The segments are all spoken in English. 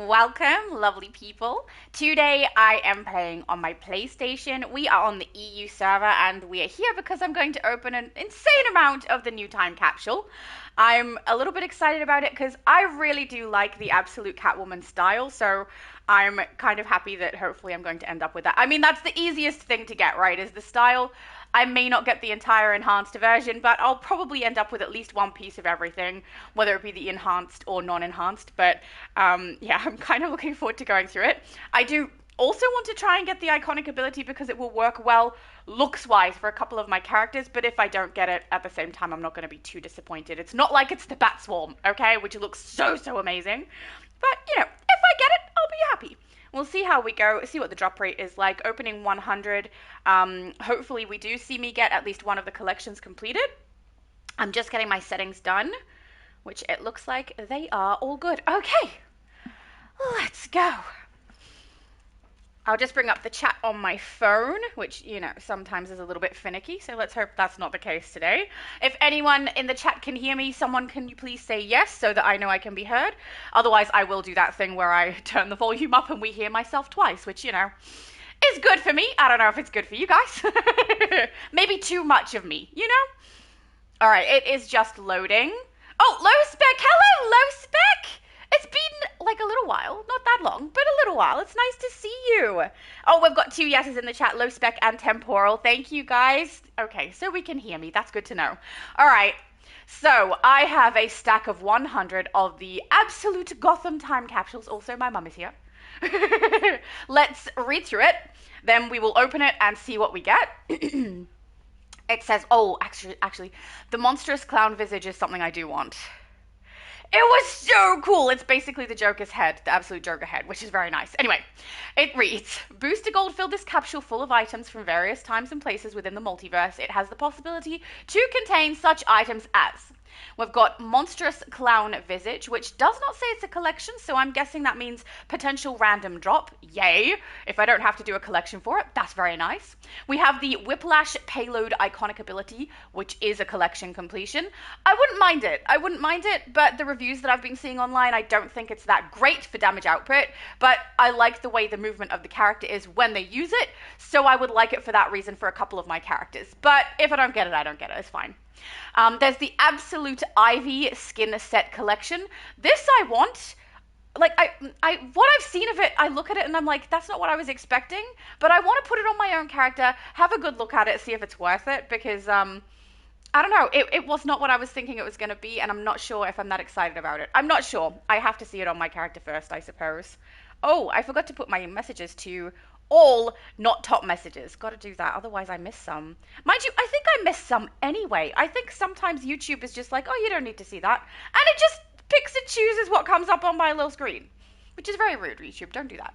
Welcome, lovely people. Today I am playing on my PlayStation. We are on the EU server and we are here because I'm going to open an insane amount of the new time capsule. I'm a little bit excited about it because I really do like the absolute Catwoman style, so I'm kind of happy that hopefully I'm going to end up with that. I mean, that's the easiest thing to get, right? Is the style. I may not get the entire enhanced version, but I'll probably end up with at least one piece of everything, whether it be the enhanced or non-enhanced. But yeah, I'm kind of looking forward to going through it. I do also want to try and get the iconic ability because it will work well looks-wise for a couple of my characters, but if I don't get it at the same time, I'm not going to be too disappointed. It's not like it's the Bat Swarm, okay, which looks so amazing. But, if I get it, I'll be happy. We'll see how we go, see what the drop rate is like. Opening 100, hopefully we do see me get at least one of the collections completed. I'm just getting my settings done, which it looks like they are all good. Okay, let's go. I'll just bring up the chat on my phone, which, sometimes is a little bit finicky, so let's hope that's not the case today. If anyone in the chat can hear me, can you please say yes so that I know I can be heard? Otherwise, I will do that thing where I turn the volume up and we hear myself twice, which, is good for me. I don't know if it's good for you guys. Maybe too much of me, All right, it is just loading. Oh, low spec. Hello, low spec. It's been like a little while, not that long, but a little while. It's nice to see you. Oh, we've got 2 yeses in the chat, low spec and temporal. Thank you, guys. Okay, so we can hear me. That's good to know. All right, so I have a stack of 100 of the absolute Gotham time capsules. Also, my mum is here. Let's read through it. Then we will open it and see what we get. It says, oh, actually, the monstrous clown visage is something I do want. It was so cool. It's basically the Joker's head, the absolute Joker head, which is very nice. Anyway, it reads, Booster Gold filled this capsule full of items from various times and places within the multiverse. It has the possibility to contain such items as... We've got Monstrous Clown Visage, which does not say it's a collection, so I'm guessing that means potential random drop. Yay! If I don't have to do a collection for it, that's very nice. We have the Whiplash Payload Iconic Ability, which is a collection completion. I wouldn't mind it, but the reviews that I've been seeing online, I don't think it's that great for damage output, but I like the way the movement of the character is when they use it, so I would like it for that reason for a couple of my characters. But if I don't get it, I don't get it. It's fine. There's the Absolute Ivy Skin Set Collection. This I want. Like, what I've seen of it, I look at it and I'm like, that's not what I was expecting. But I want to put it on my own character, have a good look at it, see if it's worth it. Because, I don't know, it was not what I was thinking it was going to be. And I'm not sure if I'm that excited about it. I'm not sure. I have to see it on my character first, I suppose. Oh, I forgot to put my messages to... all not top messages. Got to do that, otherwise I miss some. Mind you, I think I miss some anyway. I think sometimes YouTube is just like, oh, you don't need to see that. And it just picks and chooses what comes up on my little screen, which is very rude, YouTube. Don't do that.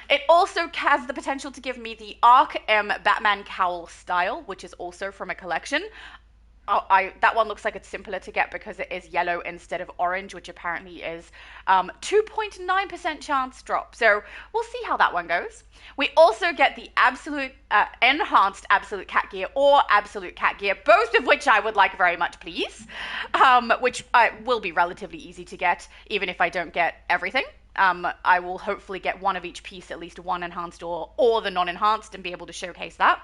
It also has the potential to give me the Arc M Batman Cowl style, which is also from a collection. That one looks like it's simpler to get because it is yellow instead of orange, which apparently is 2.9% chance drop. So we'll see how that one goes. We also get the absolute enhanced absolute cat gear or absolute cat gear, both of which I would like very much, please. Which will be relatively easy to get, even if I don't get everything. I will hopefully get one of each piece, at least one enhanced or the non-enhanced, and be able to showcase that.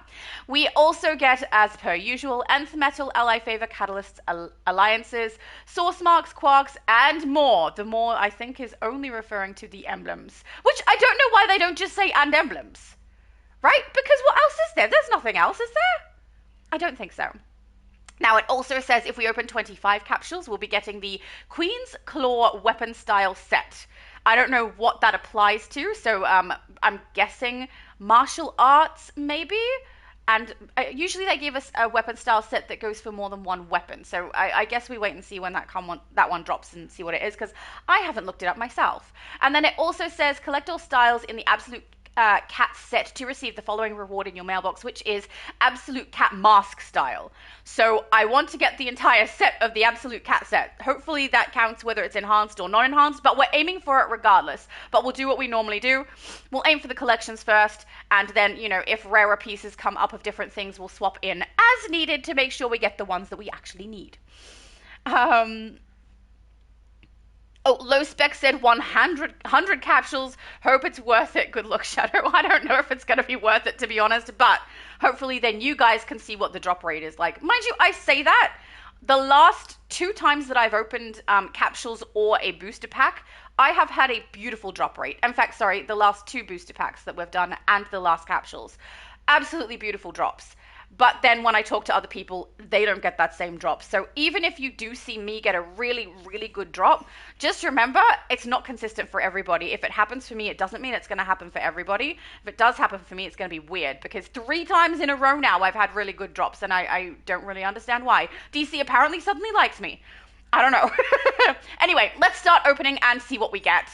We also get, as per usual, Nth Metal, Ally Favor, Catalysts, Alliances, Source Marks, Quarks, and more. The more, I think, is only referring to the emblems, which I don't know why they don't just say and emblems, right? Because what else is there? There's nothing else, is there? I don't think so. Now, it also says if we open 25 capsules, we'll be getting the Queen's Claw weapon style set. I don't know what that applies to, so I'm guessing martial arts, maybe? And usually they give us a weapon style set that goes for more than one weapon, so I guess we wait and see when that one drops and see what it is, because I haven't looked it up myself. And then it also says collect all styles in the Absolute Cat set to receive the following reward in your mailbox, which is Absolute Cat Mask style. So I want to get the entire set of the Absolute Cat set. Hopefully that counts whether it's enhanced or non-enhanced, but we're aiming for it regardless. But we'll do what we normally do. We'll aim for the collections first, and then, if rarer pieces come up of different things, we'll swap in as needed to make sure we get the ones that we actually need. Oh, Low Spec said 100 capsules. Hope it's worth it. Good luck, Shadow. I don't know if it's going to be worth it, to be honest, but hopefully then you guys can see what the drop rate is like. Mind you, I say that. The last 2 times that I've opened capsules or a booster pack, I have had a beautiful drop rate. In fact, sorry, the last 2 booster packs that we've done and the last capsules. Absolutely beautiful drops. But then when I talk to other people, they don't get that same drop. So even if you do see me get a really, really good drop, just remember, it's not consistent for everybody. If it happens for me, it doesn't mean it's going to happen for everybody. If it does happen for me, it's going to be weird, because 3 times in a row now I've had really good drops, and I don't really understand why. DC apparently suddenly likes me. I don't know. Anyway, let's start opening and see what we get.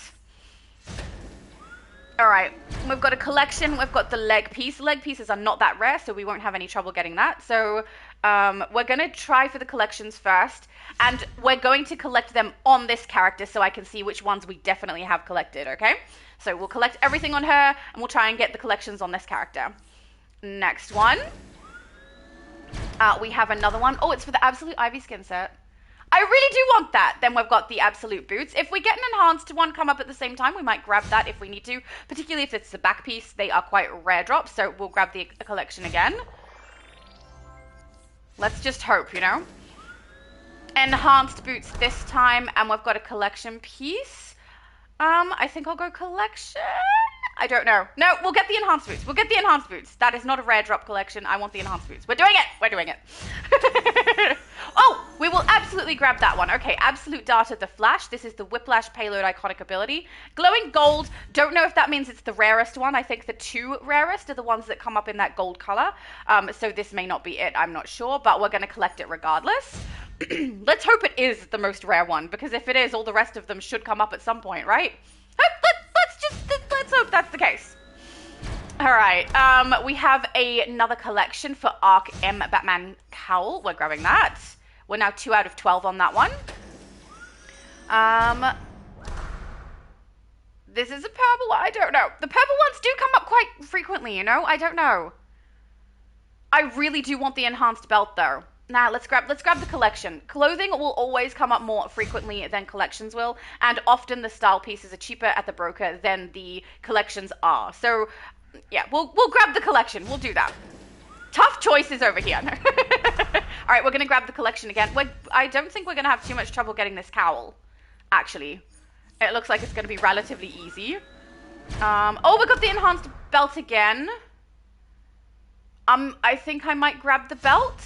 All right, we've got a collection. We've got the leg piece. Leg pieces are not that rare, so we won't have any trouble getting that. So we're going to try for the collections first, and we're going to collect them on this character so I can see which ones we definitely have collected, okay? So we'll collect everything on her, and we'll try and get the collections on this character. Next one. We have another one. Oh, it's for the Absolute Ivy skin set. I really do want that. Then we've got the Absolute Boots. If we get an enhanced one come up at the same time, we might grab that if we need to, particularly if it's the back piece. They are quite rare drops, so we'll grab the collection again. Let's just hope, you know. Enhanced boots this time, and we've got a collection piece. I think I'll go collection. I don't know. No, we'll get the enhanced boots. We'll get the enhanced boots. That is not a rare drop collection. I want the enhanced boots. We're doing it. We're doing it. Oh, we will absolutely grab that one. Okay, Absolute Data the Flash. This is the Whiplash Payload iconic ability. Glowing gold. Don't know if that means it's the rarest one. I think the 2 rarest are the ones that come up in that gold color. So this may not be it. I'm not sure, but we're going to collect it regardless. Let's hope it is the most rare one, because if it is, all the rest of them should come up at some point, right? Let's hope that's the case. All right, we have another collection for Arc M Batman Cowl. We're grabbing that. We're now 2 out of 12 on that one. This is a purple one. I don't know. The purple ones do come up quite frequently, you know? I don't know. I really do want the enhanced belt, though. Now, let's grab the collection. Clothing will always come up more frequently than collections will, and often the style pieces are cheaper at the broker than the collections are. So, yeah, we'll grab the collection. We'll do that. Tough choices over here. All right, we're going to grab the collection again. I don't think we're going to have too much trouble getting this cowl, actually. It looks like it's going to be relatively easy. Oh, we got the enhanced belt again. I think I might grab the belt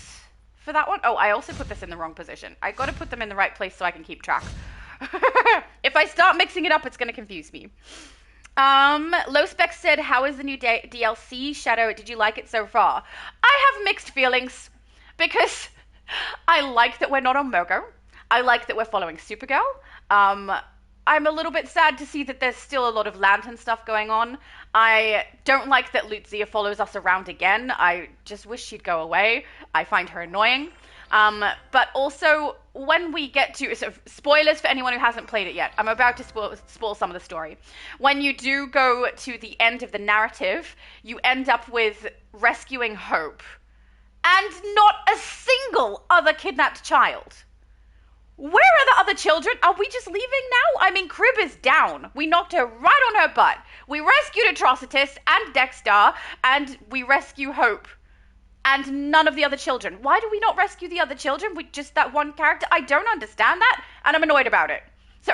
for that one. Oh, I also put this in the wrong position. I got to put them in the right place so I can keep track. If I start mixing it up, it's going to confuse me. Low Spec said, how is the new DLC? Shadow, did you like it so far? I have mixed feelings, because I like that we're not on Mogo. I like that we're following Supergirl. I'm a little bit sad to see that there's still a lot of Lantern stuff going on. I don't like that Lutzia follows us around again. I just wish she'd go away. I find her annoying. But also, when we get to, so spoilers for anyone who hasn't played it yet, I'm about to spoil some of the story. When you do go to the end of the narrative, you end up with rescuing Hope, and not a single other kidnapped child. Where are the other children? Are we just leaving now? I mean, Crib is down. We knocked her right on her butt. We rescued Atrocitus and Dexter, and we rescue Hope. And none of the other children. Why do we not rescue the other children with just that one character? I don't understand that, and I'm annoyed about it. So,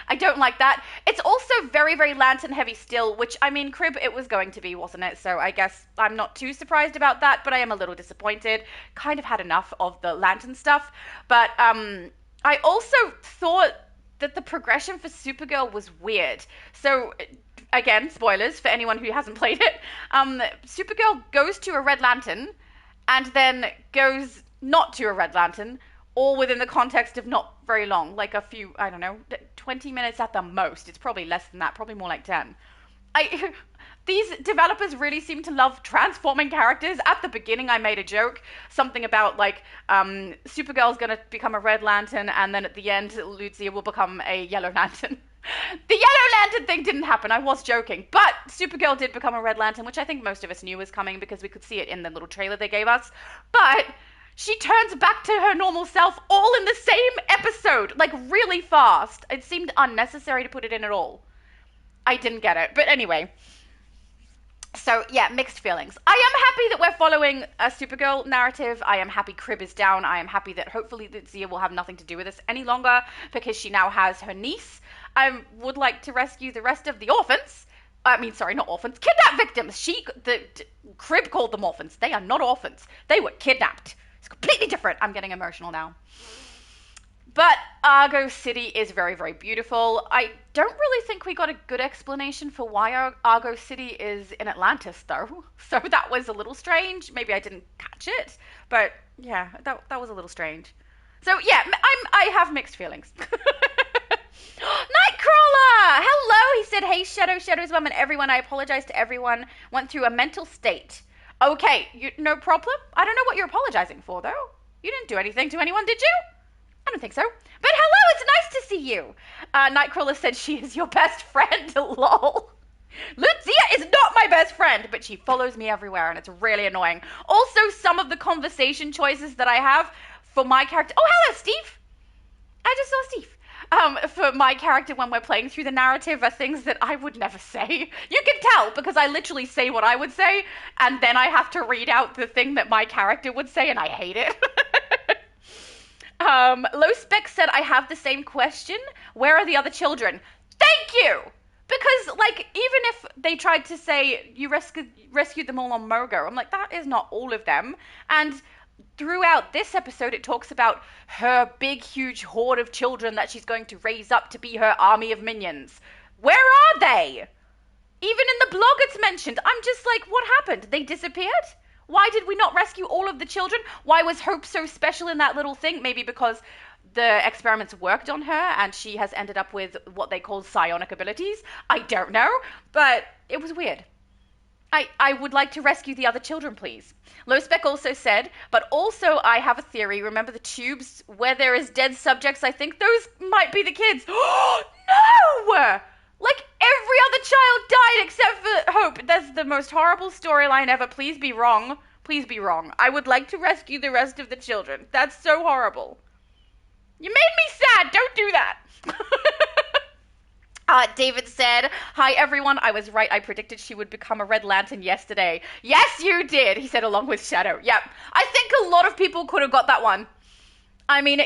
I don't like that. It's also very, very Lantern heavy still, which, I mean, Crib, it was going to be, wasn't it? So I guess I'm not too surprised about that, but I am a little disappointed. Kind of had enough of the Lantern stuff. But I also thought that the progression for Supergirl was weird. So, again, spoilers for anyone who hasn't played it. Supergirl goes to a Red Lantern and then goes not to a Red Lantern, all within the context of not very long, like a few, I don't know, 20 minutes at the most. It's probably less than that, probably more like 10. These developers really seem to love transforming characters. At the beginning, I made a joke, something about, like, Supergirl's gonna become a Red Lantern, and then at the end, Lutzia will become a Yellow Lantern. The Yellow Lantern thing didn't happen, I was joking, but Supergirl did become a Red Lantern, which I think most of us knew was coming because we could see it in the little trailer they gave us. But She turns back to her normal self all in the same episode, like really fast. It seemed unnecessary to put it in at all. I didn't get it. But anyway. So, yeah, mixed feelings. I am happy that we're following a Supergirl narrative. I am happy Crib is down. I am happy that hopefully Zia will have nothing to do with this any longer because she now has her niece. I would like to rescue the rest of the orphans. I mean, sorry, not orphans. Kidnap victims. Crib called them orphans. They are not orphans. They were kidnapped. It's completely different. I'm getting emotional now. But Argo City is very, very beautiful. I don't really think we got a good explanation for why Argo City is in Atlantis, though. So that was a little strange. Maybe I didn't catch it. But yeah, that was a little strange. So yeah, I have mixed feelings. Nightcrawler! Hello! He said, hey, Shadow's mum and everyone. I apologize to everyone. Went through a mental state. Okay, no problem. I don't know what you're apologizing for, though. You didn't do anything to anyone, did you? I don't think so. But hello, it's nice to see you. Nightcrawler said she is your best friend. Lol. Lucia is not my best friend, but she follows me everywhere, and it's really annoying. Also, some of the conversation choices that I have for my character... Oh, hello, Steve. I just saw Steve. For my character when we're playing through the narrative are things that I would never say. You can tell, because I literally say what I would say, and then I have to read out the thing that my character would say, and I hate it. Low Spec said, I have the same question. Where are the other children? Thank you! Because, like, even if they tried to say you rescued them all on Mogo, I'm like, that is not all of them. And throughout this episode, it talks about her big, huge horde of children that she's going to raise up to be her army of minions. Where are they? Even in the blog it's mentioned. I'm just like, what happened? They disappeared? Why did we not rescue all of the children? Why was Hope so special in that little thing? Maybe because the experiments worked on her and she has ended up with what they call psionic abilities. I don't know, but it was weird. I would like to rescue the other children, please. Low Spec also said, but also I have a theory. Remember the tubes where there is dead subjects? I think those might be the kids. No! Like, every other child died except for Hope. That's the most horrible storyline ever. Please be wrong. Please be wrong. I would like to rescue the rest of the children. That's so horrible. You made me sad. Don't do that. David said, hi, everyone. I was right. I predicted she would become a Red Lantern yesterday. Yes, you did, he said, along with Shadow. Yep. I think a lot of people could have got that one. I mean,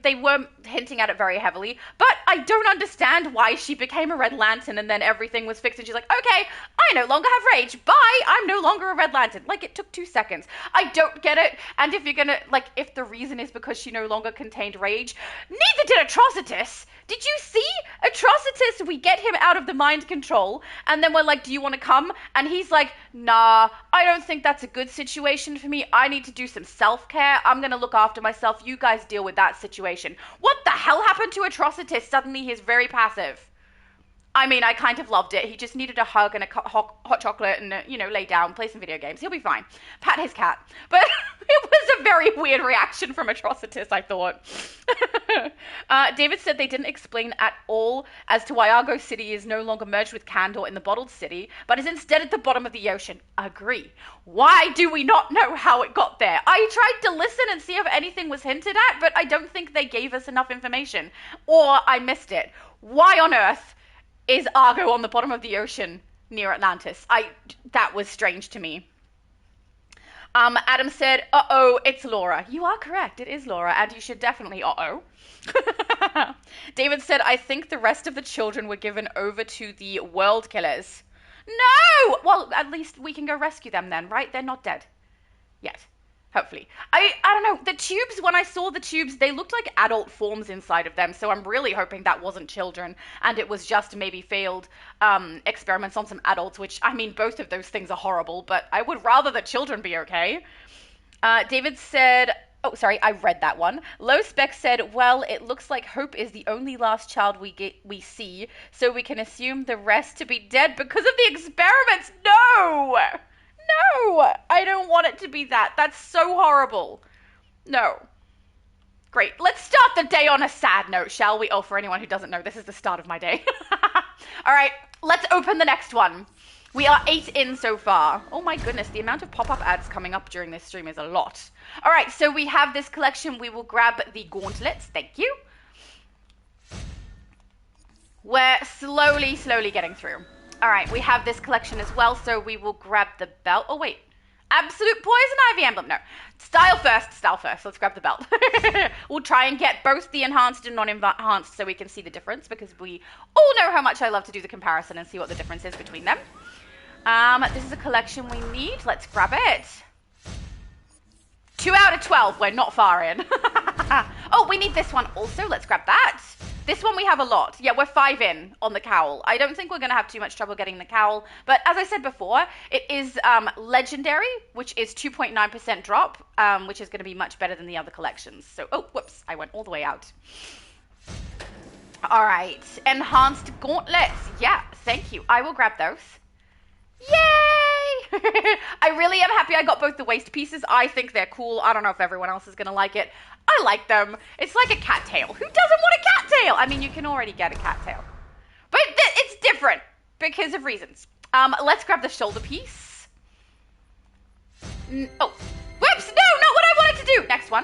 they were hinting at it very heavily, but I don't understand why she became a Red Lantern and then everything was fixed and she's like, okay, I no longer have rage. Bye, I'm no longer a Red Lantern. Like, it took 2 seconds. I don't get it. And if you're gonna, like, if the reason is because she no longer contained rage, neither did Atrocitus. Did you see? Atrocitus, we get him out of the mind control, and then we're like, do you want to come? And he's like, nah, I don't think that's a good situation for me. I need to do some self-care. I'm going to look after myself. You guys deal with that situation. What the hell happened to Atrocitus? Suddenly he's very passive. I mean, I kind of loved it. He just needed a hug and a hot chocolate and, lay down, play some video games. He'll be fine. Pat his cat. But it was a very weird reaction from Atrocitus, I thought. David said they didn't explain at all as to why Argo City is no longer merged with Kandor in the Bottled City, but is instead at the bottom of the ocean. Agree. Why do we not know how it got there? I tried to listen and see if anything was hinted at, but I don't think they gave us enough information. Or I missed it. Why on earth is Argo on the bottom of the ocean near Atlantis? That was strange to me. Adam said, uh-oh, it's Laura. You are correct, it is Laura, and you should definitely uh-oh. David said, I think the rest of the children were given over to the world killers. No! Well, at least we can go rescue them then, right? They're not dead. Yet. Hopefully. I don't know. The tubes, when I saw the tubes, they looked like adult forms inside of them. So I'm really hoping that wasn't children and it was just maybe failed experiments on some adults, which, I mean, both of those things are horrible, but I would rather the children be okay. David said, oh, sorry, I read that one. Low Spec said, well, it looks like Hope is the only last child we see, so we can assume the rest to be dead because of the experiments. No! No, I don't want it to be that. That's so horrible. No. Great. Let's start the day on a sad note, shall we? Oh, for anyone who doesn't know, this is the start of my day. All right, let's open the next one. We are 8 in so far. Oh my goodness, the amount of pop-up ads coming up during this stream is a lot. All right, so we have this collection. We will grab the gauntlets. Thank you. We're slowly getting through. All right, we have this collection as well, so we will grab the belt. Oh, wait. Absolute Poison Ivy emblem. No. Style first. Let's grab the belt. We'll try and get both the enhanced and non-enhanced so we can see the difference, because we all know how much I love to do the comparison and see what the difference is between them. This is a collection we need. Let's grab it. 2 out of 12. We're not far in. Oh, we need this one also. Let's grab that. This one we have a lot. Yeah, we're 5 in on the cowl. I don't think we're going to have too much trouble getting the cowl. But as I said before, it is legendary, which is 2.9% drop, which is going to be much better than the other collections. So, oh, whoops, I went all the way out. All right, enhanced gauntlets. Yeah, thank you. I will grab those. Yay! I really am happy I got both the waist pieces. I think they're cool. I don't know if everyone else is going to like it. I like them. It's like a cat tail. Who doesn't want a cat tail? I mean, you can already get a cat tail. But it's different because of reasons. Let's grab the shoulder piece. Oh, whoops! No, not what I wanted to do. Next one.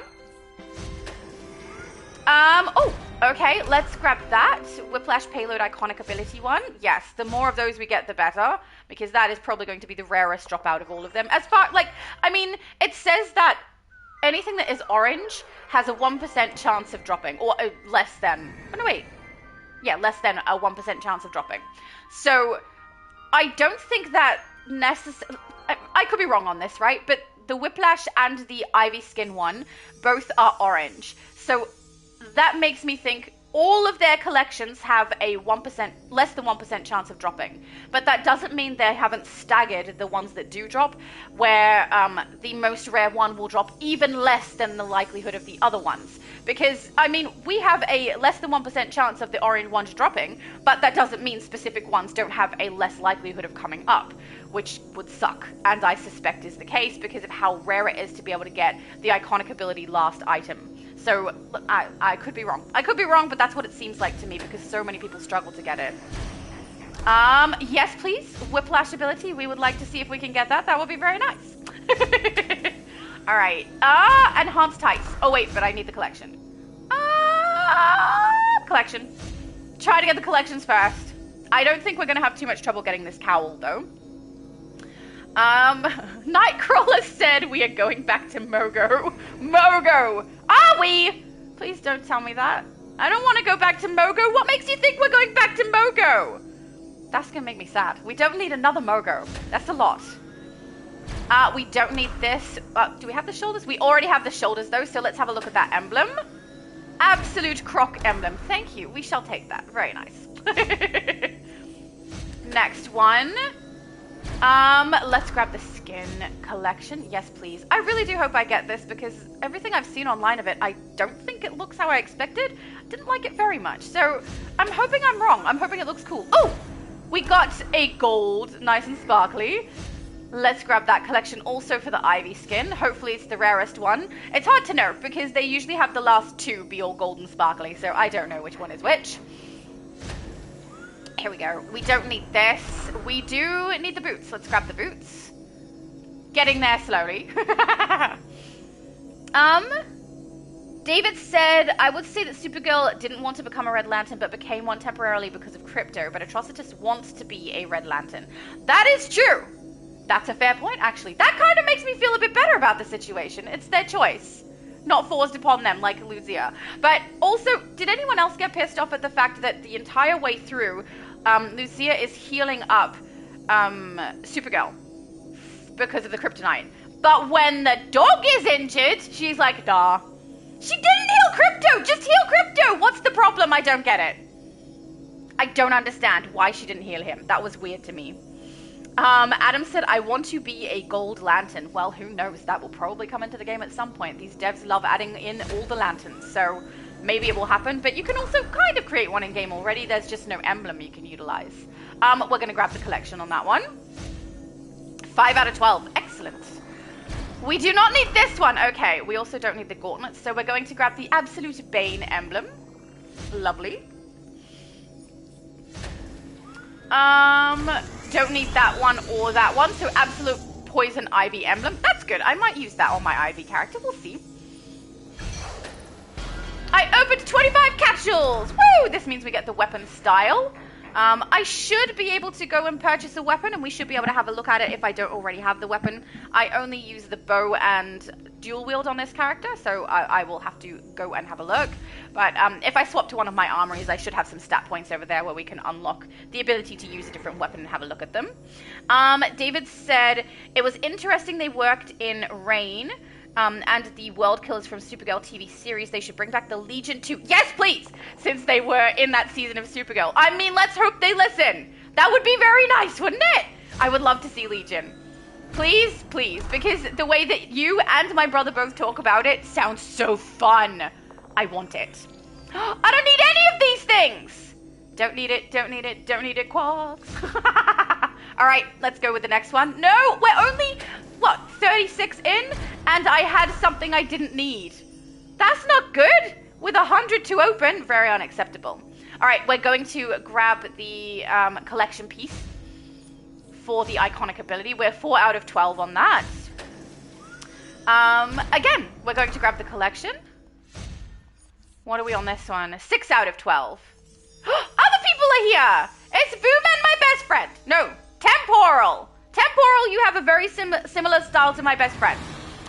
Oh, okay. Let's grab that. Whiplash Payload Iconic Ability one. Yes, the more of those we get, the better, because that is probably going to be the rarest drop out of all of them. As far, like, I mean, it says that anything that is orange has a 1% chance of dropping, or less than. Oh, no, wait. Yeah, less than a 1% chance of dropping. So, I don't think that necessarily. I could be wrong on this, right? But the Whiplash and the Ivy Skin one both are orange. So, that makes me think all of their collections have a 1%, less than 1% chance of dropping. But that doesn't mean they haven't staggered the ones that do drop, where the most rare one will drop even less than the likelihood of the other ones. Because, I mean, we have a less than 1% chance of the orange ones dropping, but that doesn't mean specific ones don't have a less likelihood of coming up, which would suck. And I suspect is the case because of how rare it is to be able to get the iconic ability last item. So I could be wrong. I could be wrong, but that's what it seems like to me because so many people struggle to get it. Yes, please. Whiplash ability. We would like to see if we can get that. That would be very nice. All right. Enhanced tights. Oh, wait, but I need the collection. Collection. Try to get the collections first. I don't think we're going to have too much trouble getting this cowl, though. Nightcrawler said we are going back to Mogo. Mogo! Are we? Please don't tell me that. I don't want to go back to Mogo. What makes you think we're going back to Mogo? That's going to make me sad. We don't need another Mogo. That's a lot. We don't need this. Do we have the shoulders? We already have the shoulders, though, so let's have a look at that emblem. Absolute Croc emblem. Thank you. We shall take that. Very nice. Next one. Let's grab the skin collection. Yes, please. I really do hope I get this because everything I've seen online of it, I don't think it looks how I expected. Didn't like it very much. So I'm hoping I'm wrong. I'm hoping it looks cool. Oh, we got a gold, nice and sparkly. Let's grab that collection also for the Ivy skin. Hopefully it's the rarest one. It's hard to know because they usually have the last two be all gold and sparkly. So I don't know which one is which. Here we go. We don't need this. We do need the boots. Let's grab the boots. Getting there slowly. David said, I would say that Supergirl didn't want to become a Red Lantern, but became one temporarily because of Crypto, but Atrocitus wants to be a Red Lantern. That is true. That's a fair point, actually. That kind of makes me feel a bit better about the situation. It's their choice. Not forced upon them like Lucia. But also, did anyone else get pissed off at the fact that the entire way through, Lucia is healing up Supergirl because of the kryptonite? But when the dog is injured, she's like, nah. She didn't heal Crypto! Just heal Crypto! What's the problem? I don't get it. I don't understand why she didn't heal him. That was weird to me. Adam said, I want to be a gold lantern. Well, who knows? That will probably come into the game at some point. These devs love adding in all the lanterns, so maybe it will happen. But you can also kind of create one in-game already. There's just no emblem you can utilize. We're going to grab the collection on that one. 5 out of 12. Excellent. We do not need this one. Okay, we also don't need the gauntlets, so we're going to grab the Absolute Bane emblem. Lovely. Don't need that one or that one. So absolute poison ivy emblem. That's good. I might use that on my ivy character. We'll see. I opened 25 capsules. Woo! This means we get the weapon style. I should be able to go and purchase a weapon, and we should be able to have a look at it if I don't already have the weapon. I only use the bow and dual wield on this character, so I will have to go and have a look. But if I swap to one of my armories, I should have some stat points over there where we can unlock the ability to use a different weapon and have a look at them. David said, it was interesting they worked in Rain. And the World Killers from Supergirl TV series, they should bring back the Legion too. Yes, please! Since they were in that season of Supergirl. I mean, let's hope they listen. That would be very nice, wouldn't it? I would love to see Legion. Please, please. Because the way that you and my brother both talk about it sounds so fun. I want it. I don't need any of these things! Don't need it, don't need it, don't need it, Quarks. Alright, let's go with the next one. No, we're only, what, 36 in? And I had something I didn't need. That's not good. With 100 to open, very unacceptable. Alright, we're going to grab the collection piece for the iconic ability. We're 4 out of 12 on that. Again, we're going to grab the collection. What are we on this one? 6 out of 12. Other people are here. It's Boom and my best friend. No, Temporal. Temporal, you have a very similar style to my best friend.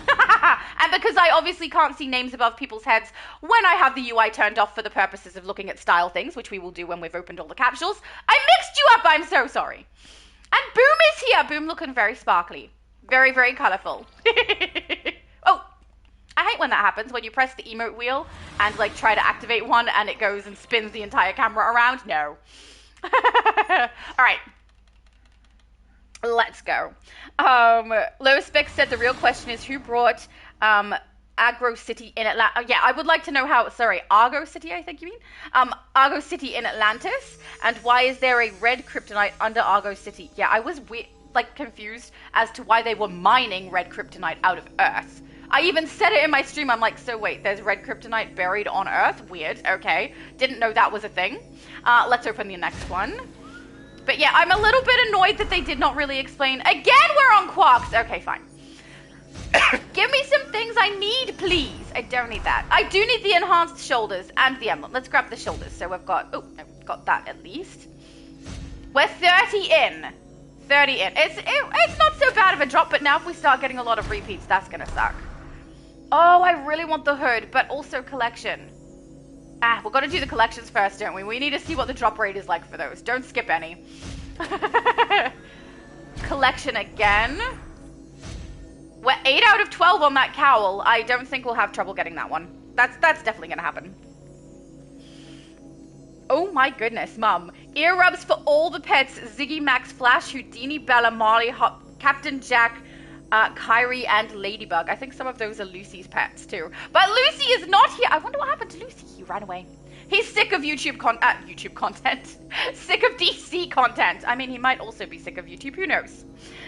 And because I obviously can't see names above people's heads when I have the UI turned off for the purposes of looking at style things, which we will do when we've opened all the capsules, I mixed you up. I'm so sorry. And Boom is here. Boom looking very sparkly. Very, very colorful. Oh, I hate when that happens, when you press the emote wheel and like try to activate one and it goes and spins the entire camera around. No. All right. Let's go. Low Spec said the real question is who brought Agro City in Atlanta. Yeah, I would like to know how, sorry, Argo City, I think you mean? Argo City in Atlantis. And why is there a red kryptonite under Argo City? Yeah, I was confused as to why they were mining red kryptonite out of Earth. I even said it in my stream. I'm like, so wait, there's red kryptonite buried on Earth? Weird. Okay. Didn't know that was a thing. Let's open the next one. But yeah, I'm a little bit annoyed that they did not really explain. Again, we're on Quarks. Okay, fine. Give me some things I need, please. I don't need that. I do need the enhanced shoulders and the emblem. Let's grab the shoulders. So we've got, oh, I've got that at least. We're 30 in. 30 in. It's not so bad of a drop, but now if we start getting a lot of repeats, that's going to suck. Oh, I really want the hood, but also collection. We've got to do the collections first, don't we? We need to see what the drop rate is like for those. Don't skip any. Collection again. We're 8 out of 12 on that cowl. I don't think we'll have trouble getting that one. That's definitely going to happen. Oh my goodness, Mum. Ear rubs for all the pets. Ziggy, Max, Flash, Houdini, Bella, Marley, Captain Jack, Kyrie, and Ladybug. I think some of those are Lucy's pets too. But Lucy is not here. I wonder what happened to Lucy. He ran away. He's sick of YouTube content. Sick of DC content. I mean, he might also be sick of YouTube. Who knows?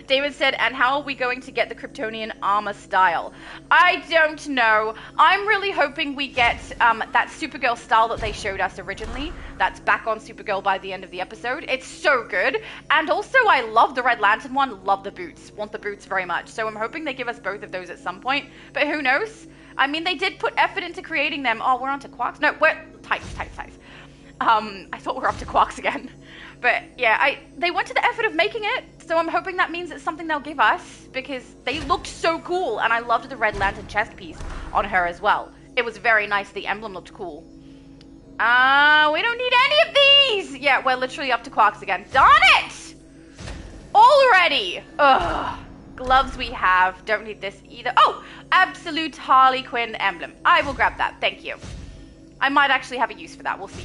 David said, and how are we going to get the Kryptonian armor style? I don't know. I'm really hoping we get that Supergirl style that they showed us originally. That's back on Supergirl by the end of the episode. It's so good. And also, I love the Red Lantern one. Love the boots. Want the boots very much. So I'm hoping they give us both of those at some point. But who knows? I mean, they did put effort into creating them. Oh, we're on to Quarks? No, we're... Tights. I thought we were up to Quarks again. But yeah, they went to the effort of making it, so I'm hoping that means it's something they'll give us, because they looked so cool, and I loved the Red Lantern chest piece on her as well. It was very nice. The emblem looked cool. We don't need any of these! Yeah, we're literally up to Quarks again. Darn it! Already! Ugh. Gloves we have. Don't need this either. Oh! Absolute Harley Quinn emblem. I will grab that. Thank you. I might actually have a use for that. We'll see.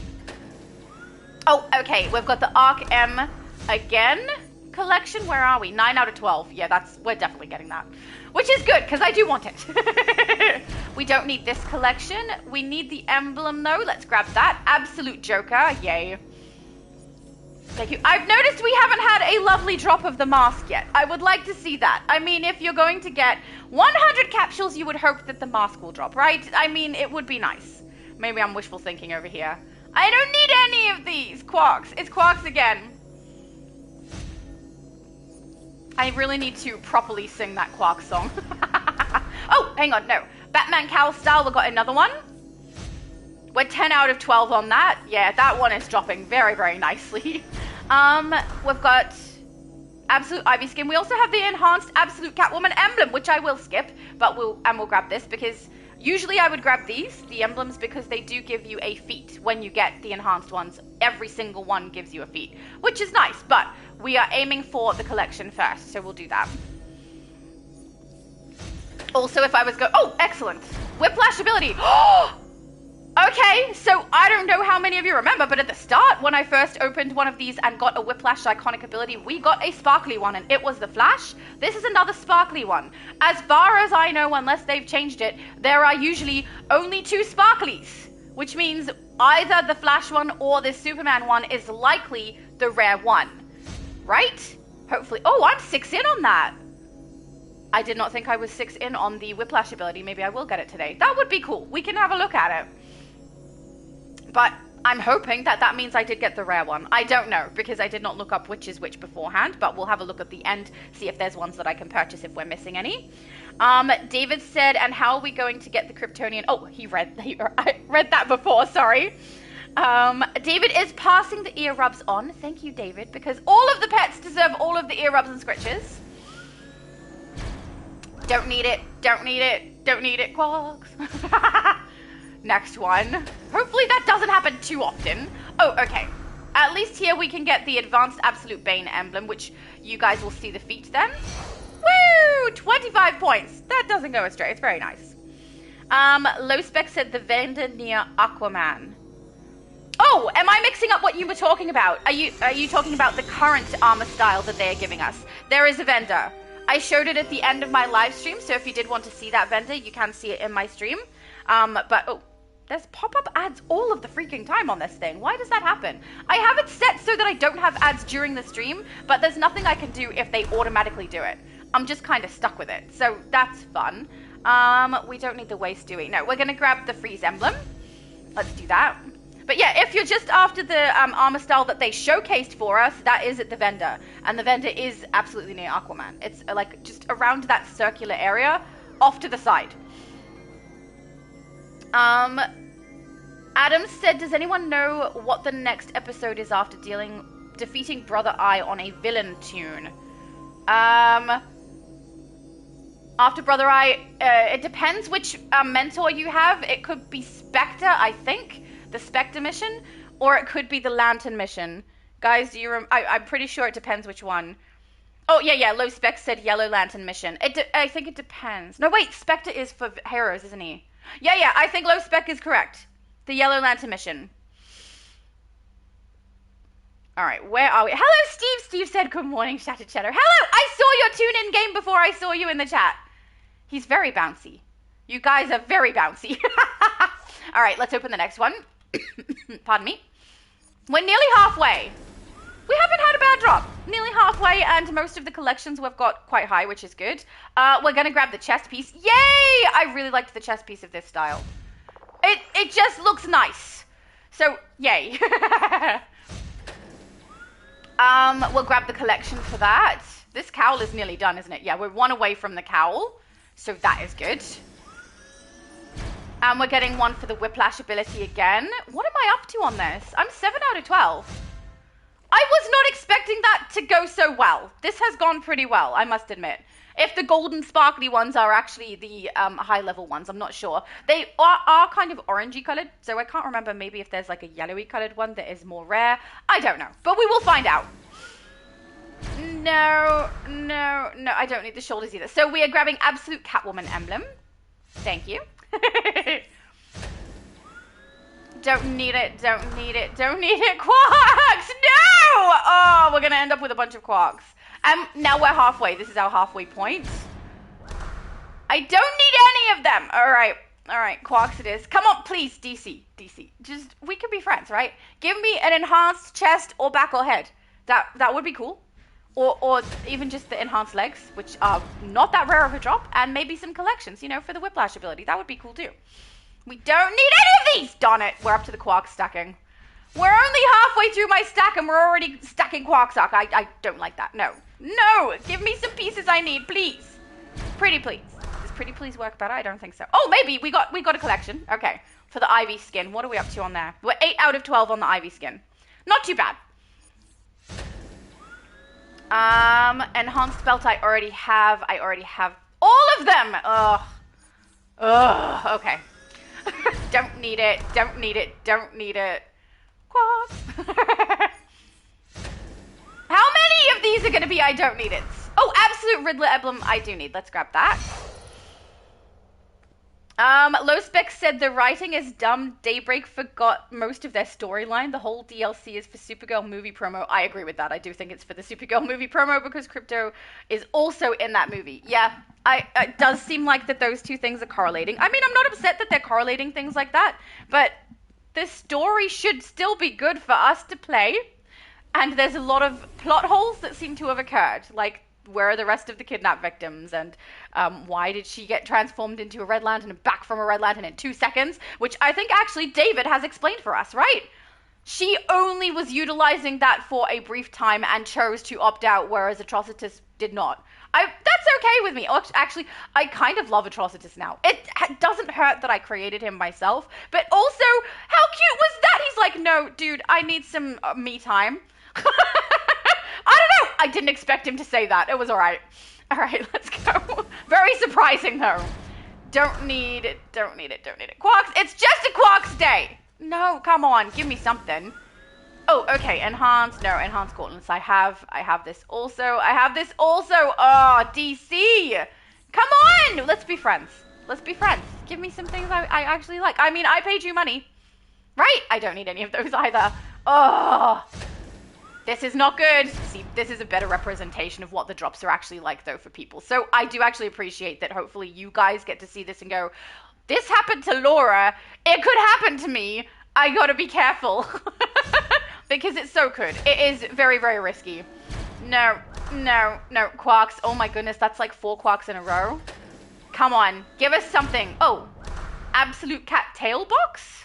Oh, okay. We've got the Arc M again collection. Where are we? 9 out of 12. Yeah, we're definitely getting that. Which is good, because I do want it. We don't need this collection. We need the emblem, though. Let's grab that. Absolute Joker. Yay. Thank you. I've noticed we haven't had a lovely drop of the mask yet. I would like to see that. I mean, if you're going to get 100 capsules, you would hope that the mask will drop, right? I mean, it would be nice. Maybe I'm wishful thinking over here. I don't need any of these. Quarks. It's Quarks again. I really need to properly sing that Quark song. Oh, hang on, no. Batman Cowl Style, we got another one. We're 10 out of 12 on that. Yeah, that one is dropping very, very nicely. We've got Absolute Ivy Skin. We also have the enhanced Absolute Catwoman emblem, which I will skip, but we'll grab this because usually I would grab the emblems, because they do give you a feat when you get the enhanced ones. Every single one gives you a feat, which is nice, but we are aiming for the collection first, so we'll do that. Also, if I was oh, excellent. Whiplash ability. Okay, so I don't know how many of you remember, but at the start, when I first opened one of these and got a Whiplash iconic ability, we got a sparkly one, and it was the Flash. This is another sparkly one. As far as I know, unless they've changed it, there are usually only 2 sparklies, which means either the Flash one or the Superman one is likely the rare one, right? Hopefully. Oh, I'm 6 in on that. I did not think I was 6 in on the Whiplash ability. Maybe I will get it today. That would be cool. We can have a look at it. But I'm hoping that means I did get the rare one. I don't know, because I did not look up which is which beforehand, but we'll have a look at the end, see if there's ones that I can purchase if we're missing any. David said, and how are we going to get the Kryptonian? Oh, I read that before, sorry. David is passing the ear rubs on. Thank you, David, because all of the pets deserve all of the ear rubs and scritches. Don't need it, don't need it, don't need it, Quarks. Next one. Hopefully that doesn't happen too often. Oh, okay. At least here we can get the Advanced Absolute Bane emblem, which you guys will see the feat then. Woo! 25 points. That doesn't go astray. It's very nice. Low Spec said the vendor near Aquaman. Oh, am I mixing up what you were talking about? Are you talking about the current armor style that they're giving us? There is a vendor. I showed it at the end of my live stream, so if you did want to see that vendor, you can see it in my stream. But, oh, there's pop-up ads all of the freaking time on this thing. Why does that happen? I have it set so that I don't have ads during the stream, but there's nothing I can do if they automatically do it. I'm just kind of stuck with it, so that's fun. We don't need the waist, do we? No, we're going to grab the Freeze emblem. Let's do that. But yeah, if you're just after the armor style that they showcased for us, that is at the vendor. And the vendor is absolutely near Aquaman. It's like just around that circular area, off to the side. Adam said, does anyone know what the next episode is after defeating Brother Eye on a villain tune? After Brother Eye, it depends which mentor you have. It could be Spectre, I think, the Spectre mission, or it could be the Lantern mission. Guys, do you I'm pretty sure it depends which one. Oh, yeah, Low Spec said Yellow Lantern mission. I think it depends. No, wait, Spectre is for heroes, isn't he? Yeah, I think Low Spec is correct. The Yellow Lantern mission. All right, where are we? Hello, Steve. Steve said, good morning, Shattered Shadow. Hello, I saw your tune-in game before I saw you in the chat. He's very bouncy. You guys are very bouncy. All right, let's open the next one. Pardon me. We're nearly halfway. We haven't had a bad drop. Nearly halfway, and most of the collections we've got quite high, which is good. We're going to grab the chest piece. Yay! I really liked the chest piece of this style. It just looks nice. So, yay. We'll grab the collection for that. This cowl is nearly done, isn't it? Yeah, we're 1 away from the cowl. So that is good. And we're getting 1 for the Whiplash ability again. What am I up to on this? I'm 7 out of 12. I was not expecting that to go so well. This has gone pretty well, I must admit. If the golden sparkly ones are actually the high level ones, I'm not sure. They are kind of orangey colored, so I can't remember maybe if there's like a yellowy colored one that is more rare. I don't know, but we will find out. No, I don't need the shoulders either. So we are grabbing Absolute Catwoman emblem. Thank you. Don't need it, don't need it, don't need it. Quarks, no! Oh, we're gonna end up with a bunch of quarks. Now we're halfway. This is our halfway point. I don't need any of them. All right, quarks it is. Come on, please, DC. Just, we can be friends, right? Give me an enhanced chest or back or head. That would be cool. Or even just the enhanced legs, which are not that rare of a drop, and maybe some collections, you know, for the Whiplash ability. That would be cool too. We don't need any of these! Darn it, we're up to the quark stacking. We're only halfway through my stack and we're already stacking quark stock. I don't like that. No, No! Give me some pieces I need, please. Pretty please. Does pretty please work better? I don't think so. Oh, maybe. We got a collection. Okay. For the Ivy skin. What are we up to on there? We're 8 out of 12 on the Ivy skin. Not too bad. Enhanced belt I already have. I already have all of them. Ugh. Ugh. Okay. Don't need it. Don't need it. Don't need it. Quack. How many of these are going to be I don't need it? Oh, Absolute Riddler Emblem I do need. Let's grab that. Low Spec said the writing is dumb. Daybreak forgot most of their storyline. The whole DLC is for Supergirl movie promo. I agree with that. I do think it's for the Supergirl movie promo because Crypto is also in that movie. Yeah, it does seem like that those two things are correlating. I mean, I'm not upset that they're correlating things like that, but the story should still be good for us to play. And there's a lot of plot holes that seem to have occurred, like where are the rest of the kidnap victims, and why did she get transformed into a Red Lantern and back from a Red Lantern in 2 seconds, which I think actually David has explained for us, right? She only was utilizing that for a brief time and chose to opt out, whereas Atrocitus did not. That's okay with me. Actually, I kind of love Atrocitus now. It doesn't hurt that I created him myself, but also, how cute was that? He's like, no, dude, I need some me time. I don't know. I didn't expect him to say that. It was all right. All right, let's go. Very surprising, though. Don't need it. Don't need it. Don't need it. Quarks. It's just a Quarks day. No, come on. Give me something. Oh, okay. Enhanced. No, enhanced gauntlets. I have this also. I have this also. Oh, DC. Come on. Let's be friends. Let's be friends. Give me some things I actually like. I mean, I paid you money. Right? I don't need any of those either. Oh. This is not good. See, this is a better representation of what the drops are actually like, though, for people. So I do actually appreciate that hopefully you guys get to see this and go, this happened to Laura. It could happen to me. I gotta be careful. Because it's so good. It is very, very risky. No, no, no. Quarks. Oh my goodness, that's like 4 Quarks in a row. Come on. Give us something. Oh, Absolute Cat Tail Box?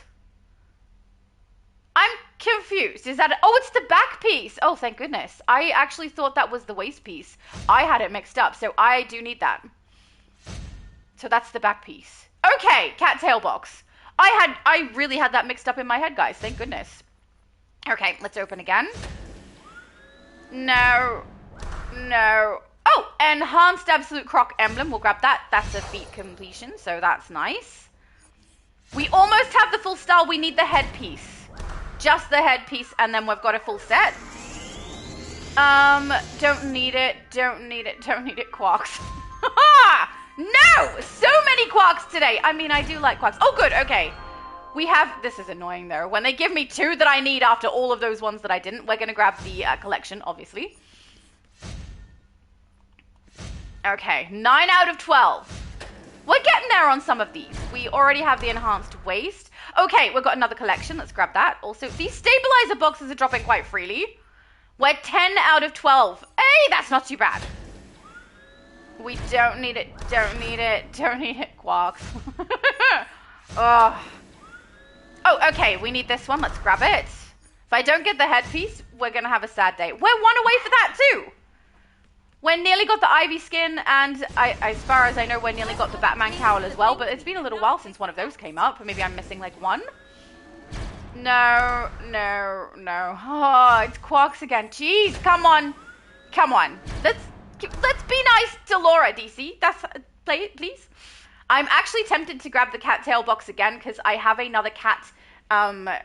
I'm confused. Is that... Oh, it's the back piece. Oh, thank goodness. I actually thought that was the waist piece. I had it mixed up, so I do need that. So that's the back piece. Okay, cat tail box. I really had that mixed up in my head, guys. Thank goodness. Okay, let's open again. No. No. Oh, enhanced Absolute Croc Emblem. We'll grab that. That's a feat completion, so that's nice. We almost have the full style. We need the headpiece. Just the headpiece, and then we've got a full set. Don't need it, don't need it, don't need it, Quarks. No! So many Quarks today! I mean, I do like Quarks. Oh, good, okay. We have... This is annoying, though. When they give me 2 that I need after all of those ones that I didn't, we're going to grab the collection, obviously. Okay, 9 out of 12. We're getting there on some of these. We already have the enhanced waist. Okay, we've got another collection. Let's grab that. Also, these stabilizer boxes are dropping quite freely. We're 10 out of 12. Hey, that's not too bad. We don't need it. Don't need it. Don't need it. Quarks. Oh. Oh, okay. We need this one. Let's grab it. If I don't get the headpiece, we're going to have a sad day. We're 1 away for that, too. We nearly got the Ivy skin, and as far as I know, we nearly got the Batman cowl as well, but it's been a little while since one of those came up. Maybe I'm missing, like, 1? No, no, no. Oh, it's Quarks again. Jeez, come on. Come on. Let's be nice to Laura, DC. That's, please. I'm actually tempted to grab the cat tail box again, because I have another cat, a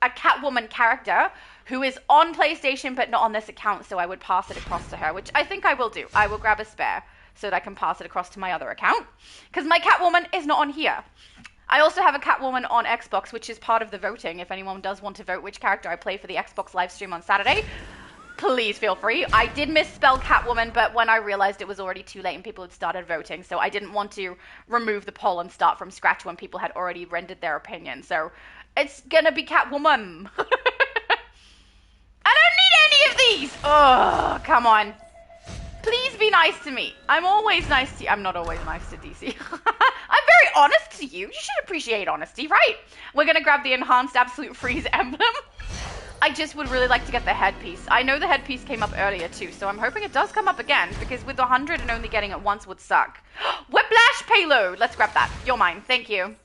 Catwoman character who is on PlayStation but not on this account, so I would pass it across to her, which I think I will do. I will grab a spare so that I can pass it across to my other account, because my Catwoman is not on here. I also have a Catwoman on Xbox, which is part of the voting. If anyone does want to vote which character I play for the Xbox live stream on Saturday, please feel free. I did misspell Catwoman, but when I realized it was already too late and people had started voting, so I didn't want to remove the poll and start from scratch when people had already rendered their opinion. So it's gonna be Catwoman. I don't need any of these! Oh, come on. Please be nice to me. I'm always nice to you. I'm not always nice to DC. I'm very honest to you. You should appreciate honesty, right? We're gonna grab the enhanced Absolute Freeze emblem. I just would really like to get the headpiece. I know the headpiece came up earlier too, so I'm hoping it does come up again, because with 100 and only getting it once would suck. Whiplash payload! Let's grab that. You're mine. Thank you.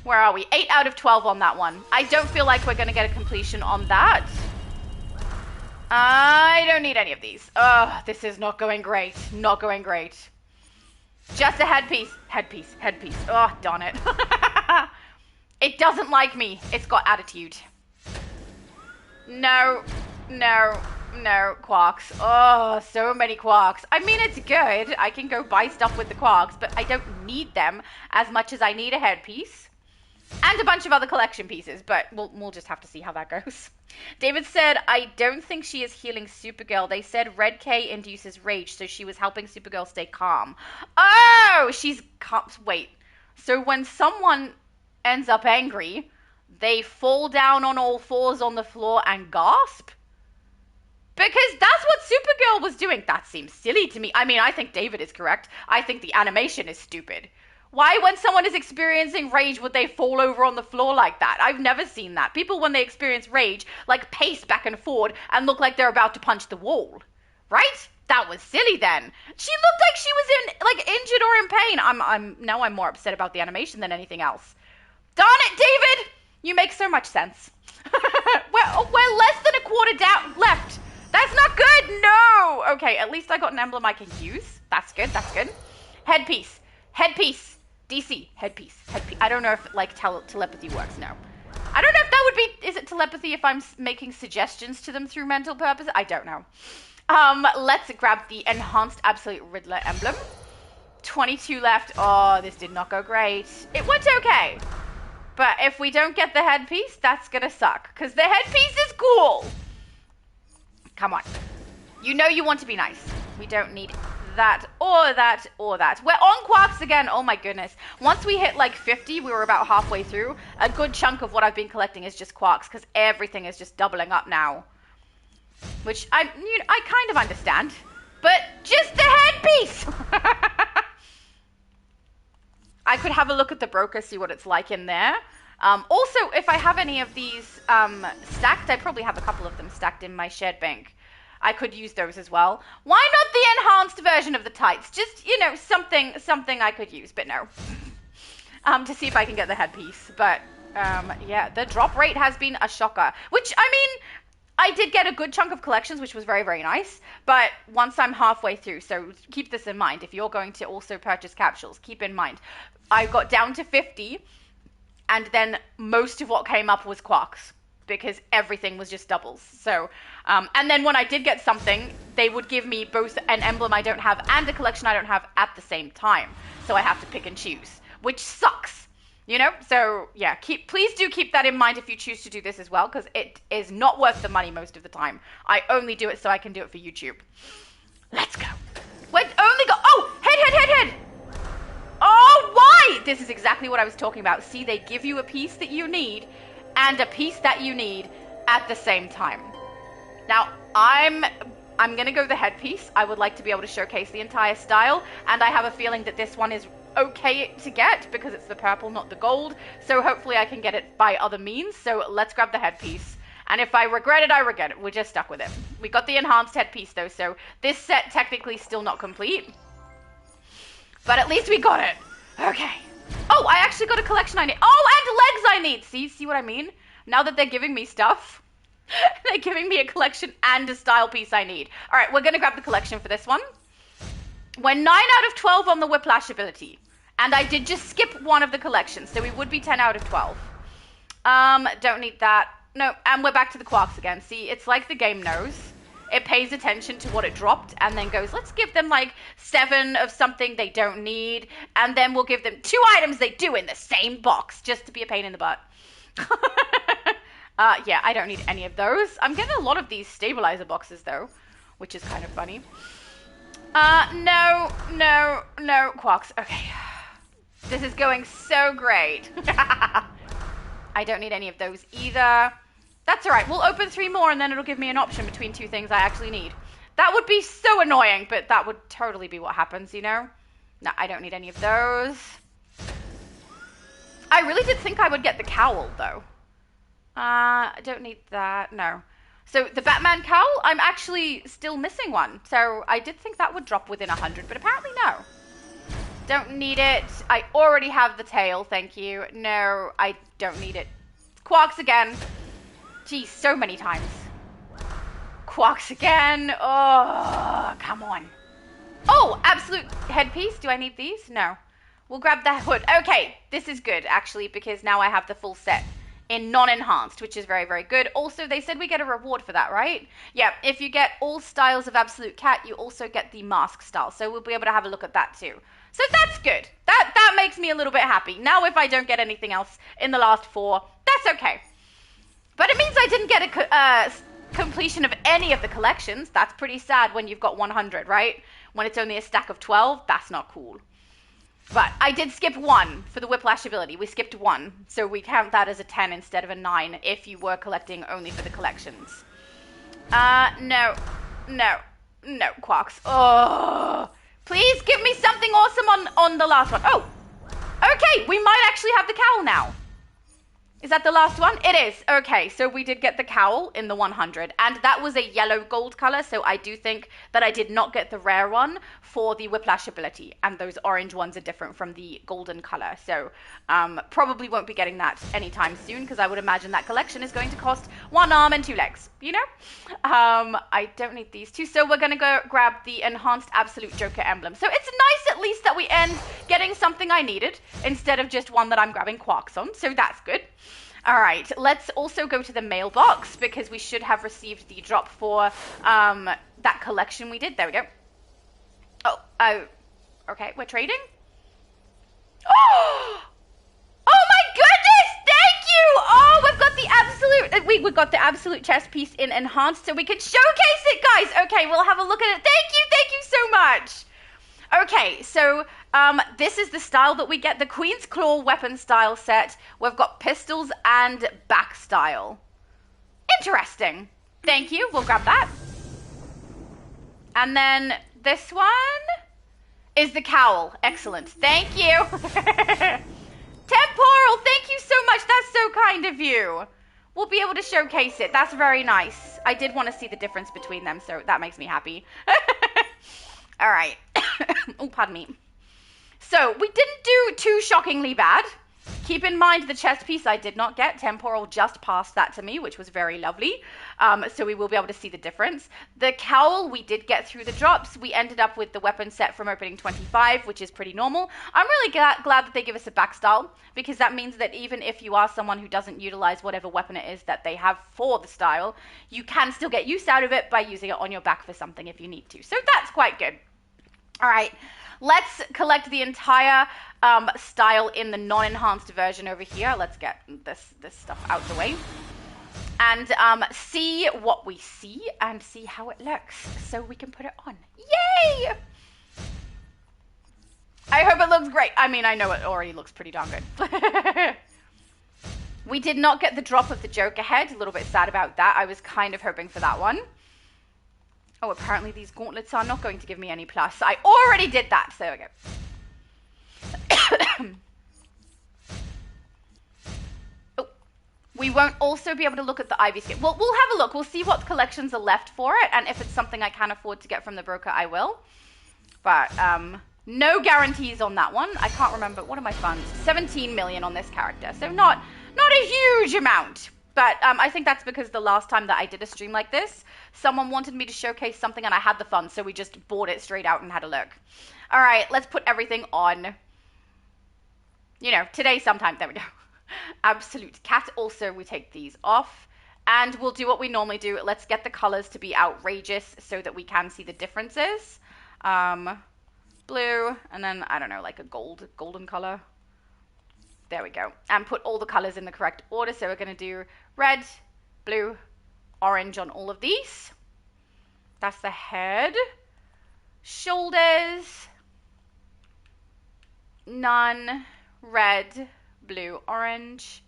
Where are we? 8 out of 12 on that one. I don't feel like we're going to get a completion on that. I don't need any of these. Ugh, this is not going great. Not going great. Just a headpiece. Headpiece. Headpiece. Oh, darn it. It doesn't like me. It's got attitude. No. No. No. Quarks. Oh, so many quarks. I mean, it's good. I can go buy stuff with the quarks, but I don't need them as much as I need a headpiece. And a bunch of other collection pieces, but we'll just have to see how that goes. David said, I don't think she is healing Supergirl. They said Red K induces rage, so she was helping Supergirl stay calm. Oh, she's calm. Wait, so when someone ends up angry, they fall down on all fours on the floor and gasp? Because that's what Supergirl was doing. That seems silly to me. I mean, I think David is correct. I think the animation is stupid. Why, when someone is experiencing rage, would they fall over on the floor like that? I've never seen that. People, when they experience rage, like pace back and forward and look like they're about to punch the wall. Right? That was silly then. She looked like she was injured or in pain. Now I'm more upset about the animation than anything else. Darn it, David! You make so much sense. we're less than a quarter down left. That's not good. No. Okay, at least I got an emblem I can use. That's good. That's good. Headpiece. Headpiece. DC, headpiece. I don't know if, like, telepathy works, no. I don't know if that would be, is it telepathy if I'm making suggestions to them through mental purposes? I don't know. Let's grab the Enhanced Absolute Riddler emblem. 22 left. Oh, this did not go great. It went okay. But if we don't get the headpiece, that's gonna suck. Because the headpiece is cool. Come on. You know you want to be nice. We don't need that or that or that. We're on quarks again. Oh my goodness. Once we hit like 50, we were about halfway through. A good chunk of what I've been collecting is just quarks because everything is just doubling up now. Which I kind of understand. But just the headpiece! I could have a look at the broker, see what it's like in there. Also, if I have any of these stacked, I probably have a couple of them stacked in my shared bank. I could use those as well. Why not the enhanced version of the tights? Just, you know, something I could use, but no. To see if I can get the headpiece. But, yeah, the drop rate has been a shocker. Which, I mean, I did get a good chunk of collections, which was very, very nice. But once I'm halfway through, so keep this in mind. If you're going to also purchase capsules, keep in mind. I got down to 50, and then most of what came up was quarks. Because everything was just doubles. So, and then when I did get something, they would give me both an emblem I don't have and a collection I don't have at the same time. So I have to pick and choose, which sucks, you know? So yeah, please do keep that in mind if you choose to do this as well, because it is not worth the money most of the time. I only do it so I can do it for YouTube. Let's go. Head. Oh, why? This is exactly what I was talking about. See, they give you a piece that you need and a piece that you need at the same time. Now, I'm gonna go the headpiece. I would like to be able to showcase the entire style, and I have a feeling that this one is okay to get because it's the purple, not the gold. So hopefully I can get it by other means. So let's grab the headpiece. And if I regret it, I regret it. We're just stuck with it. We got the enhanced headpiece though, so this set technically still not complete. But at least we got it. Okay. Oh, I actually got a collection I need. Oh, and legs I need. See what I mean? Now that they're giving me stuff, they're giving me a collection and a style piece I need. All right, we're going to grab the collection for this one. We're 9 out of 12 on the whiplash ability. And I did just skip one of the collections, so we would be 10 out of 12. Don't need that. No, and we're back to the quarks again. See, it's like the game knows. It pays attention to what it dropped and then goes, let's give them like 7 of something they don't need. And then we'll give them 2 items they do in the same box just to be a pain in the butt. Yeah, I don't need any of those. I'm getting a lot of these stabilizer boxes though, which is kind of funny. No, quarks. Okay. This is going so great. I don't need any of those either. That's all right. We'll open 3 more and then it'll give me an option between 2 things I actually need. That would be so annoying, but that would totally be what happens, you know? No, I don't need any of those. I really did think I would get the cowl, though. I don't need that. No. So the Batman cowl, I'm actually still missing one. So I did think that would drop within 100, but apparently no. Don't need it. I already have the tail, thank you. No, I don't need it. Quarks again. Geez, so many times. Quarks again. Oh, come on. Oh, absolute headpiece. Do I need these? No. We'll grab the hood. Okay, this is good, actually, because now I have the full set in non-enhanced, which is very, very good. Also, they said we get a reward for that, right? Yeah, if you get all styles of Absolute Cat, you also get the mask style. So we'll be able to have a look at that too. So that's good. That makes me a little bit happy. Now if I don't get anything else in the last 4, that's okay. But it means I didn't get a completion of any of the collections. That's pretty sad when you've got 100, right? When it's only a stack of 12, that's not cool. But I did skip 1 for the Whiplash ability. We skipped 1. So we count that as a 10 instead of a 9 if you were collecting only for the collections. No, Quarks. Oh, please give me something awesome on the last one. Oh, okay, we might actually have the cowl now. Is that the last one? It is. Okay, so we did get the cowl in the 100, and that was a yellow gold color, so I do think that I did not get the rare one for the Whiplash ability, and those orange ones are different from the golden color, so probably won't be getting that anytime soon, because I would imagine that collection is going to cost 1 arm and 2 legs, you know? I don't need these 2, so we're going to go grab the Enhanced Absolute Joker emblem. So it's nice at least that we end getting something I needed, instead of just one that I'm grabbing Quarks on, so that's good. All right, let's also go to the mailbox because we should have received the drop for that collection we did. There we go. Oh, okay, we're trading? Oh my goodness, thank you! Oh, we've got the absolute, we got the absolute chest piece in enhanced so we can showcase it, guys. Okay, we'll have a look at it. Thank you so much. Okay, so this is the style that we get, the Queen's Claw weapon style set. We've got pistols and back style. Interesting. Thank you, we'll grab that. And then this one is the cowl. Excellent, thank you. Temporal, thank you so much, that's so kind of you. We'll be able to showcase it, that's very nice. I did want to see the difference between them, so that makes me happy. All right. Oh, pardon me. So we didn't do too shockingly bad. Keep in mind the chest piece I did not get. Temporal just passed that to me, which was very lovely. So we will be able to see the difference. The cowl we did get through the drops. We ended up with the weapon set from opening 25, which is pretty normal. I'm really glad that they give us a back style, because that means that even if you are someone who doesn't utilize whatever weapon it is that they have for the style, you can still get use out of it by using it on your back for something if you need to. So that's quite good. All right, let's collect the entire style in the non-enhanced version over here. Let's get this stuff out the way and see what we see and see how it looks so we can put it on. Yay! I hope it looks great. I mean, I know it already looks pretty darn good. We did not get the drop of the Joker head. A little bit sad about that. I was kind of hoping for that one. Oh, apparently these gauntlets are not going to give me any plus. I already did that, so there we go. Oh, we won't also be able to look at the Ivy skin. We'll have a look. We'll see what collections are left for it, and if it's something I can afford to get from the broker, I will. But no guarantees on that one. I can't remember. What are my funds? 17 million on this character, so not a huge amount. But I think that's because the last time that I did a stream like this, someone wanted me to showcase something and I had the funds, so we just bought it straight out and had a look. All right, let's put everything on. You know, today sometime. There we go. Absolute Cat. Also, we take these off. And we'll do what we normally do. Let's get the colors to be outrageous so that we can see the differences. Blue, and then, I don't know, like a golden color. There we go. And put all the colors in the correct order. So we're going to do red, blue, orange on all of these. That's the head. Shoulders. None. Red, blue, orange.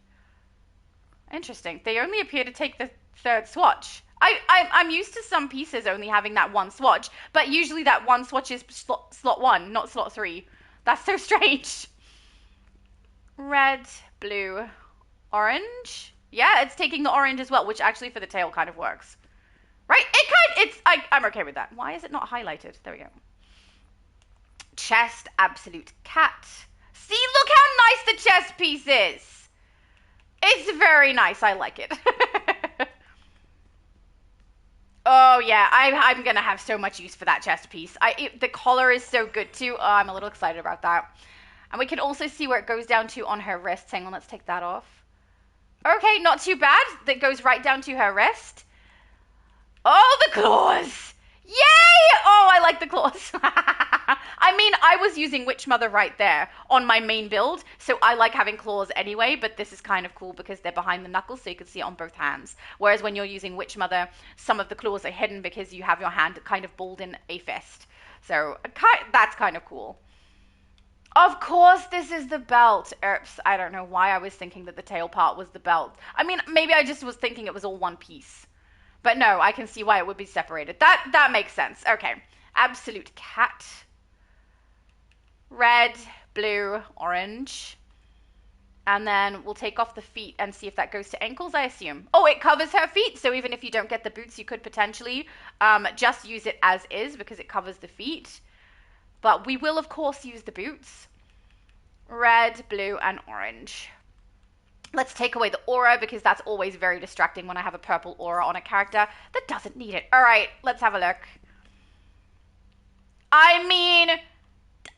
Interesting. They only appear to take the third swatch. I'm used to some pieces only having that one swatch, but usually that one swatch is slot 1, not slot 3. That's so strange. Red, blue, orange. Yeah, it's taking the orange as well, which actually for the tail kind of works. Right? I'm okay with that. Why is it not highlighted? There we go. Chest, absolute cat. See, look how nice the chest piece is. It's very nice. I like it. Oh, yeah. I'm going to have so much use for that chest piece. The collar is so good, too. Oh, I'm a little excited about that. And we can also see where it goes down to on her wrist. Hang on, let's take that off. Okay, not too bad. That goes right down to her wrist. Oh, the claws! Yay! Oh, I like the claws. I mean, I was using Witch Mother right there on my main build, so I like having claws anyway, but this is kind of cool because they're behind the knuckles, so you can see it on both hands. Whereas when you're using Witch Mother, some of the claws are hidden because you have your hand kind of balled in a fist. So that's kind of cool. Of course, this is the belt. Oops, I don't know why I was thinking that the tail part was the belt. I mean, maybe I just was thinking it was all one piece. But no, I can see why it would be separated. That makes sense. Okay. Absolute cat. Red, blue, orange. And then we'll take off the feet and see if that goes to ankles, I assume. Oh, it covers her feet. So even if you don't get the boots, you could potentially just use it as is because it covers the feet. But we will, of course, use the boots. Red, blue, and orange. Let's take away the aura because that's always very distracting when I have a purple aura on a character that doesn't need it. All right, let's have a look. I mean,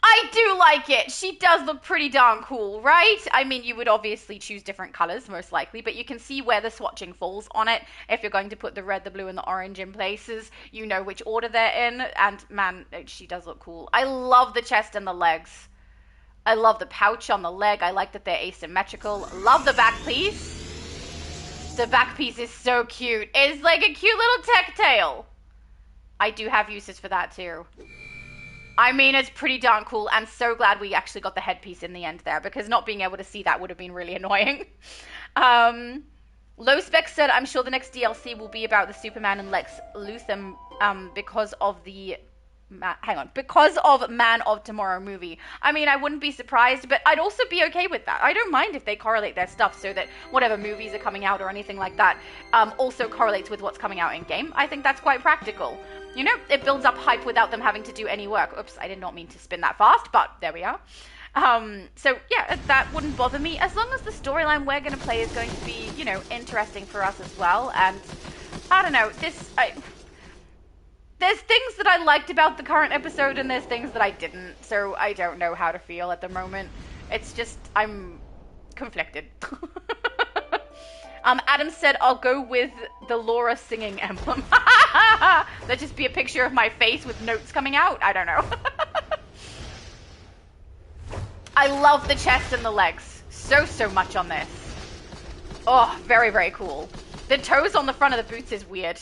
I do like it. She does look pretty darn cool, right? I mean, you would obviously choose different colors, most likely, but you can see where the swatching falls on it. If you're going to put the red, the blue, and the orange in places, you know which order they're in, and man, she does look cool. I love the chest and the legs. I love the pouch on the leg. I like that they're asymmetrical. Love the back piece. The back piece is so cute. It's like a cute little tech tail. I do have uses for that too. I mean, it's pretty darn cool, and so glad we actually got the headpiece in the end there, because not being able to see that would have been really annoying. Low Spec said, I'm sure the next DLC will be about the Superman and Lex Luthor because of the... because of Man of Tomorrow movie. I mean, I wouldn't be surprised, but I'd also be okay with that. I don't mind if they correlate their stuff so that whatever movies are coming out or anything like that also correlates with what's coming out in game. I think that's quite practical. You know, it builds up hype without them having to do any work. Oops, I did not mean to spin that fast, but there we are. So yeah, that wouldn't bother me as long as the storyline we're going to play is going to be, you know, interesting for us as well. And I don't know, there's things that I liked about the current episode and there's things that I didn't, so I don't know how to feel at the moment. It's just, I'm conflicted. Adam said, I'll go with the Laura singing emblem. That'd just be a picture of my face with notes coming out? I don't know. I love the chest and the legs. So much on this. Oh, very, very cool. The toes on the front of the boots is weird.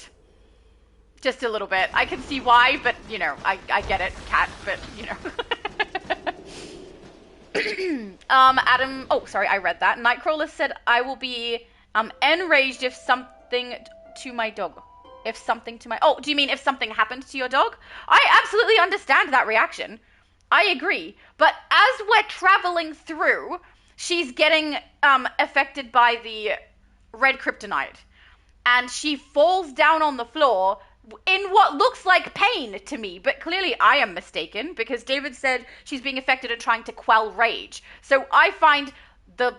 Just a little bit. I can see why, but, you know, I get it, cat, but, you know. Adam, oh, sorry, I read that. Nightcrawler said, I will be enraged if something to my dog. If something to my... Oh, do you mean if something happened to your dog? I absolutely understand that reaction. I agree. But as we're traveling through, she's getting affected by the red kryptonite. And she falls down on the floor in what looks like pain to me, but clearly I am mistaken because David said she's being affected and trying to quell rage. So I find the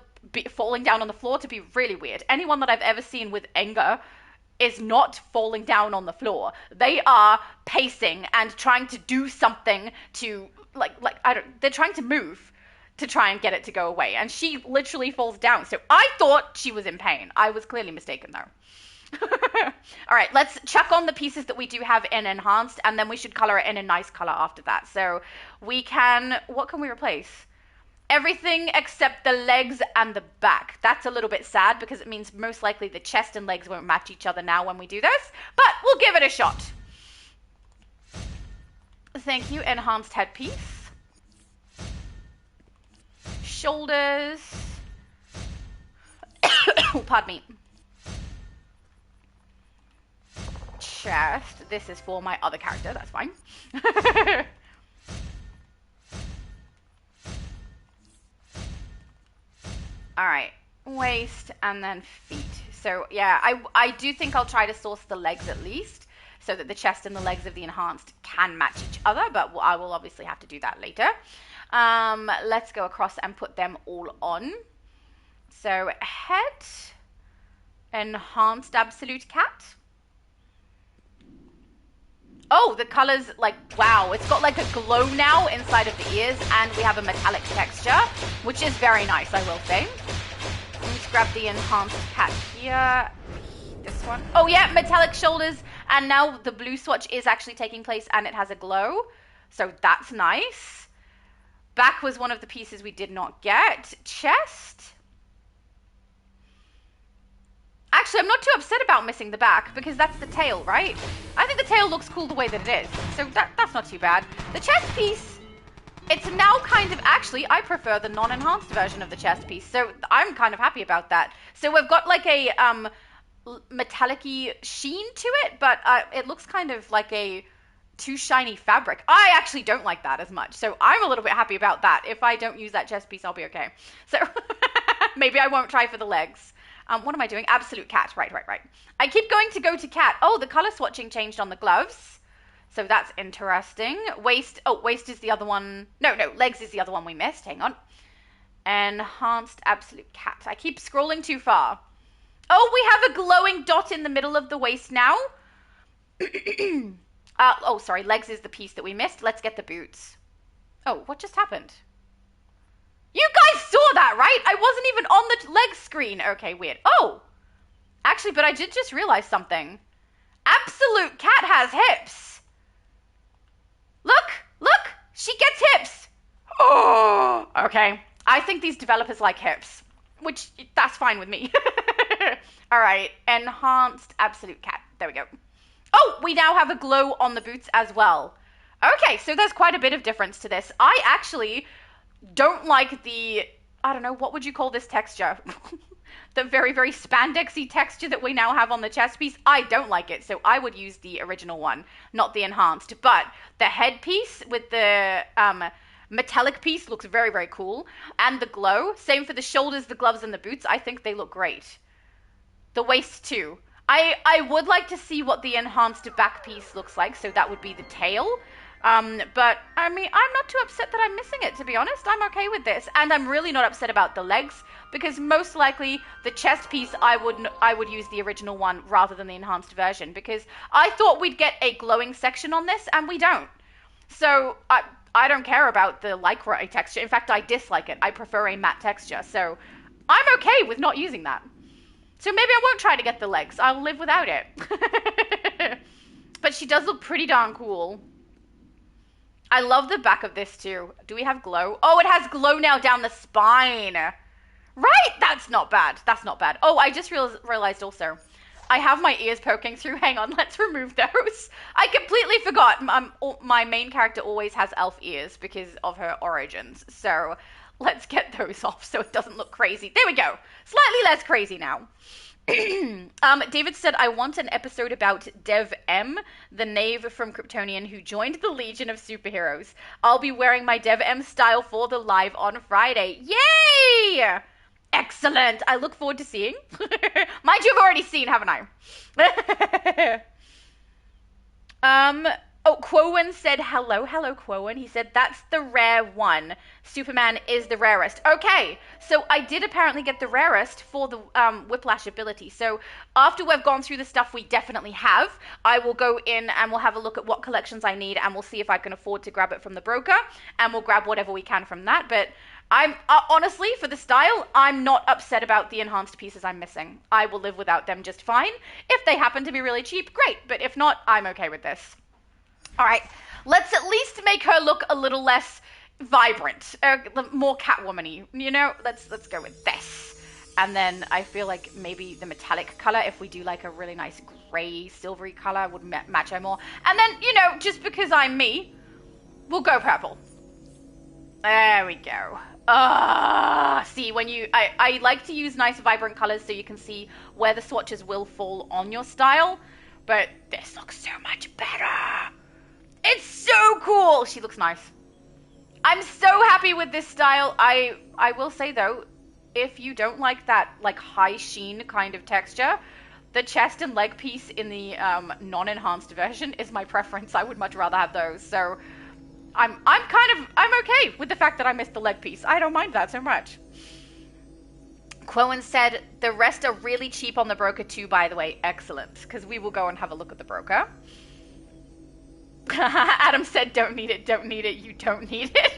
falling down on the floor to be really weird. Anyone that I've ever seen with anger is not falling down on the floor. They are pacing and trying to do something to they're trying to move to try and get it to go away. And she literally falls down. So I thought she was in pain. I was clearly mistaken though. All right, let's chuck on the pieces that we do have in enhanced, and then we should color it in a nice color after that. So we can, what can we replace? Everything except the legs and the back. That's a little bit sad because it means most likely the chest and legs won't match each other now when we do this, but we'll give it a shot. Thank you, enhanced headpiece. Shoulders. Oh, pardon me. Chest. This is for my other character, that's fine. Alright, waist and then feet. So yeah, I do think I'll try to source the legs at least, so that the chest and the legs of the enhanced can match each other, but I will obviously have to do that later. Let's go across and put them all on. So head, enhanced absolute cat. Oh, the colors, like, wow, it's got like a glow now inside of the ears, and we have a metallic texture, which is very nice, I will say. Let's grab the enhanced cat here. This one. Oh yeah, metallic shoulders, and now the blue swatch is actually taking place and it has a glow, so that's nice. Back was one of the pieces we did not get. Chest. Actually, I'm not too upset about missing the back, because that's the tail, right? I think the tail looks cool the way that it is, so that's not too bad. The chest piece, it's now kind of, actually, I prefer the non-enhanced version of the chest piece, so I'm kind of happy about that. So we've got like a metallic-y sheen to it, but it looks kind of like a too shiny fabric. I actually don't like that as much, so I'm a little bit happy about that. If I don't use that chest piece, I'll be okay. So maybe I won't try for the legs. What am I doing? Absolute cat. Right. I keep going to cat. Oh, the color swatching changed on the gloves. So that's interesting. Waist. Oh, waist is the other one. No, legs is the other one we missed. Hang on. Enhanced absolute cat. I keep scrolling too far. Oh, we have a glowing dot in the middle of the waist now. Oh, sorry. Legs is the piece that we missed. Let's get the boots. Oh, what just happened? You guys saw that, right? I wasn't even on the leg screen. Okay, weird. Oh, actually, but I did just realize something. Absolute cat has hips. Look, she gets hips. Oh, okay. I think these developers like hips, which that's fine with me. All right, enhanced absolute cat. There we go. Oh, we now have a glow on the boots as well. Okay, so there's quite a bit of difference to this. I actually don't like the, I don't know, what would you call this texture? The very, very spandexy texture that we now have on the chest piece. I don't like it, so I would use the original one, not the enhanced. But the headpiece with the metallic piece looks very, very cool. And the glow, same for the shoulders, the gloves, and the boots. I think they look great. The waist too. I would like to see what the enhanced back piece looks like, so that would be the tail. But I mean, I'm not too upset that I'm missing it, to be honest. I'm okay with this, and I'm really not upset about the legs, because most likely the chest piece I would use the original one rather than the enhanced version, because I thought we'd get a glowing section on this, and we don't. So I don't care about the lycra texture. In fact, I dislike it. I prefer a matte texture, so I'm okay with not using that. So maybe I won't try to get the legs. I'll live without it. But she does look pretty darn cool. I love the back of this too. Do we have glow? Oh, it has glow now down the spine. Right, that's not bad. That's not bad. Oh, I just realized also, I have my ears poking through. Hang on, let's remove those. I completely forgot. My main character always has elf ears because of her origins. So let's get those off so it doesn't look crazy. There we go. Slightly less crazy now. David said, I want an episode about Dev M, the knave from Kryptonian who joined the Legion of Superheroes. I'll be wearing my Dev M style for the live on Friday. Yay! Excellent. I look forward to seeing. Mind you, I've already seen, haven't I? Oh, Quowen said, hello, Quowen. He said, that's the rare one. Superman is the rarest. Okay, so I did apparently get the rarest for the Whiplash ability. So after we've gone through the stuff we definitely have, I will go in and we'll have a look at what collections I need, and we'll see if I can afford to grab it from the broker, and we'll grab whatever we can from that. But I'm honestly, for the style, I'm not upset about the enhanced pieces I'm missing. I will live without them just fine. If they happen to be really cheap, great. But if not, I'm okay with this. All right, let's at least make her look a little less vibrant, more Catwoman-y, you know? Let's go with this. And then I feel like maybe the metallic color, if we do like a really nice gray, silvery color, would match her more. And then, you know, just because I'm me, we'll go purple. There we go. See, when I like to use nice vibrant colors so you can see where the swatches will fall on your style, but this looks so much better. It's so cool. She looks nice. I'm so happy with this style. I will say though, if you don't like that like high sheen kind of texture, The chest and leg piece in the non-enhanced version is my preference. I would much rather have those. So I'm okay with the fact that I missed the leg piece. I don't mind that so much. Quoen said the rest are really cheap on the broker too, by the way. Excellent, because we will go and have a look at the broker. Adam said don't need it, you don't need it.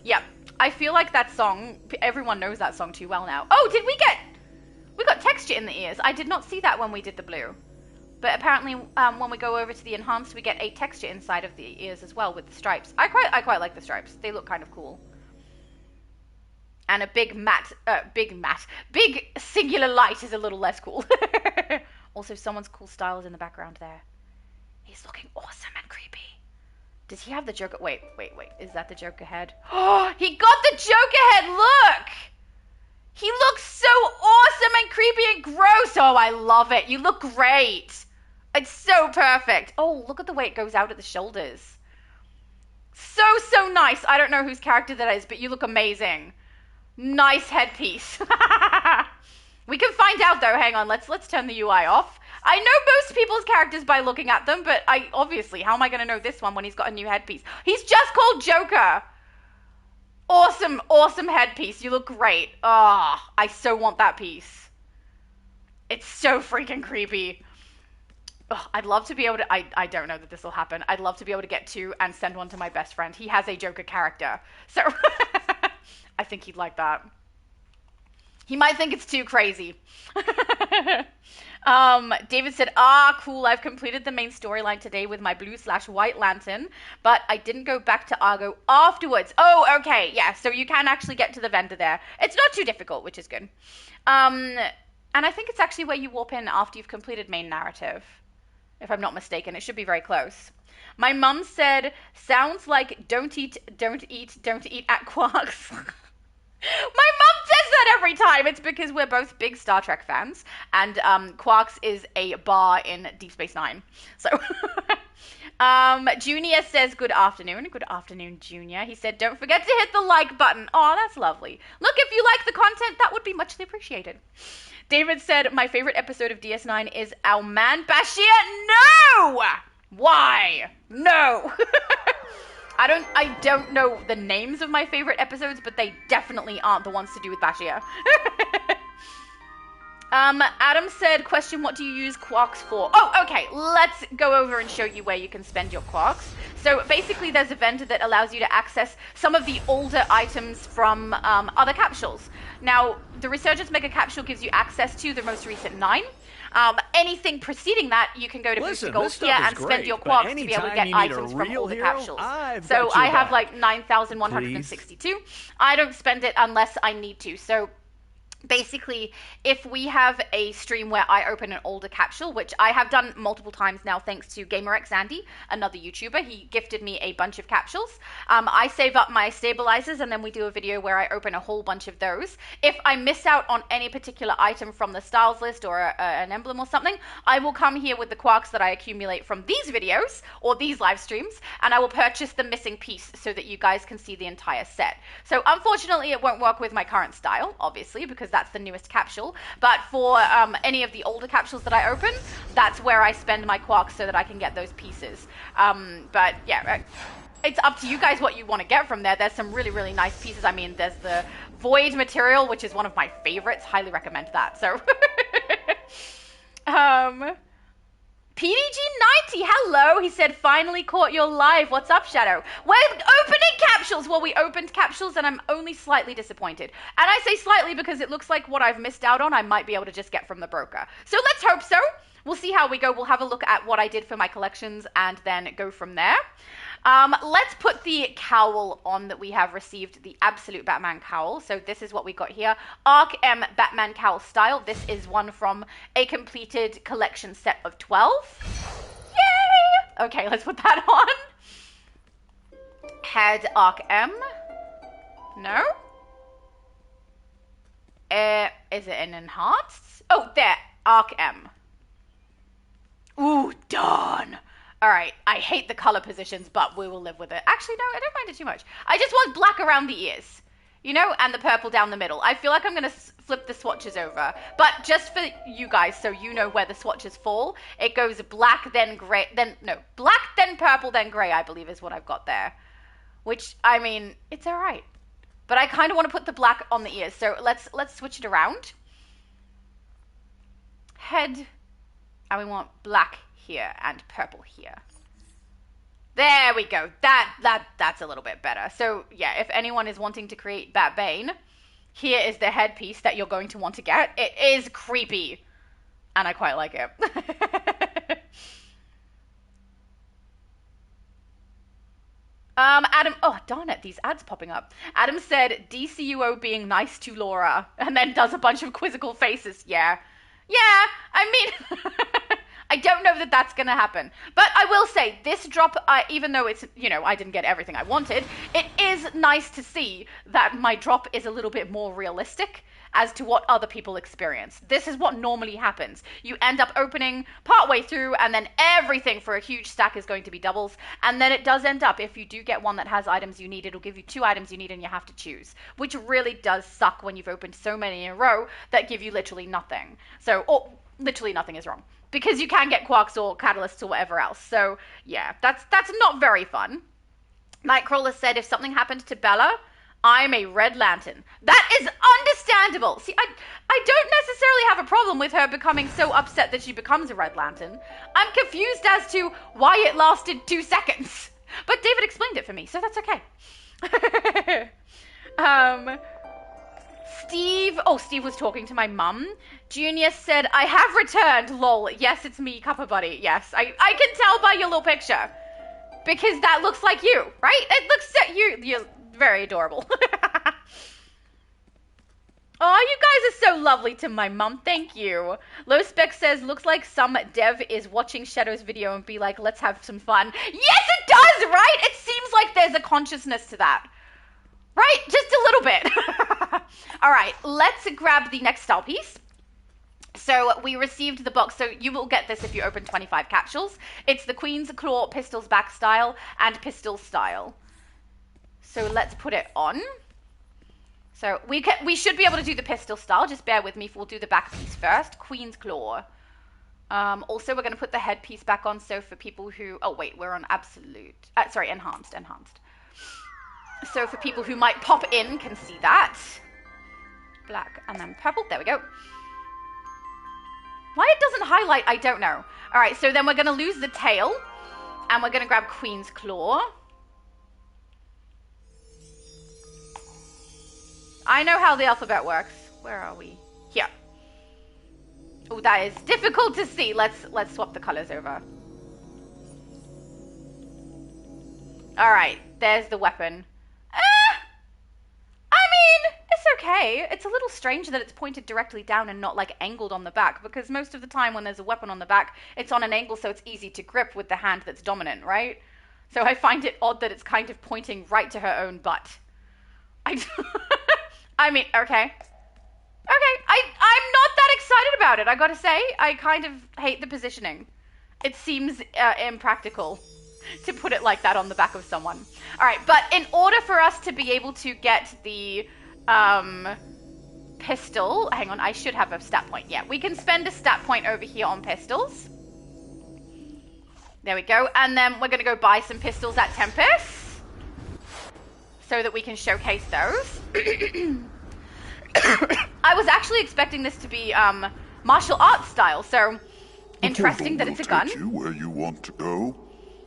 Yep, I feel like that song, everyone knows that song too well now. Oh, we got texture in the ears. I did not see that when we did the blue. But apparently when we go over to the enhanced, we get a texture inside of the ears as well with the stripes. I quite like the stripes. They look kind of cool. And a big singular light is a little less cool. Also, someone's cool style is in the background there. He's looking awesome and creepy. Does he have the Joker? Wait. Is that the Joker head? Oh, he got the Joker head. Look. He looks so awesome and creepy and gross. Oh, I love it. You look great. It's so perfect. Oh, look at the way it goes out at the shoulders. So nice. I don't know whose character that is, but you look amazing. Nice headpiece. We can find out though. Hang on. Let's turn the UI off. I know most people's characters by looking at them, but obviously, how am I going to know this one when he's got a new headpiece? He's just called Joker. Awesome headpiece. You look great. Ah, I so want that piece. It's so freaking creepy. Ugh, I'd love to be able to, I don't know that this will happen. I'd love to be able to get two and send one to my best friend. He has a Joker character. So, I think he'd like that. He might think it's too crazy. David said, cool, I've completed the main storyline today with my blue/white lantern, but I didn't go back to Argo afterwards. Oh, okay, yeah, so you can actually get to the vendor there. It's not too difficult, which is good. And I think it's actually where you warp in after you've completed main narrative, if I'm not mistaken. It should be very close. My mum said, sounds like don't eat at Quark's. My mum says that every time. It's because we're both big Star Trek fans, and Quark's is a bar in Deep Space Nine. So, Junior says, good afternoon. Good afternoon, Junior. He said, don't forget to hit the like button. Oh, that's lovely. Look, if you like the content, that would be muchly appreciated. David said, my favorite episode of DS9 is our man Bashir. No! Why? No! I don't know the names of my favorite episodes, but they definitely aren't the ones to do with Bashir. Adam said, question, what do you use quarks for? Oh, okay, let's go over and show you where you can spend your quarks. So basically there's a vendor that allows you to access some of the older items from other capsules. Now, the Resurgence Mega Capsule gives you access to the most recent 9. Anything preceding that, you can go to Booster Gold here and spend your quarks to be able to get items from all the capsules. So I have like 9,162. I don't spend it unless I need to. So basically, if we have a stream where I open an older capsule, which I have done multiple times now thanks to GamerX Andy, another YouTuber, he gifted me a bunch of capsules. I save up my stabilizers and then we do a video where I open a whole bunch of those. If I miss out on any particular item from the styles list or an emblem or something, I will come here with the quarks that I accumulate from these videos or these live streams, and I will purchase the missing piece so that you guys can see the entire set. So unfortunately, it won't work with my current style, obviously, because that's the newest capsule, but for any of the older capsules that I open, that's where I spend my quarks so that I can get those pieces. But yeah, it's up to you guys what you want to get from there. There's some really nice pieces. I mean, there's the Void material, which is one of my favorites. Highly recommend that. So PDG90, hello. He said, finally caught your live. What's up, Shadow? We're opening capsules. Well, we opened capsules and I'm only slightly disappointed. And I say slightly because it looks like what I've missed out on, I might be able to just get from the broker. So let's hope so. We'll see how we go. We'll have a look at what I did for my collections and then go from there. Let's put the cowl on that we have received, the Absolute Batman cowl. So this is what we got here. Arc M Batman cowl style. This is one from a completed collection set of 12. Yay! Okay, let's put that on. Head Arc M. No? Is it an enhanced? Oh, there. Arc M. Ooh, done. All right, I hate the color positions, but we will live with it. Actually, no, I don't mind it too much. I just want black around the ears, you know, and the purple down the middle. I feel like I'm going to flip the swatches over. But just for you guys, so you know where the swatches fall, it goes black, then gray, black, then purple, then gray, I believe is what I've got there. Which, I mean, it's all right. But I kind of want to put the black on the ears, so let's switch it around. Head, and we want black here and purple here. There we go. That's a little bit better. So yeah, if anyone is wanting to create Batbane, here is the headpiece that you're going to want to get. It is creepy, and I quite like it. Adam, oh darn it, these ads popping up. Adam said DCUO being nice to Laura, and then does a bunch of quizzical faces. Yeah, I mean, I don't know that that's going to happen. But I will say, this drop, even though it's, you know, I didn't get everything I wanted, it is nice to see that my drop is a little bit more realistic as to what other people experience. This is what normally happens. You end up opening partway through, and then everything for a huge stack is going to be doubles. And then it does end up, if you do get one that has items you need, it'll give you 2 items you need and you have to choose, which really does suck when you've opened so many in a row that give you literally nothing. So, or literally nothing is wrong, because you can get quarks or catalysts or whatever else. So yeah, that's not very fun. Nightcrawler said, if something happened to Bella, I'm a Red Lantern. That is understandable. See, I don't necessarily have a problem with her becoming so upset that she becomes a Red Lantern. I'm confused as to why it lasted 2 seconds. But David explained it for me, so that's okay. Steve was talking to my mum. Junior said, I have returned, lol. Yes, it's me, Cuppa Buddy. Yes, I can tell by your little picture. Because that looks like you, right? It looks at you. You're very adorable. Oh, you guys are so lovely to my mum. Thank you. Low Spec says, looks like some dev is watching Shadow's video and be like, let's have some fun. Yes, it does, right? It seems like there's a consciousness to that. Right? Just a little bit. All right, let's grab the next style piece. So we received the box. So you will get this if you open 25 capsules. It's the Queen's Claw Pistols back style and pistol style. So let's put it on. So we should be able to do the pistol style. Just bear with me. We'll do the back piece first. Queen's Claw. Also, we're going to put the headpiece back on. So for people who... Oh, wait. We're on absolute... sorry, enhanced. So for people who might pop in can see that. Black and then purple. There we go. Why it doesn't highlight, I don't know. All right, so then we're going to lose the tail. And we're going to grab Queen's Claw. I know how the alphabet works. Where are we? Here. Oh, that is difficult to see. Let's swap the colors over. All right, there's the weapon. I mean, it's okay. It's a little strange that it's pointed directly down and not like angled on the back, because most of the time when there's a weapon on the back, it's on an angle so it's easy to grip with the hand that's dominant, right? So I find it odd that it's kind of pointing right to her own butt. I mean, okay. I'm not that excited about it, I gotta say. I kind of hate the positioning. It seems impractical to put it like that on the back of someone. All right, but in order for us to be able to get the pistol, hang on, I should have a stat point. Yeah, we can spend a stat point over here on pistols. There we go. And then we're going to go buy some pistols at Tempest so that we can showcase those. I was actually expecting this to be martial arts style, so interesting that it's a gun. You where you want to go.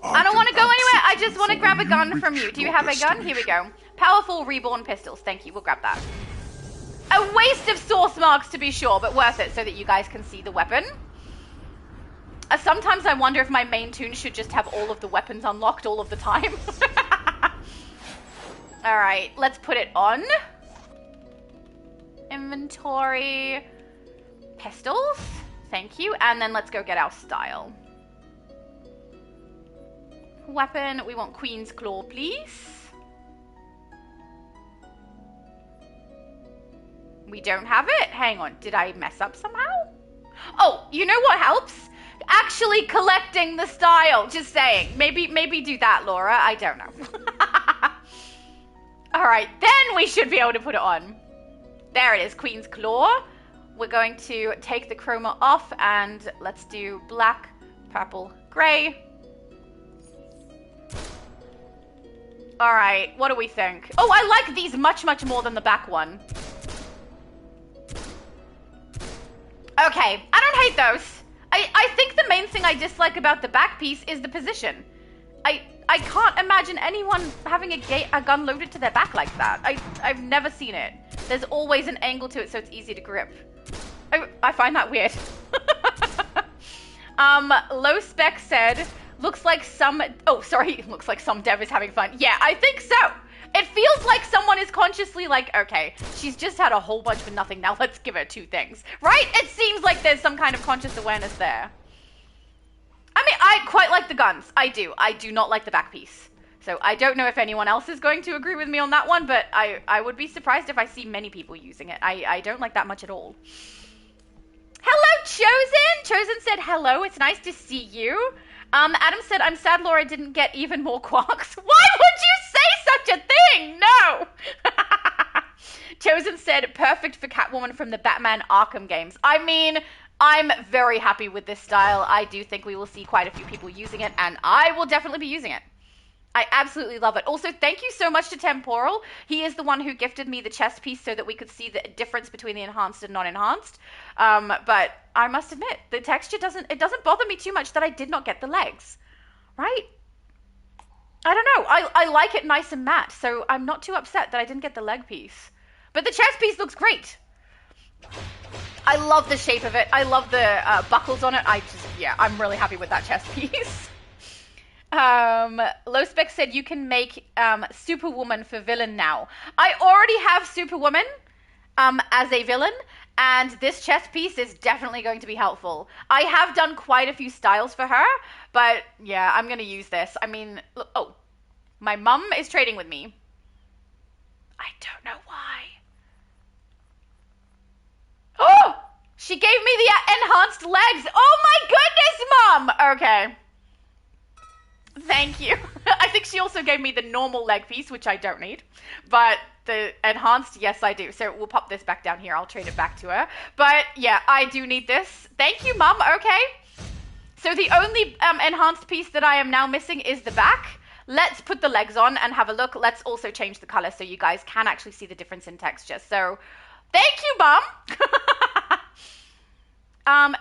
I don't want to go anywhere. I just want to grab a gun from you. Do you have a gun? Here we go. Powerful reborn pistols. Thank you. We'll grab that. A waste of source marks to be sure, but worth it so that you guys can see the weapon. Sometimes I wonder if my main tune should just have all of the weapons unlocked all of the time. All right, let's put it on. Inventory. Pistols. Thank you. And then let's go get our style. Weapon, we want Queen's Claw, please. We don't have it. Hang on, did I mess up somehow? Oh, you know what helps? Actually collecting the style, just saying. Maybe do that, Laura. I don't know. All right, then we should be able to put it on. There it is, Queen's Claw. We're going to take the chroma off and let's do black, purple, gray. All right, what do we think? Oh, I like these much, much more than the back one. Okay, I don't hate those. I think the main thing I dislike about the back piece is the position. I can't imagine anyone having a gun loaded to their back like that. I've never seen it. There's always an angle to it, so it's easy to grip. I find that weird. Low Spec said, looks like some dev is having fun. Yeah, I think so. It feels like someone is consciously like, okay, she's just had a whole bunch for nothing, now let's give her 2 things. Right? It seems like there's some kind of conscious awareness there. I mean, I quite like the guns. I do. I do not like the back piece. So I don't know if anyone else is going to agree with me on that one, but I would be surprised if I see many people using it. I don't like that much at all. Hello, Chosen! Chosen said, hello, it's nice to see you. Adam said, I'm sad Laura didn't get even more quarks. Why would you say such a thing? No! Chosen said, perfect for Catwoman from the Batman Arkham games. I mean, I'm very happy with this style. I do think we will see quite a few people using it, and I will definitely be using it. I absolutely love it. Also, thank you so much to Temporal. He is the one who gifted me the chest piece so that we could see the difference between the enhanced and non-enhanced. But I must admit, the texture doesn't bother me too much that I did not get the legs. Right? I don't know. I like it nice and matte, so I'm not too upset that I didn't get the leg piece. But the chest piece looks great. I love the shape of it. I love the buckles on it. I'm really happy with that chest piece. Low Spec said you can make Superwoman for villain now. I already have Superwoman as a villain, and this chest piece is definitely going to be helpful. I have done quite a few styles for her, but yeah, I'm going to use this. I mean, look, oh, my mum is trading with me. I don't know why. Oh, she gave me the enhanced legs. Oh my goodness, Mom. Okay. Thank you. I think she also gave me the normal leg piece, which I don't need. But the enhanced, yes, I do. So we'll pop this back down here. I'll trade it back to her. But yeah, I do need this. Thank you, Mum. Okay. So the only enhanced piece that I am now missing is the back. Let's put the legs on and have a look. Let's also change the color so you guys can actually see the difference in texture. So thank you, Mum.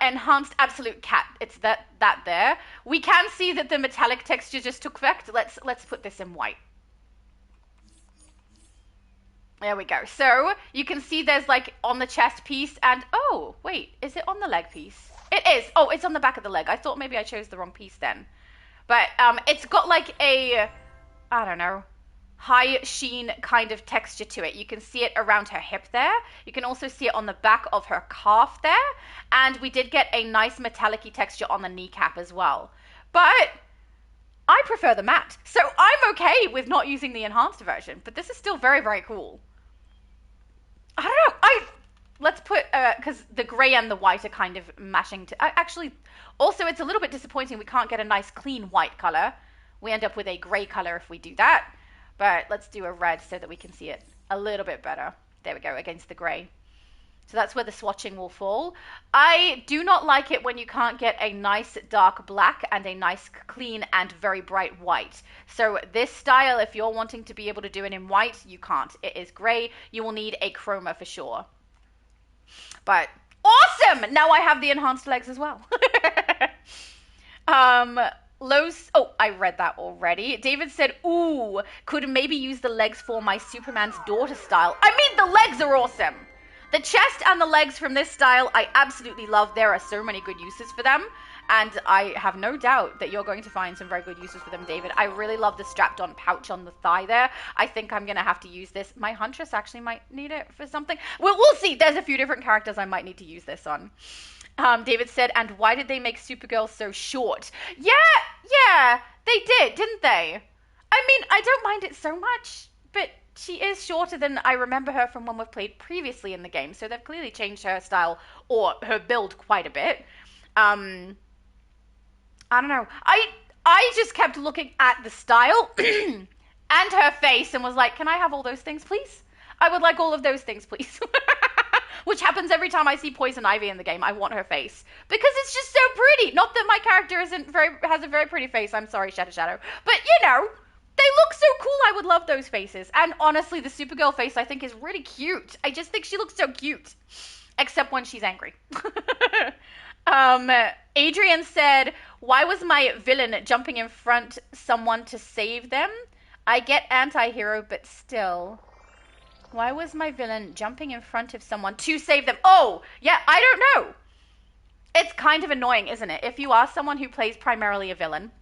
Enhanced absolute cat. It's that there. We can see that the metallic texture just took effect. Let's put this in white. There we go. So you can see there's like on the chest piece and oh wait, is it on the leg piece? It is. Oh, it's on the back of the leg. I thought maybe I chose the wrong piece then. But it's got like a, I don't know, high sheen kind of texture to it. You can see it around her hip there. You can also see it on the back of her calf there. And we did get a nice metallic-y texture on the kneecap as well. But I prefer the matte. So I'm okay with not using the enhanced version. But this is still very, very cool. I don't know. Let's put, because the gray and the white are kind of mashing to, actually, also it's a little bit disappointing we can't get a nice clean white color. We end up with a gray color if we do that. But let's do a red so that we can see it a little bit better. There we go, against the gray. So that's where the swatching will fall. I do not like it when you can't get a nice dark black and a nice clean and very bright white. So this style, if you're wanting to be able to do it in white, you can't. It is gray. You will need a chroma for sure. But awesome! Now I have the enhanced legs as well. Oh, I read that already. David said, ooh, could maybe use the legs for my Superman's daughter style. I mean, the legs are awesome. The chest and the legs from this style, I absolutely love. There are so many good uses for them. And I have no doubt that you're going to find some very good uses for them, David. I really love the strapped-on pouch on the thigh there. I think I'm going to have to use this. My Huntress actually might need it for something. We'll see. There's a few different characters I might need to use this on. David said, and why did they make Supergirl so short? Yeah, they did, didn't they? I mean, I don't mind it so much, but she is shorter than I remember her from when we've played previously in the game, so they've clearly changed her style or her build quite a bit. I don't know. I just kept looking at the style and her face and was like, can I have all those things, please? I would like all of those things, please. which happens every time I see Poison Ivy in the game. I want her face because it's just so pretty. Not that my character has a very pretty face. I'm sorry, Shadow. But you know, they look so cool. I would love those faces. And honestly, the Supergirl face I think is really cute. I just think she looks so cute, except when she's angry. Adrian said, "Why was my villain jumping in front someone to save them? I get anti-hero, but still." Why was my villain jumping in front of someone to save them? Oh, yeah, I don't know. It's kind of annoying, isn't it? If you are someone who plays primarily a villain,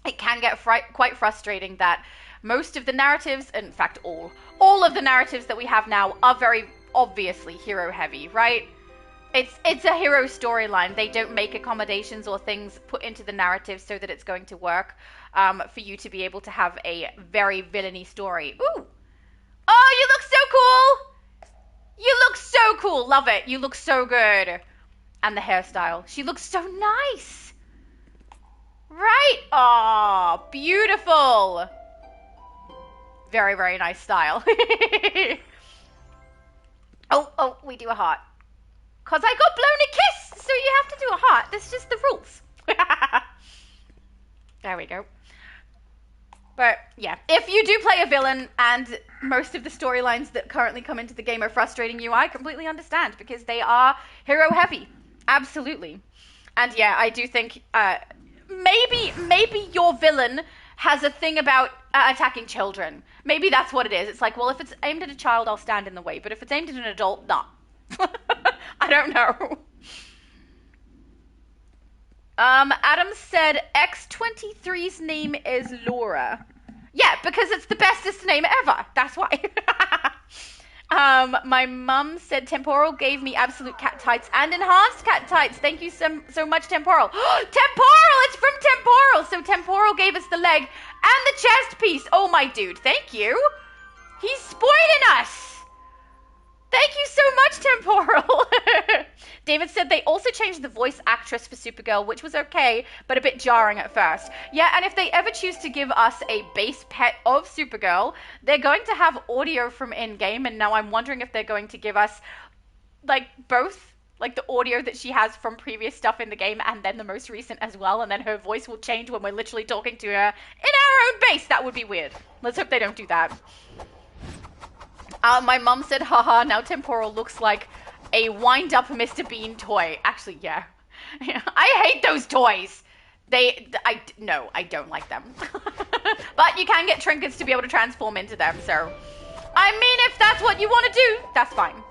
it can get quite frustrating that most of the narratives, in fact, all of the narratives that we have now are very obviously hero heavy, right? It's a hero storyline. They don't make accommodations or things put into the narrative so that it's going to work for you to be able to have a very villainy story. Ooh. Oh, you look so cool! You look so cool. Love it. You look so good. And the hairstyle. She looks so nice. Right? Oh, beautiful. Very, very nice style. Oh, we do a heart. Because I got blown a kiss, so you have to do a heart. That's just the rules. There we go. But yeah, if you do play a villain and most of the storylines that currently come into the game are frustrating you, I completely understand because they are hero heavy. Absolutely. And yeah, I do think maybe your villain has a thing about attacking children. Maybe that's what it is. It's like, well, if it's aimed at a child, I'll stand in the way. But if it's aimed at an adult, nah. I don't know. Adam said X23's name is Laura. Yeah, because it's the bestest name ever. That's why. My mum said Temporal gave me absolute cat tights and enhanced cat tights. Thank you so much, Temporal. Temporal! It's from Temporal! So Temporal gave us the leg and the chest piece. Oh, my dude. Thank you. He's spoiling us. Thank you so much, Temporal. David said they also changed the voice actress for Supergirl, which was okay, but a bit jarring at first. Yeah, and if they ever choose to give us a base pet of Supergirl, they're going to have audio from in-game, and now I'm wondering if they're going to give us, like, both, like, the audio that she has from previous stuff in the game and then the most recent as well, and then her voice will change when we're literally talking to her in our own base. That would be weird. Let's hope they don't do that. My mum said, haha, now Temporal looks like a wind-up Mr. Bean toy. Actually, yeah. I hate those toys. No, I don't like them. But you can get trinkets to be able to transform into them, so. I mean, if that's what you want to do, that's fine.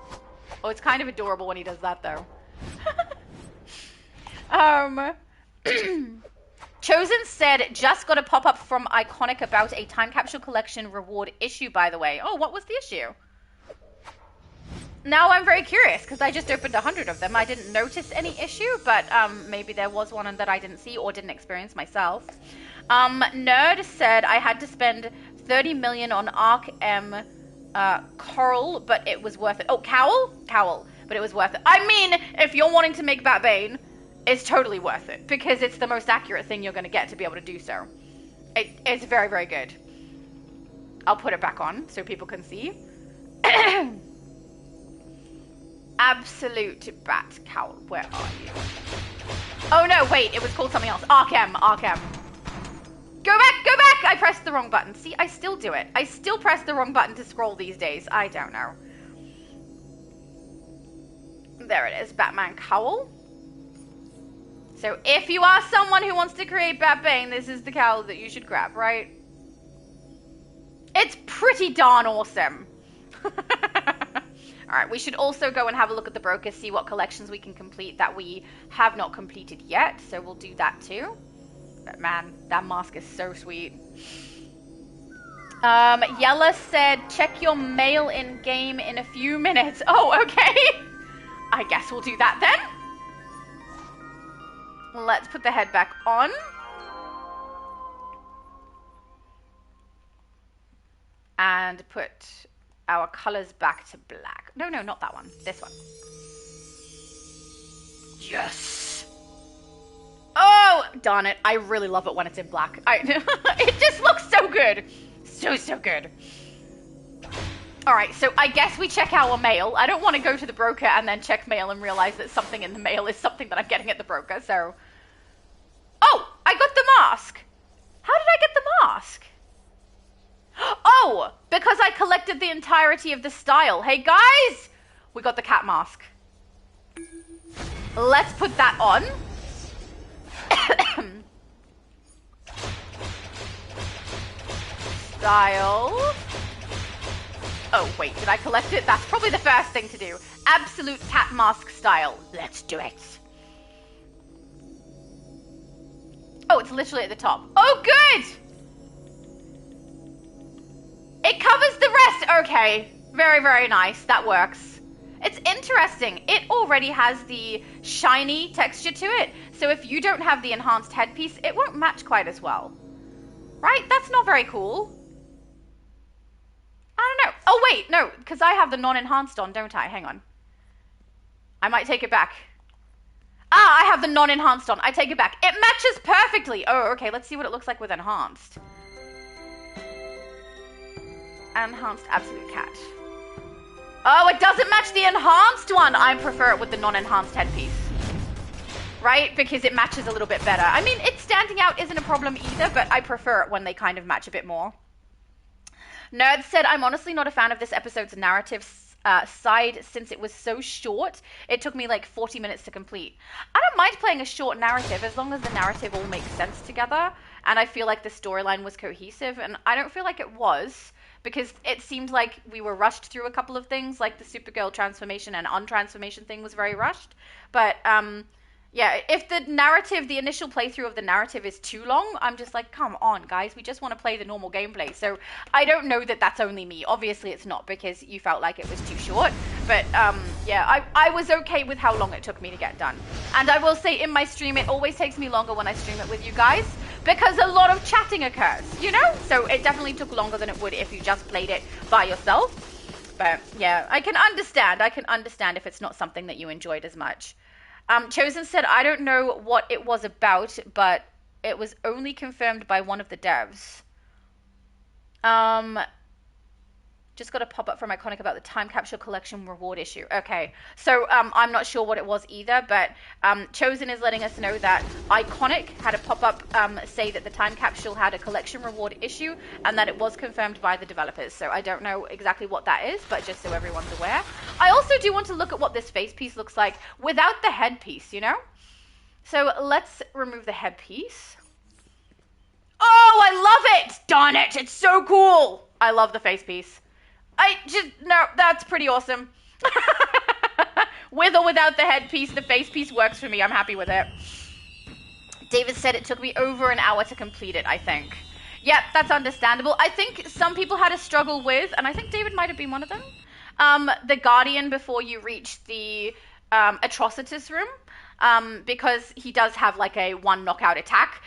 Oh, it's kind of adorable when he does that, though. Chosen said, just got a pop-up from Iconic about a Time Capsule Collection reward issue, by the way. Oh, what was the issue? Now I'm very curious, because I just opened 100 of them. I didn't notice any issue, but maybe there was one that I didn't see or didn't experience myself. Nerd said, I had to spend 30 million on Arc M Coral, but it was worth it. Oh, Cowl, but it was worth it. I mean, if you're wanting to make Batbane, it's totally worth it, because it's the most accurate thing you're going to get to be able to do so. It's very, very good. I'll put it back on so people can see. Absolute Bat Cowl. Where are you? Oh no, wait, it was called something else. Arkham. Go back! I pressed the wrong button. See, I still do it. I still press the wrong button to scroll these days. I don't know. There it is, Batman Cowl. So if you are someone who wants to create Batbane, this is the cowl that you should grab, right? It's pretty darn awesome. Alright, we should also go and have a look at the broker, see what collections we can complete that we have not completed yet. So we'll do that too. But man, that mask is so sweet. Yella said, check your mail in game in a few minutes. Oh, okay. I guess we'll do that then. Let's put the head back on. And put our colors back to black. No, not that one. This one. Yes! Oh, darn it. I really love it when it's in black. It just looks so good. So good. All right, so I guess we check our mail. I don't want to go to the broker and then check mail and realize that something in the mail is something that I'm getting at the broker, so... Oh, I got the mask. How did I get the mask? Oh, because I collected the entirety of the style. Hey, guys! We got the cat mask. Let's put that on. Style. Oh, wait, did I collect it? That's probably the first thing to do. Absolute cat mask style. Let's do it. Oh, it's literally at the top. Oh, good! It covers the rest. Okay, very, very nice. That works. It's interesting. It already has the shiny texture to it. So if you don't have the enhanced headpiece, it won't match quite as well. Right? That's not very cool. I don't know. Oh, wait, no, because I have the non-enhanced on, don't I? Hang on. I might take it back. Ah, I have the non-enhanced on. I take it back. It matches perfectly. Oh, okay, let's see what it looks like with enhanced. Enhanced Absolute Cat. Oh, it doesn't match the enhanced one. I prefer it with the non-enhanced headpiece. Right? Because it matches a little bit better. I mean, it standing out isn't a problem either, but I prefer it when they kind of match a bit more. Nerd said, I'm honestly not a fan of this episode's narrative side since it was so short. It took me like 40 minutes to complete. I don't mind playing a short narrative as long as the narrative all makes sense together and I feel like the storyline was cohesive, and I don't feel like it was, because it seemed like we were rushed through a couple of things, like the Supergirl transformation and untransformation thing was very rushed. But yeah, if the narrative, the initial playthrough of the narrative is too long, I'm just like, come on, guys, we just want to play the normal gameplay. So I don't know that that's only me. Obviously, it's not, because you felt like it was too short. But yeah, I was okay with how long it took me to get done. And I will say in my stream, it always takes me longer when I stream it with you guys, because a lot of chatting occurs, you know? So it definitely took longer than it would if you just played it by yourself. But yeah, I can understand. I can understand if it's not something that you enjoyed as much. Chosen said, I don't know what it was about, but it was only confirmed by one of the devs. Just got a pop-up from Iconic about the Time Capsule Collection reward issue. Okay, so I'm not sure what it was either, but Chosen is letting us know that Iconic had a pop-up say that the Time Capsule had a collection reward issue, and that it was confirmed by the developers. So I don't know exactly what that is, but just so everyone's aware. I also do want to look at what this face piece looks like without the headpiece, you know? So let's remove the headpiece. Oh, I love it! Darn it, it's so cool! I love the face piece. No, that's pretty awesome. With or without the headpiece, the face piece works for me. I'm happy with it. David said it took me over an hour to complete it, I think. Yep, that's understandable. I think some people had a struggle with, and I think David might have been one of them, the Guardian before you reach the Atrocitus room. Because he does have like a one knockout attack,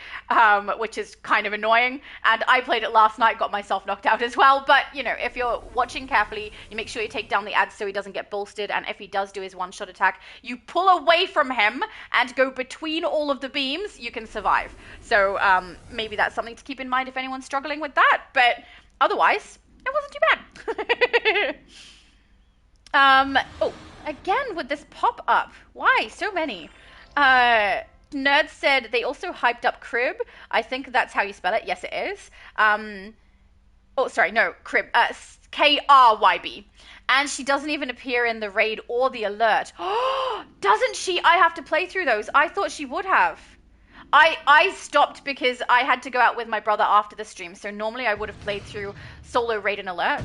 which is kind of annoying. And I played it last night, got myself knocked out as well. But, you know, if you're watching carefully, you make sure you take down the ads so he doesn't get bolstered. And if he does do his one-shot attack, you pull away from him and go between all of the beams, you can survive. So maybe that's something to keep in mind if anyone's struggling with that. But otherwise, it wasn't too bad. Oh, again with this pop-up. Why? So many. Nerd said they also hyped up Crib. I think that's how you spell it. Yes, it is. Oh, sorry, no, Crib. Kryb. And she doesn't even appear in the raid or the alert. Oh, doesn't she? I have to play through those. I thought she would have. I stopped because I had to go out with my brother after the stream. So normally I would have played through solo raid and alert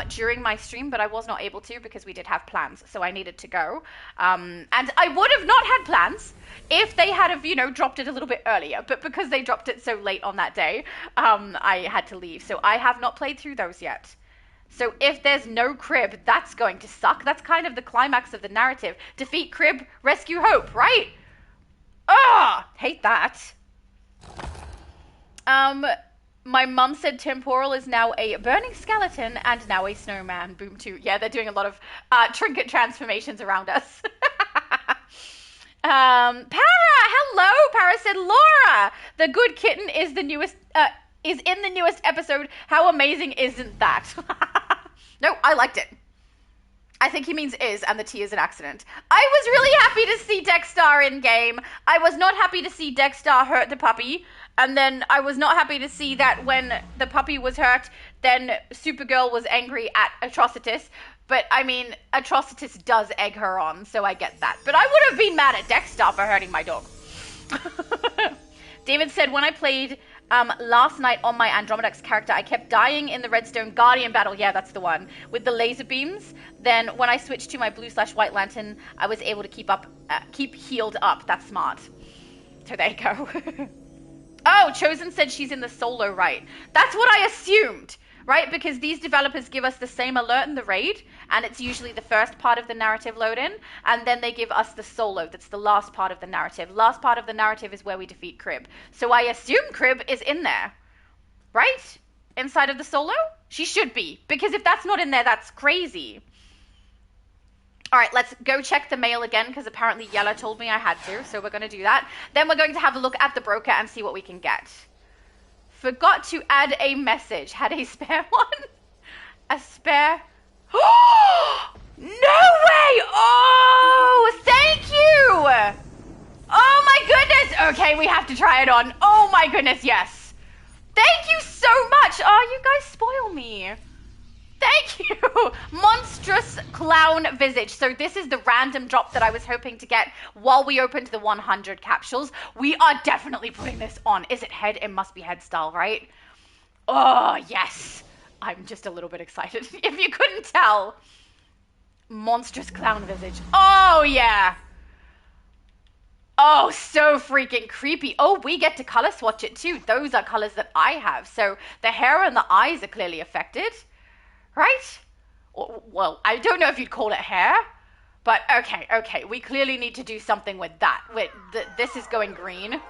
during my stream, but I was not able to because we did have plans. So I needed to go. And I would have not had plans if they had have, you know, dropped it a little bit earlier. But because they dropped it so late on that day, I had to leave. So I have not played through those yet. So if there's no Crib, that's going to suck. That's kind of the climax of the narrative. Defeat Crib, rescue Hope, right? Ah, hate that. My mum said Temporal is now a burning skeleton and now a snowman. Boom 2. Yeah, they're doing a lot of trinket transformations around us. Para, hello. Para said Laura, the good kitten is the newest is in the newest episode. How amazing isn't that? No, I liked it. I think he means is, and the T is an accident. I was really happy to see Dexter in game. I was not happy to see Dexter hurt the puppy. And then I was not happy to see that when the puppy was hurt, then Supergirl was angry at Atrocitus. But, I mean, Atrocitus does egg her on, so I get that. But I would have been mad at Dexter for hurting my dog. David said, when I played last night on my Andromedax character, I kept dying in the Redstone Guardian battle. Yeah, that's the one. With the laser beams. Then when I switched to my blue/white lantern, I was able to keep healed up. That's smart. So there you go. Oh, Chosen said she's in the solo, right? That's what I assumed, right? Because these developers give us the same alert in the raid, and it's usually the first part of the narrative load-in, and then they give us the solo. That's the last part of the narrative. Last part of the narrative is where we defeat Crib. So I assume Crib is in there, right? Inside of the solo? She should be, because if that's not in there, that's crazy. All right, let's go check the mail again, because apparently Yella told me I had to, so we're going to do that. Then we're going to have a look at the broker and see what we can get. Forgot to add a message. Had a spare one? A spare? Oh! No way! Oh, thank you! Oh my goodness! Okay, we have to try it on. Oh my goodness, yes. Thank you so much! Oh, you guys spoil me. Thank you! Monstrous Clown Visage. So this is the random drop that I was hoping to get while we opened the 100 capsules. We are definitely putting this on. Is it head? It must be head style, right? Oh, yes. I'm just a little bit excited. If you couldn't tell. Monstrous Clown Visage. Oh, yeah. Oh, so freaking creepy. Oh, we get to color swatch it too. Those are colors that I have. So the hair and the eyes are clearly affected. Right? Well, I don't know if you'd call it hair, but okay. We clearly need to do something with that. Wait, this is going green.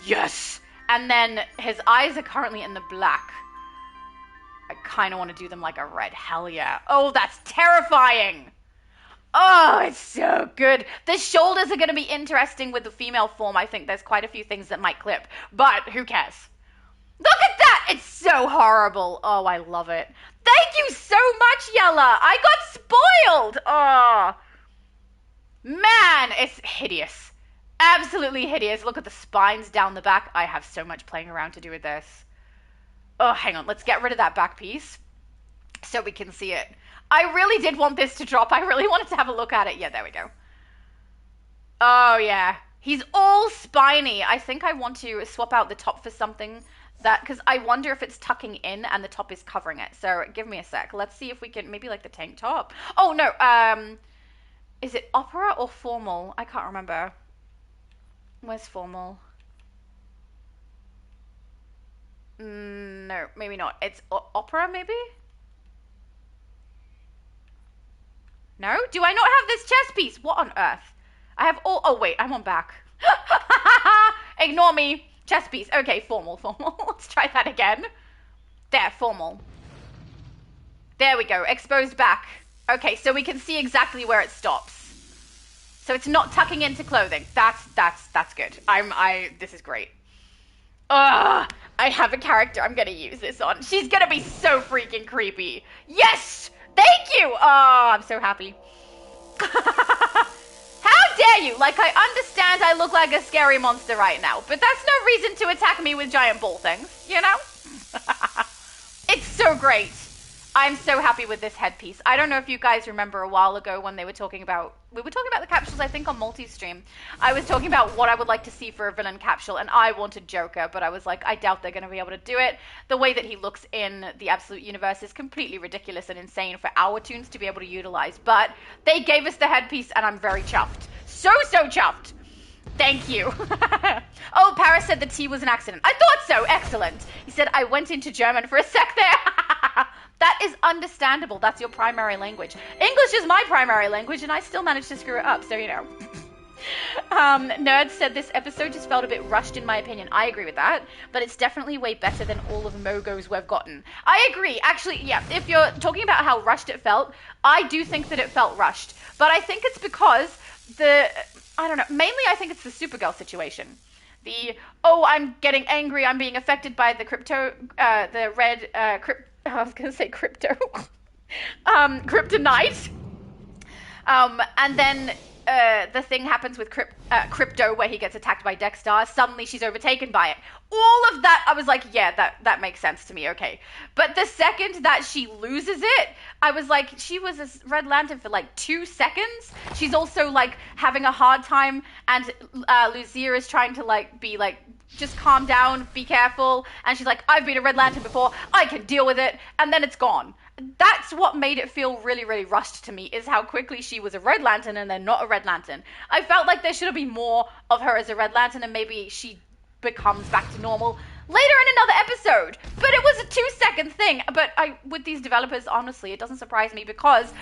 Yes! And then his eyes are currently in the black. I kind of want to do them like a red. Hell yeah. Oh, that's terrifying! Oh, it's so good. The shoulders are going to be interesting with the female form. I think there's quite a few things that might clip, but who cares? Look at that! It's so horrible. Oh, I love it. Thank you so much, Yella. I got spoiled. Oh, man, it's hideous. Absolutely hideous. Look at the spines down the back. I have so much playing around to do with this. Oh, hang on. Let's get rid of that back piece so we can see it. I really did want this to drop. I really wanted to have a look at it. Yeah, there we go. Oh, yeah. He's all spiny. I think I want to swap out the top for something that, because I wonder if it's tucking in and the top is covering it. So give me a sec. Let's see if we can, maybe like the tank top. Oh, no. Is it opera or formal? I can't remember. Where's formal? No, maybe not. It's opera, maybe? No? Do I not have this chest piece? What on earth? I have all... Oh, wait. I'm on back. Ignore me. Chest piece. Okay, formal. Let's try that again. There, formal. There we go. Exposed back. Okay, so we can see exactly where it stops. So it's not tucking into clothing. That's good. This is great. Ugh, I have a character I'm gonna use this on. She's gonna be so freaking creepy. Yes! Thank you! Oh, I'm so happy. How dare you? Like, I understand I look like a scary monster right now, but that's no reason to attack me with giant ball things, you know? It's so great. I'm so happy with this headpiece. I don't know if you guys remember a while ago when we were talking about the capsules, I think, on multi-stream. I was talking about what I would like to see for a villain capsule, and I wanted Joker, but I was like, I doubt they're going to be able to do it. The way that he looks in the Absolute Universe is completely ridiculous and insane for our toons to be able to utilize, but they gave us the headpiece, and I'm very chuffed. So chuffed. Thank you. Oh, Paris said the T was an accident. I thought so. Excellent. He said, I went into German for a sec there. That is understandable. That's your primary language. English is my primary language, and I still managed to screw it up, so you know. Nerd said this episode just felt a bit rushed in my opinion. I agree with that, but it's definitely way better than all of Mogo's we've gotten. I agree. Actually, yeah, if you're talking about how rushed it felt, I do think that it felt rushed. But I think it's because I don't know, mainly I think it's the Supergirl situation. I'm getting angry, I'm being affected by the red I was gonna say crypto. Kryptonite. And then the thing happens with Crypto where he gets attacked by Dexter. Suddenly she's overtaken by it. All of that, I was like, yeah, that makes sense to me, okay. But the second that she loses it, I was like, she was a Red Lantern for like 2 seconds. She's also like having a hard time, and Lucia is trying to like be like, just calm down, be careful. And she's like, I've been a Red Lantern before, I can deal with it. And then it's gone. That's what made it feel really, really rushed to me, is how quickly she was a Red Lantern and then not a Red Lantern. I felt like there should have been more of her as a Red Lantern, and maybe she becomes back to normal later in another episode. But it was a 2-second thing. But with these developers, honestly, it doesn't surprise me, because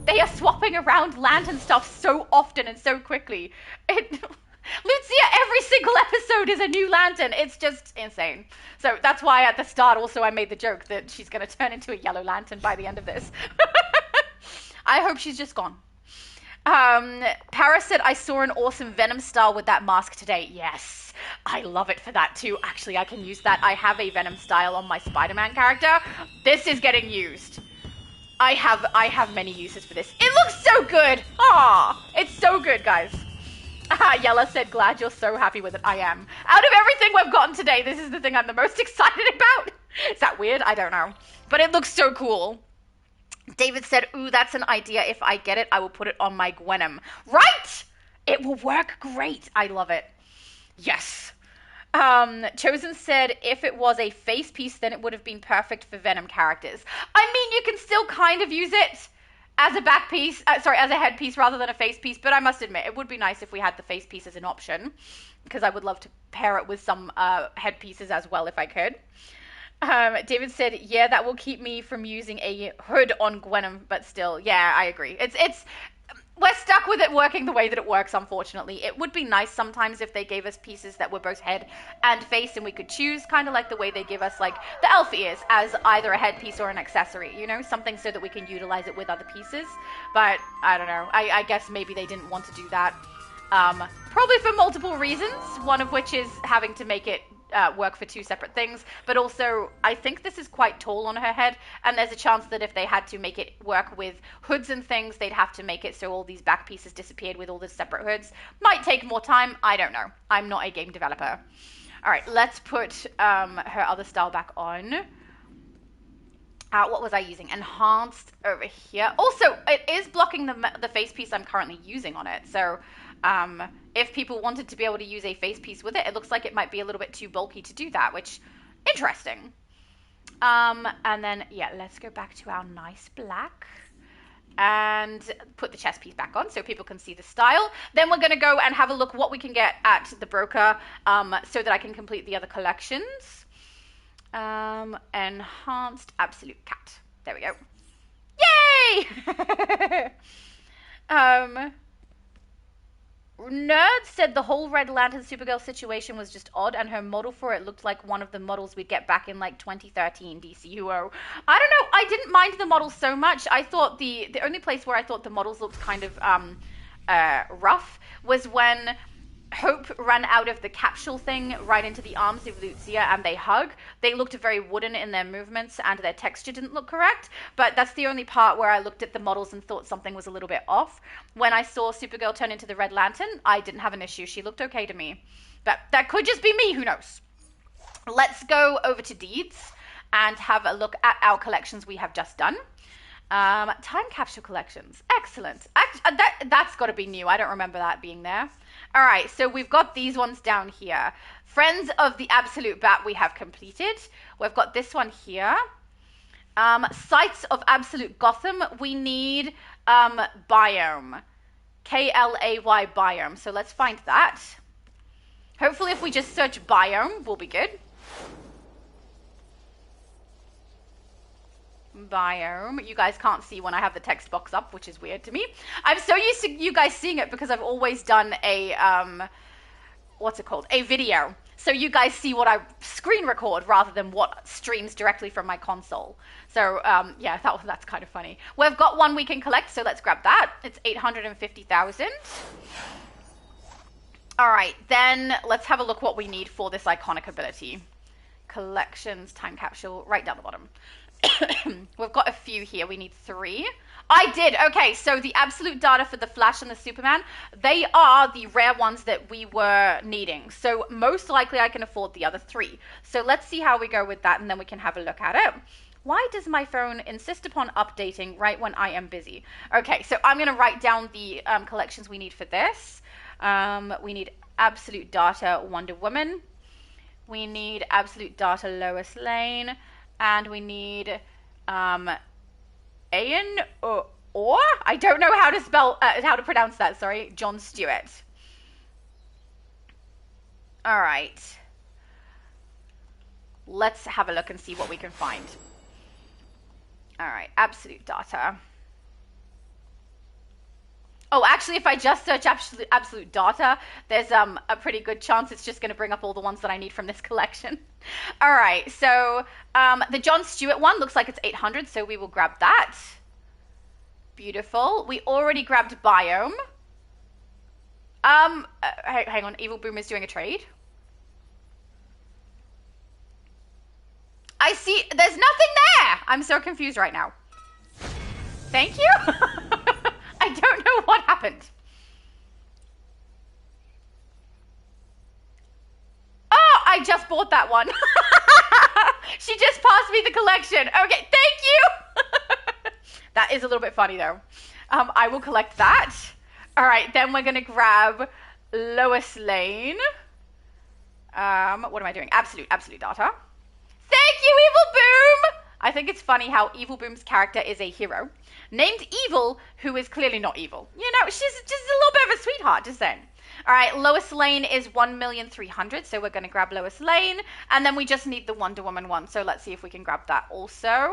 they are swapping around Lantern stuff so often and so quickly. Lucia, every single episode is a new Lantern. It's just insane. So that's why at the start also I made the joke that she's going to turn into a Yellow Lantern by the end of this. I hope she's just gone. Paris said, I saw an awesome Venom style with that mask today. Yes, I love it for that too. Actually, I can use that. I have a Venom style on my Spider-Man character. This is getting used. I have many uses for this. It looks so good. Aw, it's so good, guys. Yella said, glad you're so happy with it. I am. Out of everything we've gotten today, this is the thing I'm the most excited about. Is that weird? I don't know. But it looks so cool. David said, ooh, that's an idea. If I get it, I will put it on my Gwenom. Right? It will work great. I love it. Yes. Chosen said, if it was a face piece, then it would have been perfect for Venom characters. I mean, you can still kind of use it as a back piece, as a head piece rather than a face piece, but I must admit, it would be nice if we had the face piece as an option, because I would love to pair it with some head pieces as well if I could. David said, yeah, that will keep me from using a hood on Gwenom, but still, yeah, I agree. We're stuck with it working the way that it works, unfortunately. It would be nice sometimes if they gave us pieces that were both head and face and we could choose, kind of like the way they give us like the elf ears as either a headpiece or an accessory, you know, something so that we can utilize it with other pieces. But I don't know. I guess maybe they didn't want to do that. Probably for multiple reasons, one of which is having to make it work for 2 separate things, but also I think this is quite tall on her head, and there's a chance that if they had to make it work with hoods and things, they'd have to make it so all these back pieces disappeared with all the separate hoods. Might take more time. I don't know. I'm not a game developer. All right, let's put her other style back on. What was I using? Enhanced over here. Also, it is blocking the face piece I'm currently using on it, so if people wanted to be able to use a face piece with it, it looks like it might be a little bit too bulky to do that, which, interesting. And then, yeah, let's go back to our nice black and put the chest piece back on so people can see the style. Then we're going to go and have a look what we can get at the broker so that I can complete the other collections. Enhanced Absolute Cat. There we go. Yay! Nerd said the whole Red Lantern Supergirl situation was just odd, and her model for it looked like one of the models we'd get back in like 2013 DCUO. I don't know, I didn't mind the models so much. I thought the only place where I thought the models looked kind of rough was when Hope ran out of the capsule thing right into the arms of Lucia and they hug. They looked very wooden in their movements and their texture didn't look correct, but that's the only part where I looked at the models and thought something was a little bit off. When I saw Supergirl turn into the Red Lantern, I didn't have an issue. She looked okay to me, but that could just be me, who knows. Let's go over to Deeds and have a look at our collections we have just done. Time capsule collections, excellent. That's got to be new. I don't remember that being there. All right, so we've got these ones down here. Friends of the Absolute Bat we have completed. We've got this one here. Sites of Absolute Gotham, we need Biome. K-L-A-Y Biome. So let's find that. Hopefully if we just search Biome, we'll be good. Biome. You guys can't see when I have the text box up, which is weird to me. I'm so used to you guys seeing it because I've always done a what's it called? A video. So you guys see what I screen record rather than what streams directly from my console. So yeah, that's kind of funny. We've got one we can collect, so let's grab that. It's 850,000. All right, then let's have a look what we need for this iconic ability. Collections, time capsule, right down the bottom. We've got a few here. We need 3. I did. Okay, so the absolute data for the Flash and the Superman, they are the rare ones that we were needing. So most likely I can afford the other 3. So let's see how we go with that, and then we can have a look at it. Why does my phone insist upon updating right when I am busy? Okay, so I'm going to write down the collections we need for this. We need absolute data Wonder Woman. We need absolute data Lois Lane. And we need Ian or I don't know how to spell how to pronounce that. Sorry, John Stewart. All right, let's have a look and see what we can find. All right, absolute data. Oh, actually, if I just search absolute data, there's a pretty good chance it's just going to bring up all the ones that I need from this collection. All right, so the John Stewart one looks like it's 800, so we will grab that. Beautiful. We already grabbed Biome. Hang on, Evil Boom is doing a trade. I see, there's nothing there. I'm so confused right now. Thank you. I don't know what happened. Oh, I just bought that one. She just passed me the collection. Okay, thank you. That is a little bit funny though. I will collect that. All right, then we're gonna grab Lois Lane. What am I doing? Absolute data. Thank you, Evil Boom. I think it's funny how Evil Boom's character is a hero named Evil, who is clearly not evil. You know, she's just a little bit of a sweetheart, just saying. All right, Lois Lane is 1,300,000, so we're going to grab Lois Lane, and then we just need the Wonder Woman one, so let's see if we can grab that also.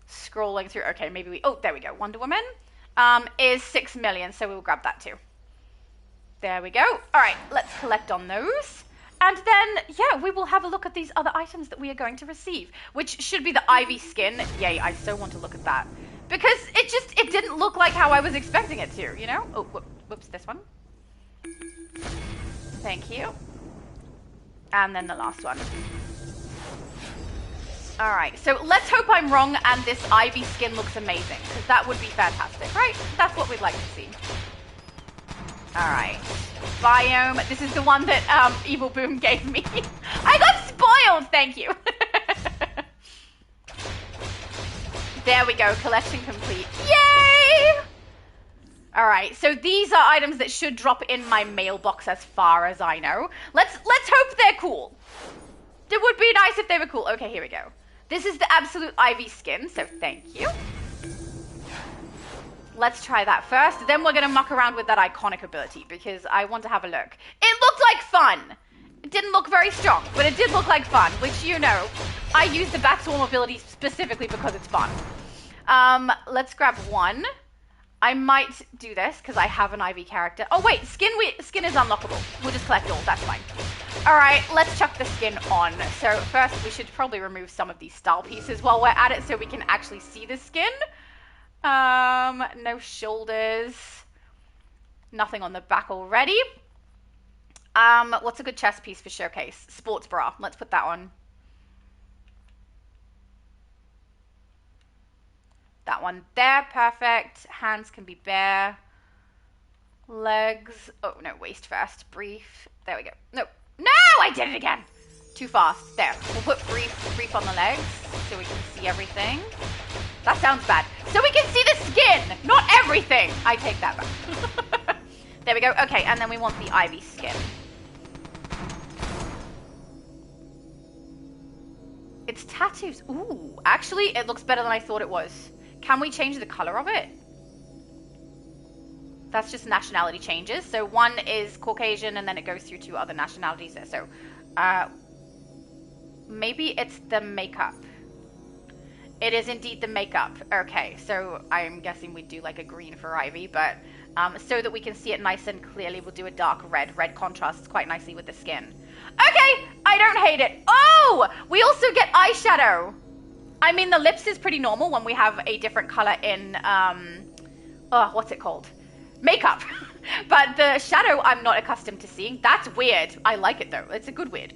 Scrolling through, okay, maybe we, oh, there we go, Wonder Woman is 6 million, so we'll grab that too. There we go. All right, let's collect on those. And then, yeah, we will have a look at these other items that we are going to receive, which should be the Ivy skin. Yay, I so want to look at that. Because it didn't look like how I was expecting it to, you know? Oh, whoops, this one. Thank you. And then the last one. All right, so let's hope I'm wrong and this Ivy skin looks amazing, because that would be fantastic, right? That's what we'd like to see. All right, Biome. This is the one that Evil Boom gave me. I got spoiled, thank you. There we go, collection complete. Yay! All right, so these are items that should drop in my mailbox as far as I know. Let's hope they're cool. It would be nice if they were cool. Okay, here we go. This is the Absolute Ivy skin, so thank you. Let's try that first. Then we're going to muck around with that iconic ability because I want to have a look. It looked like fun. It didn't look very strong, but it did look like fun, which, you know, I use the Batswarm ability specifically because it's fun. Let's grab one. I might do this because I have an Ivy character. Oh, wait, skin is unlockable. We'll just collect all. That's fine. All right, let's chuck the skin on. So first, we should probably remove some of these style pieces while we're at it so we can actually see the skin. No shoulders. Nothing on the back already. What's a good chest piece for showcase? Sports bra. Let's put that on. That one there, perfect. Hands can be bare. Legs. Oh, no, waist first. Brief. There we go. No, I did it again. Too fast. There. We'll put brief on the legs so we can see everything. That sounds bad. So we can see the skin, not everything. I take that back. There we go. Okay, and then we want the Ivy skin. It's tattoos. Ooh, actually, it looks better than I thought it was. Can we change the color of it? That's just nationality changes. So one is Caucasian and then it goes through 2 other nationalities there. So maybe it's the makeup. It is indeed the makeup. Okay, so I'm guessing we'd do like a green for Ivy, but so that we can see it nice and clearly, we'll do a dark red. Red contrasts quite nicely with the skin. Okay, I don't hate it. Oh, we also get eyeshadow. I mean, the lips is pretty normal when we have a different color in, what's it called? Makeup. But the shadow I'm not accustomed to seeing. That's weird. I like it though. It's a good weird.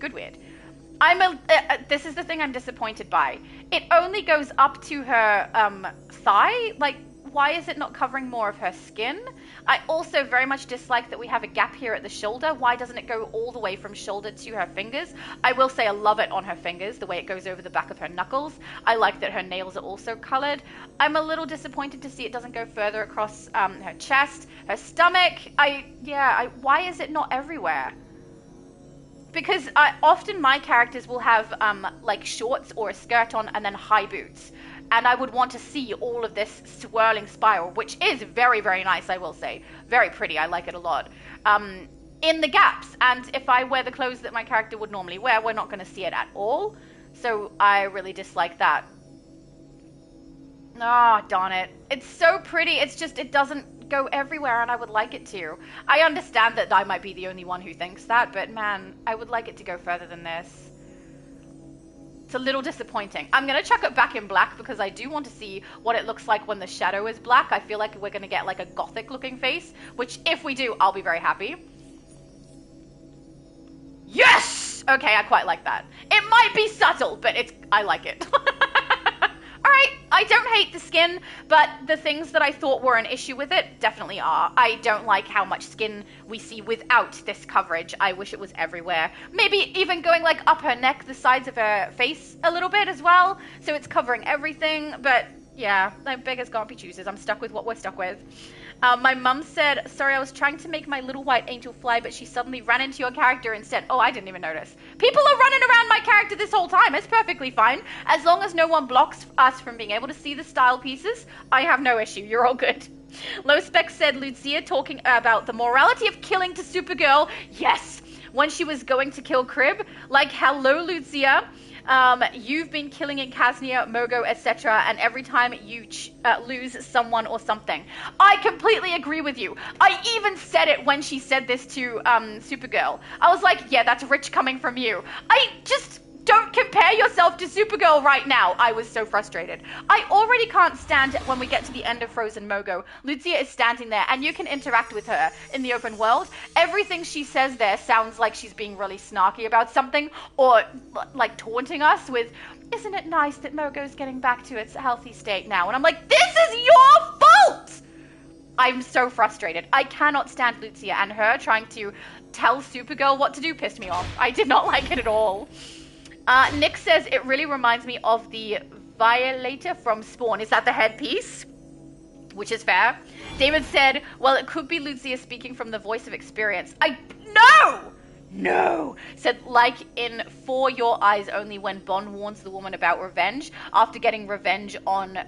This is the thing I'm disappointed by. It only goes up to her thigh. Like, why is it not covering more of her skin? I also very much dislike that we have a gap here at the shoulder. Why doesn't it go all the way from shoulder to her fingers? I will say I love it on her fingers, the way it goes over the back of her knuckles. I like that her nails are also colored. I'm a little disappointed to see it doesn't go further across her chest, her stomach. Why is it not everywhere? Because often my characters will have like shorts or a skirt on and then high boots. And I would want to see all of this swirling spiral, which is very, very nice, I will say. Very pretty, I like it a lot. In the gaps. And if I wear the clothes that my character would normally wear, we're not going to see it at all. So I really dislike that. Ah, oh, darn it. It's so pretty, it's just, it doesn't go everywhere, and I would like it to. I understand that I might be the only one who thinks that, but man, I would like it to go further than this. It's a little disappointing. I'm going to chuck it back in black because I do want to see what it looks like when the shadow is black. I feel like we're going to get like a gothic looking face, which if we do, I'll be very happy. Yes! Okay, I quite like that. It might be subtle, but I like it. Alright, I don't hate the skin, but the things that I thought were an issue with it definitely are. I don't like how much skin we see without this coverage. I wish it was everywhere. Maybe even going like up her neck, the sides of her face a little bit as well, so it's covering everything, but yeah, like beggars can't be choosers. I'm stuck with what we're stuck with. My mum said, sorry, I was trying to make my little white angel fly, but she suddenly ran into your character instead. Oh, I didn't even notice. People are running around my character this whole time. It's perfectly fine. As long as no one blocks us from being able to see the style pieces, I have no issue. You're all good. Low Spec said, Lucia talking about the morality of killing to Supergirl. Yes. When she was going to kill Crib. Like, hello, Lucia. You've been killing in Kaznia, Mogo, etc., and every time you lose someone or something. I completely agree with you. I even said it when she said this to Supergirl. I was like, yeah, that's rich coming from you. I just don't compare yourself to Supergirl right now. I was so frustrated. I already can't stand when we get to the end of Frozen Mogo. Lucia is standing there, and you can interact with her in the open world. Everything she says there sounds like she's being really snarky about something, or like taunting us with, isn't it nice that Mogo's getting back to its healthy state now? And I'm like, this is your fault! I'm so frustrated. I cannot stand Lucia, and her trying to tell Supergirl what to do pissed me off. I did not like it at all. Nick says, it really reminds me of the Violator from Spawn. Is that the headpiece? Which is fair. David said, well, it could be Lucia speaking from the voice of experience. No! Said, like in For Your Eyes Only, when Bond warns the woman about revenge after getting revenge on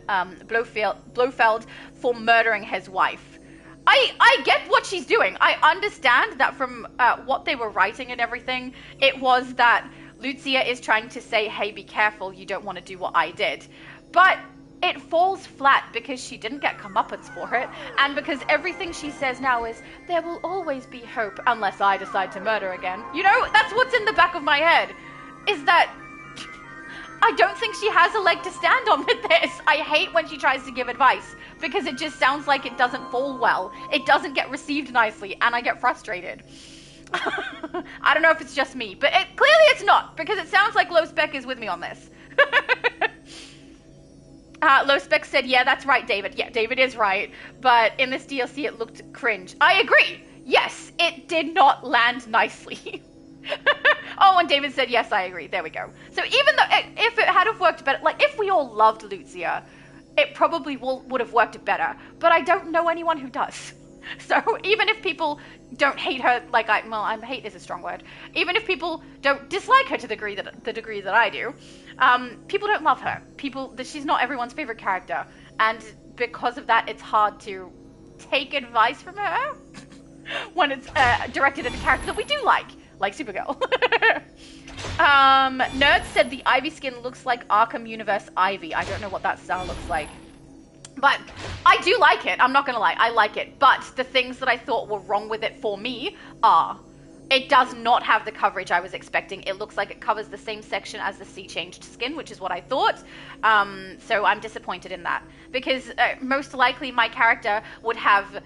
Blofeld for murdering his wife. I get what she's doing. I understand that from what they were writing and everything, it was that Lucia is trying to say, hey, be careful, you don't want to do what I did. But it falls flat because she didn't get comeuppance for it, and because everything she says now is, there will always be hope unless I decide to murder again. You know, that's what's in the back of my head, is that I don't think she has a leg to stand on with this. I hate when she tries to give advice, because it just sounds like it doesn't fall well. It doesn't get received nicely, and I get frustrated. I don't know if it's just me, but clearly it's not, because it sounds like Low Spec is with me on this. Low Spec said, yeah, that's right, David. Yeah, David is right, but in this DLC it looked cringe. I agree. Yes, it did not land nicely. Oh, and David said, yes, I agree. There we go. So even though, if it had have worked better, like if we all loved Lucia, it probably would have worked better, but I don't know anyone who does. So even if people don't hate her, like hate is a strong word. Even if people don't dislike her to the degree that I do, people don't love her. She's not everyone's favorite character, and because of that, it's hard to take advice from her when it's directed at a character that we do like Supergirl. Nerd said the Ivy skin looks like Arkham Universe Ivy. I don't know what that style looks like. But I do like it. I'm not going to lie. I like it. But the things that I thought were wrong with it for me are, it does not have the coverage I was expecting. It looks like it covers the same section as the Sea Changed skin, which is what I thought. So I'm disappointed in that. Because most likely my character would have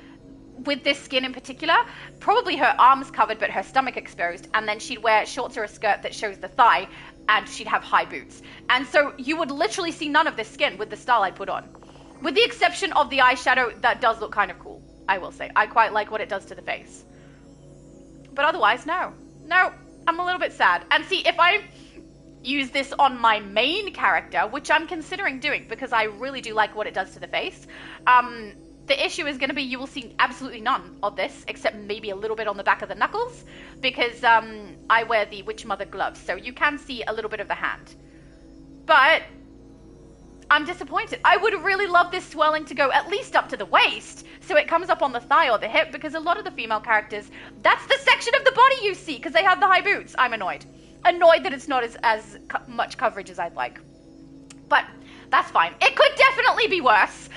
with this skin in particular, probably her arms covered but her stomach exposed, and then she'd wear shorts or a skirt that shows the thigh, and she'd have high boots. And so you would literally see none of this skin with the style I put on. With the exception of the eyeshadow, that does look kind of cool, I will say. I quite like what it does to the face. But otherwise, no. No, I'm a little bit sad. And see, if I use this on my main character, which I'm considering doing because I really do like what it does to the face, the issue is going to be you will see absolutely none of this, except maybe a little bit on the back of the knuckles, because I wear the Witch Mother gloves, so you can see a little bit of the hand. But I'm disappointed. I would really love this swelling to go at least up to the waist, so it comes up on the thigh or the hip, because a lot of the female characters, that's the section of the body you see, because they have the high boots. I'm annoyed. Annoyed that it's not as much coverage as I'd like. But that's fine. It could definitely be worse.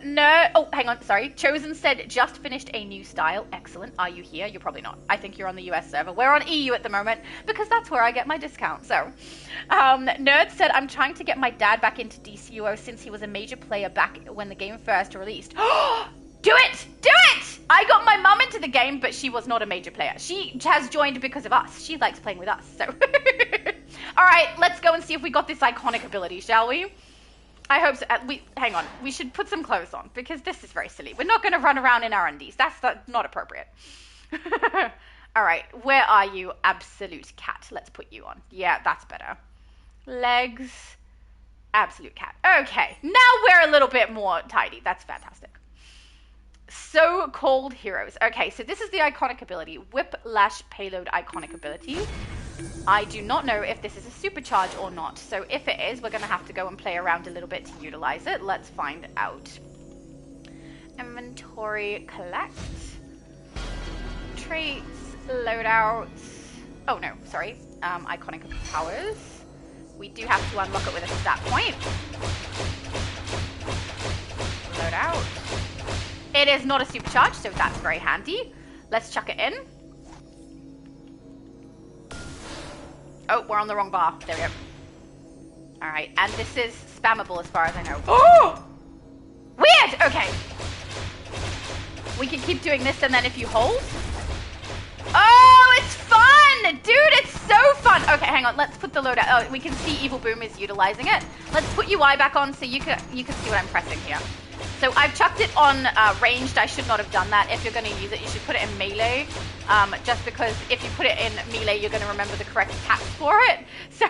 No. Oh, hang on. Sorry. Chosen said, just finished a new style. Excellent. Are you here? You're probably not. I think you're on the US server. We're on EU at the moment because that's where I get my discount. So, Nerd said, I'm trying to get my dad back into DCUO since he was a major player back when the game first released. Do it! Do it! I got my mum into the game, but she was not a major player. She has joined because of us. She likes playing with us. So, all right, let's go and see if we got this iconic ability, shall we? I hope so. Hang on. We should put some clothes on because this is very silly. We're not going to run around in our undies. That's not appropriate. All right. Where are you, absolute cat? Let's put you on. Yeah, that's better. Legs. Absolute cat. Okay. Now we're a little bit more tidy. That's fantastic. So-called heroes. Okay, so this is the iconic ability. Whiplash Payload iconic ability. I do not know if this is a supercharge or not, so if it is, we're going to have to go and play around a little bit to utilize it. Let's find out. Inventory, collect. Traits, loadouts. Oh no, sorry. Iconic powers. We do have to unlock it with a stat point. Loadout. It is not a supercharge, so that's very handy. Let's chuck it in. Oh, we're on the wrong bar. There we go. All right, and this is spammable as far as I know. Oh! Weird! Okay. We can keep doing this, and then if you hold... Oh, it's fun! Dude, it's so fun! Okay, hang on. Let's put the loadout... Oh, we can see Evil Boom is utilizing it. Let's put UI back on so you can see what I'm pressing here. So I've chucked it on ranged. I should not have done that. If you're going to use it, you should put it in melee. Just because if you put it in melee, you're going to remember the correct attacks for it. So,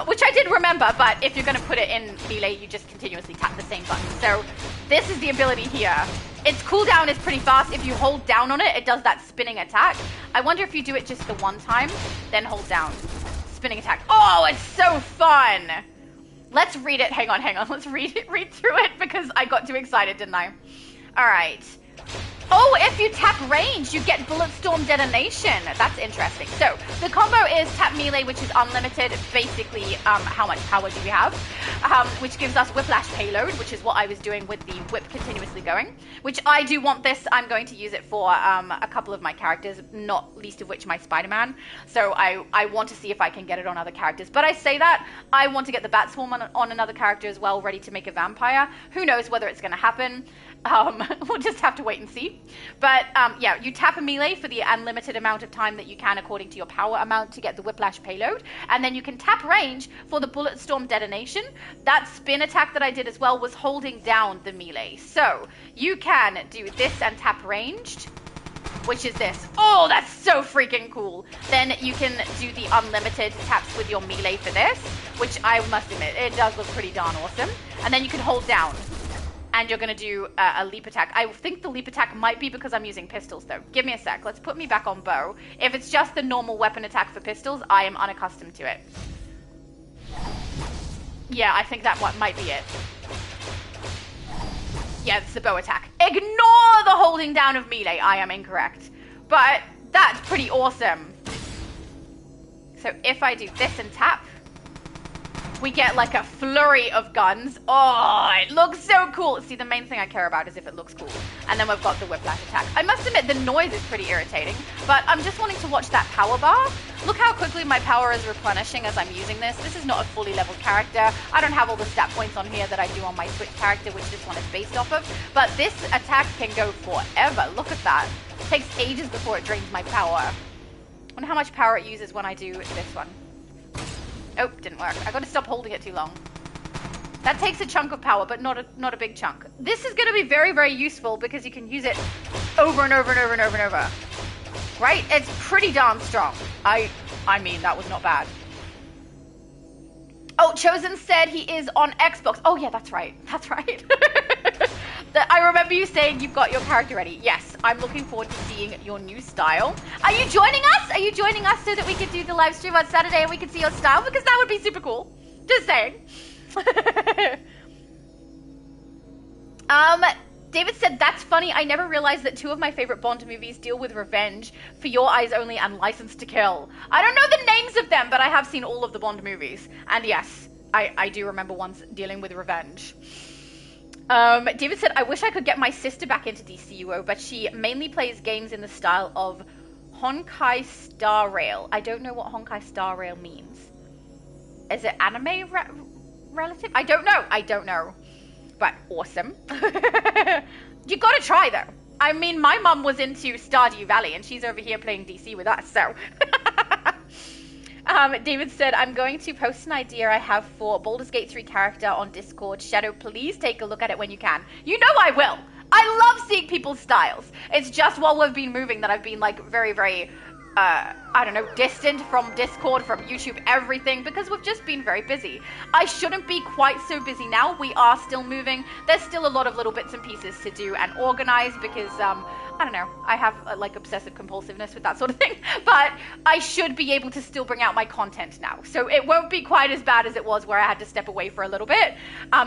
which I did remember, but if you're going to put it in melee, you just continuously tap the same button. So this is the ability here. Its cooldown is pretty fast. If you hold down on it, it does that spinning attack. I wonder if you do it just the one time, then hold down. Spinning attack. Oh, it's so fun! Let's read it. Hang on. Let's read through it because I got too excited, didn't I? All right. Oh, if you tap range, you get Bullet Storm Detonation. That's interesting. So the combo is tap melee, which is unlimited. Basically, how much power do we have? Which gives us Whiplash Payload, which is what I was doing with the whip continuously going. Which I do want this. I'm going to use it for a couple of my characters, not least of which my Spider-Man. So I want to see if I can get it on other characters. But I say that, I want to get the Bat Swarm on another character as well, ready to make a vampire. Who knows whether it's going to happen. We'll just have to wait and see. But yeah, you tap a melee for the unlimited amount of time that you can according to your power amount to get the Whiplash Payload. And then you can tap range for the Bullet Storm Detonation. That spin attack that I did as well was holding down the melee. So you can do this and tap ranged, which is this. Oh, that's so freaking cool. Then you can do the unlimited taps with your melee for this, which I must admit, it does look pretty darn awesome. And then you can hold down. And you're going to do a leap attack. I think the leap attack might be because I'm using pistols, though. Give me a sec. Let's put me back on bow. If it's just the normal weapon attack for pistols, I am unaccustomed to it. Yeah, I think that might be it. Yeah, it's the bow attack. Ignore the holding down of melee. I am incorrect. But that's pretty awesome. So if I do this and tap, we get like a flurry of guns. Oh, it looks so cool. See, the main thing I care about is if it looks cool. And then we've got the whiplash attack. I must admit, the noise is pretty irritating, but I'm just wanting to watch that power bar. Look how quickly my power is replenishing as I'm using this. This is not a fully leveled character. I don't have all the stat points on here that I do on my Switch character, which this one is based off of. But this attack can go forever. Look at that. It takes ages before it drains my power. I wonder how much power it uses when I do this one. Oh, didn't work. I gotta stop holding it too long. That takes a chunk of power, but not a big chunk. This is gonna be very, very useful because you can use it over and over and over and over and over. Right? It's pretty darn strong. I mean, that was not bad. Oh, Chosen said he is on Xbox. Oh yeah, that's right. That's right. I remember you saying you've got your character ready. Yes, I'm looking forward to seeing your new style. Are you joining us? Are you joining us so that we can do the live stream on Saturday and we can see your style? Because that would be super cool. Just saying. David said, that's funny. I never realized that 2 of my favorite Bond movies deal with revenge. For Your Eyes Only and License to Kill. I don't know the names of them, but I have seen all of the Bond movies. And yes, I do remember ones dealing with revenge. David said, I wish I could get my sister back into DCUO, but she mainly plays games in the style of Honkai Star Rail. I don't know what Honkai Star Rail means. Is it anime relative? I don't know. But awesome. You gotta try though. I mean, my mum was into Stardew Valley and she's over here playing DC with us, so. David said, I'm going to post an idea I have for Baldur's Gate 3 character on Discord. Shadow, please take a look at it when you can. You know I will. I love seeing people's styles. It's just while we've been moving that I've been like very, very, I don't know, distant from Discord, from YouTube, everything, because we've just been very busy. I shouldn't be quite so busy now. We are still moving. There's still a lot of little bits and pieces to do and organize because, I don't know, I have like obsessive compulsiveness with that sort of thing, but I should be able to still bring out my content now. So it won't be quite as bad as it was where I had to step away for a little bit.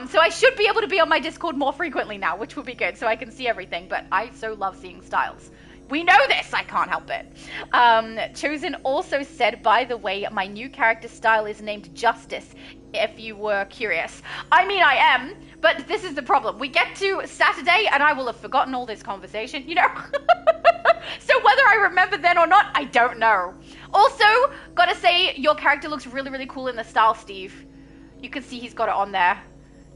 So I should be able to be on my Discord more frequently now, which will be good so I can see everything, but I so love seeing styles. We know this, I can't help it. Chosen also said, by the way, my new character style is named Justice, if you were curious. I mean, I am, but this is the problem. We get to Saturday and I will have forgotten all this conversation, you know? So whether I remember then or not, I don't know. Also, gotta say, your character looks really, really cool in the style, Steve. You can see he's got it on there.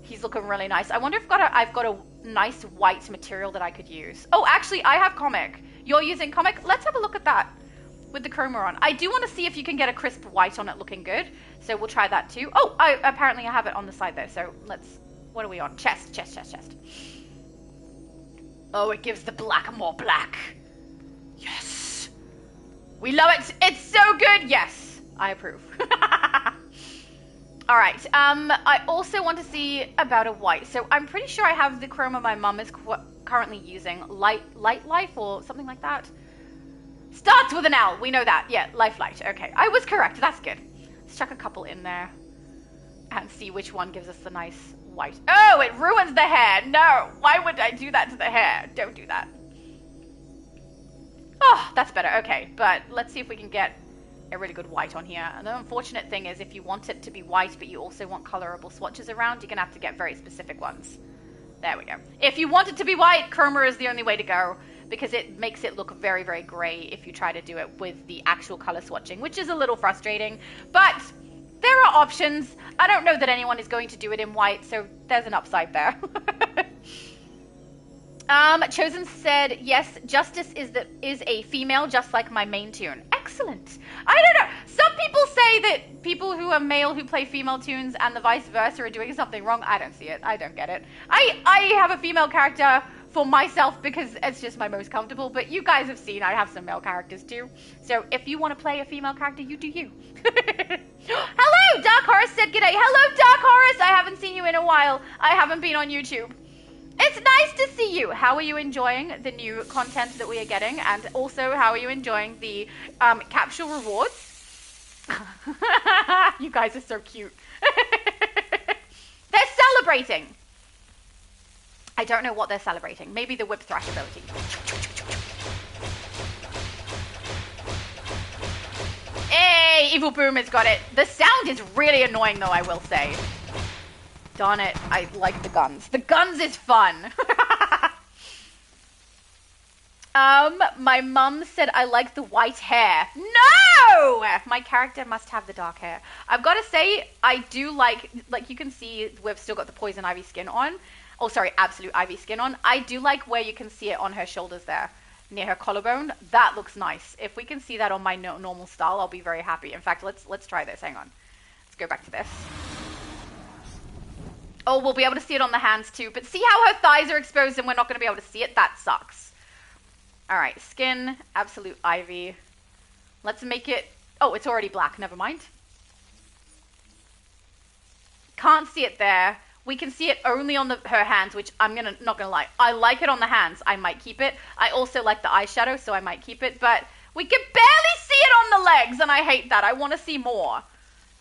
He's looking really nice. I wonder if I've got a nice white material that I could use. Oh, actually, I have Comic. You're using Comic? Let's have a look at that with the chroma on. I do want to see if you can get a crisp white on it looking good. So we'll try that too. Oh, apparently I have it on the side though. So let's, what are we on? Chest. Oh, it gives the black more black. Yes. We love it. It's so good. Yes, I approve. All right. I also want to see about a white. So I'm pretty sure I have the chroma my mum is currently using, light life or something like that. Starts with an L. We know that. Yeah, light. Okay, I was correct. That's good. Let's chuck a couple in there and see which one gives us the nice white. Oh, it ruins the hair. No, why would I do that to the hair? Don't do that. Oh, that's better. Okay, but let's see if we can get a really good white on here. And the unfortunate thing is if you want it to be white but you also want colorable swatches around, you're gonna have to get very specific ones. There we go. If you want it to be white, chroma is the only way to go because it makes it look very, very gray if you try to do it with the actual color swatching, which is a little frustrating, but there are options. I don't know that anyone is going to do it in white, so there's an upside there. Chosen said, yes, Justice is a female, just like my main tune. Excellent. I don't know. Some people say that people who are male who play female tunes and the vice versa are doing something wrong. I don't see it. I don't get it. I have a female character for myself because it's just my most comfortable, but you guys have seen I have some male characters too. So if you want to play a female character, you do you. Hello, DarkHorus said g'day. Hello, DarkHorus. I haven't seen you in a while. I haven't been on YouTube. It's nice to see you. How are you enjoying the new content that we are getting? And also, how are you enjoying the capsule rewards? You guys are so cute. They're celebrating. I don't know what they're celebrating. Maybe the whip thrash ability. Hey, Okay, Evil Boom has got it. The sound is really annoying, though, I will say. Darn it, I like the guns. The guns is fun. My mum said I like the white hair. No! My character must have the dark hair. I've got to say, I do like you can see we've still got the Poison Ivy skin on. Oh, sorry, Absolute Ivy skin on. I do like where you can see it on her shoulders there, near her collarbone. That looks nice. If we can see that on my normal style, I'll be very happy. In fact, let's try this. Hang on. Let's go back to this. Oh, we'll be able to see it on the hands too. But see how her thighs are exposed and we're not going to be able to see it? That sucks. All right, skin, Absolute Ivy. Let's make it... Oh, it's already black. Never mind. Can't see it there. We can see it only on her hands, which I'm not gonna lie. I like it on the hands. I might keep it. I also like the eyeshadow, so I might keep it. But we can barely see it on the legs, and I hate that. I want to see more.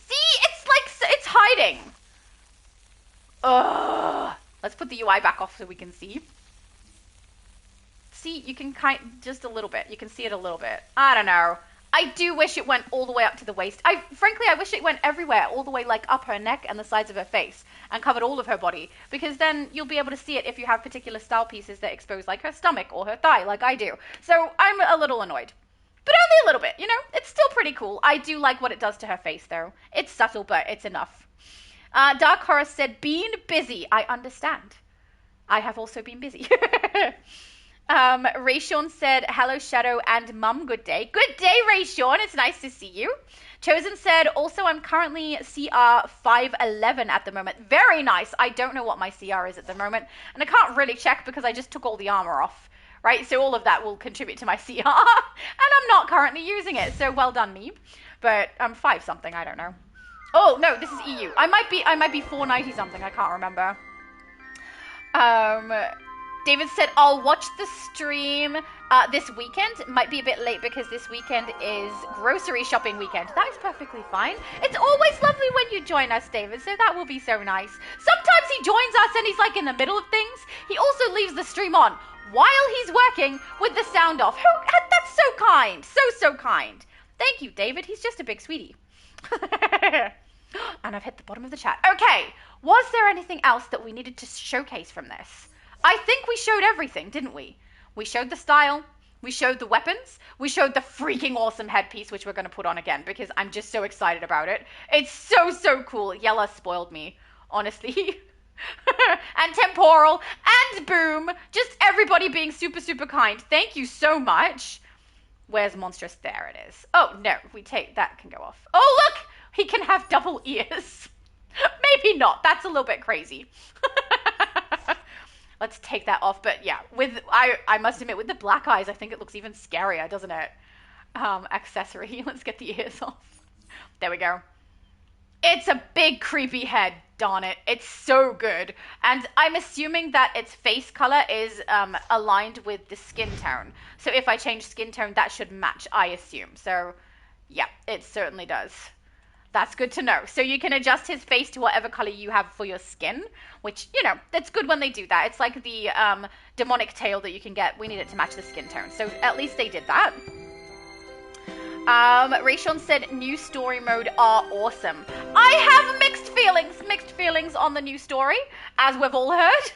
See, it's like it's hiding. Ugh. Let's put the UI back off so we can see. See, you can just a little bit. You can see it a little bit. I don't know. I do wish it went all the way up to the waist. Frankly, I wish it went everywhere, all the way like up her neck and the sides of her face and covered all of her body, because then you'll be able to see it if you have particular style pieces that expose like her stomach or her thigh like I do. So I'm a little annoyed. But only a little bit, you know? It's still pretty cool. I do like what it does to her face though. It's subtle, but it's enough. DarkHorus said, being busy. I understand. I have also been busy. Rayshawn said, hello Shadow and Mum, good day. Good day, Rayshawn, it's nice to see you. Chosen said, also I'm currently CR 511 at the moment. Very nice. I don't know what my CR is at the moment, and I can't really check because I just took all the armor off, right? So all of that will contribute to my CR, and I'm not currently using it, so well done me. But I'm 5 something, I don't know. Oh, no, this is EU. I might be 490 something, I can't remember. David said, I'll watch the stream this weekend. It might be a bit late because this weekend is grocery shopping weekend. That is perfectly fine. It's always lovely when you join us, David, so that will be so nice. Sometimes he joins us and he's like in the middle of things. He also leaves the stream on while he's working with the sound off. That's so kind. So kind. Thank you, David. He's just a big sweetie. And I've hit the bottom of the chat. Okay, was there anything else that we needed to showcase from this? I think we showed everything, didn't we? We showed the style, we showed the weapons, we showed the freaking awesome headpiece, which we're going to put on again because I'm just so excited about it. It's so cool. Yella spoiled me, honestly. And Temporal and Boom, just everybody being super kind. Thank you so much. Where's Monstrous? There it is. Oh, no, that can go off. Oh, look, he can have double ears. Maybe not. That's a little bit crazy. Let's take that off. But yeah, I must admit, with the black eyes, I think it looks even scarier, doesn't it? Accessory. Let's get the ears off. There we go. It's a big creepy head. Darn it. It's so good. And I'm assuming that its face color is aligned with the skin tone. So if I change skin tone, that should match, I assume. So yeah, it certainly does. That's good to know. So you can adjust his face to whatever color you have for your skin, which, you know, that's good when they do that. It's like the demonic tail that you can get. We need it to match the skin tone. So at least they did that. Rayshawn said new story mode are awesome. I have mixed feelings on the new story, as we've all heard.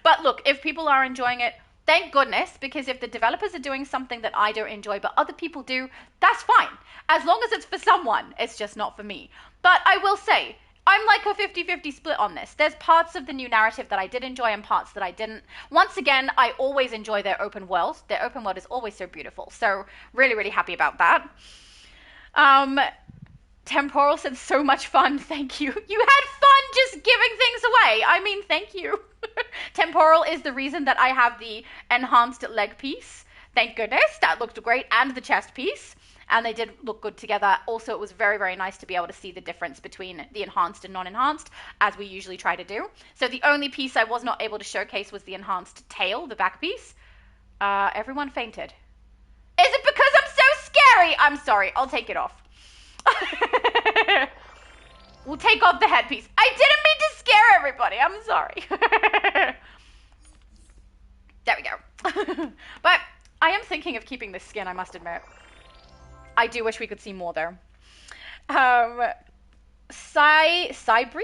But look, if people are enjoying it, thank goodness, because if the developers are doing something that I don't enjoy but other people do, that's fine. As long as it's for someone, it's just not for me. But I will say, I'm like a 50-50 split on this. There's parts of the new narrative that I did enjoy and parts that I didn't. Once again, I always enjoy their open world. Their open world is always so beautiful. So really happy about that. Temporal said, so much fun. Thank you. You had fun just giving things away. I mean, thank you. Temporal is the reason that I have the enhanced leg piece. Thank goodness. That looked great. And the chest piece. And they did look good together. Also, it was very nice to be able to see the difference between the enhanced and non-enhanced, as we usually try to do. So the only piece I was not able to showcase was the enhanced tail, the back piece. Everyone fainted. Is it because I'm so scary? I'm sorry. I'll take it off. We'll take off the headpiece. I didn't mean to scare everybody. I'm sorry. There we go. But I am thinking of keeping this skin, I must admit. I do wish we could see more, though. Um, Cybreed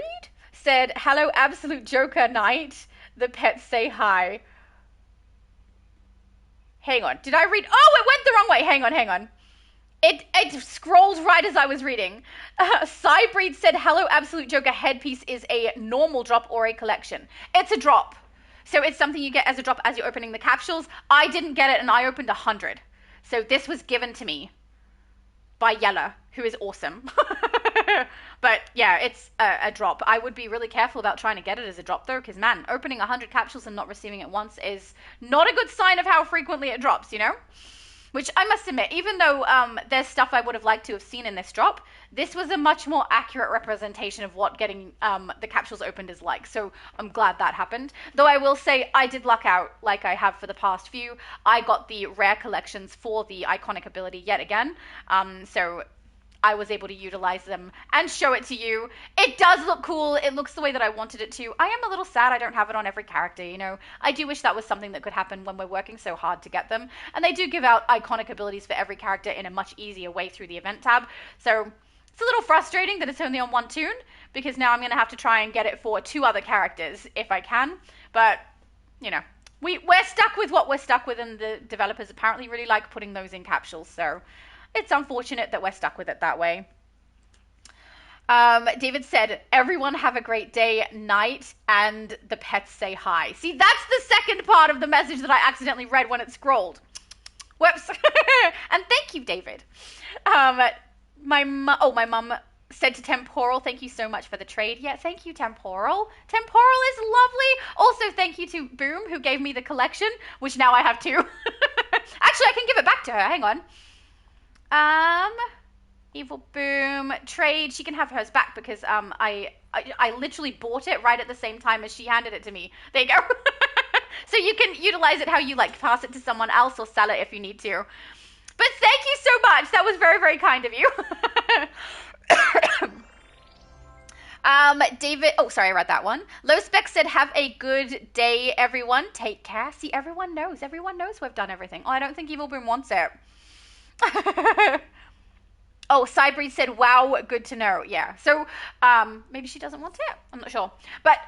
said, "Hello, Absolute Joker Knight. The pets say hi." Hang on, did I read? Oh, it went the wrong way. Hang on. It scrolled right as I was reading. Cybreed said, "Hello, Absolute Joker. Headpiece is a normal drop or a collection." It's a drop. So it's something you get as a drop as you're opening the capsules. I didn't get it and I opened 100. So this was given to me by Yella, who is awesome. But yeah, it's a drop. I would be really careful about trying to get it as a drop though, because man, opening 100 capsules and not receiving it once is not a good sign of how frequently it drops, you know? Which I must admit, even though there's stuff I would have liked to have seen in this drop, this was a much more accurate representation of what getting the capsules opened is like. So I'm glad that happened. Though I will say I did luck out like I have for the past few. I got the rare collections for the iconic ability yet again. So I was able to utilize them and show it to you. It does look cool. It looks the way that I wanted it to. I am a little sad I don't have it on every character, you know. I do wish that was something that could happen when we're working so hard to get them. And they do give out iconic abilities for every character in a much easier way through the event tab. So it's a little frustrating that it's only on one toon, because now I'm going to have to try and get it for 2 other characters if I can. But, you know, we're stuck with what we're stuck with, and the developers apparently really like putting those in capsules, so it's unfortunate that we're stuck with it that way. David said, "Everyone have a great day, night, and the pets say hi." See, that's the second part of the message that I accidentally read when it scrolled. Whoops. And thank you, David. My mum said to Temporal, "Thank you so much for the trade." Yeah, thank you, Temporal. Temporal is lovely. Also, thank you to Boom, who gave me the collection, which now I have 2. Actually, I can give it back to her. Hang on. Evil Boom trade. She can have hers back because I literally bought it right at the same time as she handed it to me. There you go. So you can utilize it how you like. Pass it to someone else or sell it if you need to. But thank you so much. That was very, very kind of you. David, oh, sorry, I read that one. Low Spec said, "Have a good day, everyone. Take care." See, everyone knows. Everyone knows we've done everything. Oh, I don't think Evil Boom wants it. Oh, Cybreed said, "Wow, good to know." Yeah, so maybe she doesn't want it. I'm not sure. But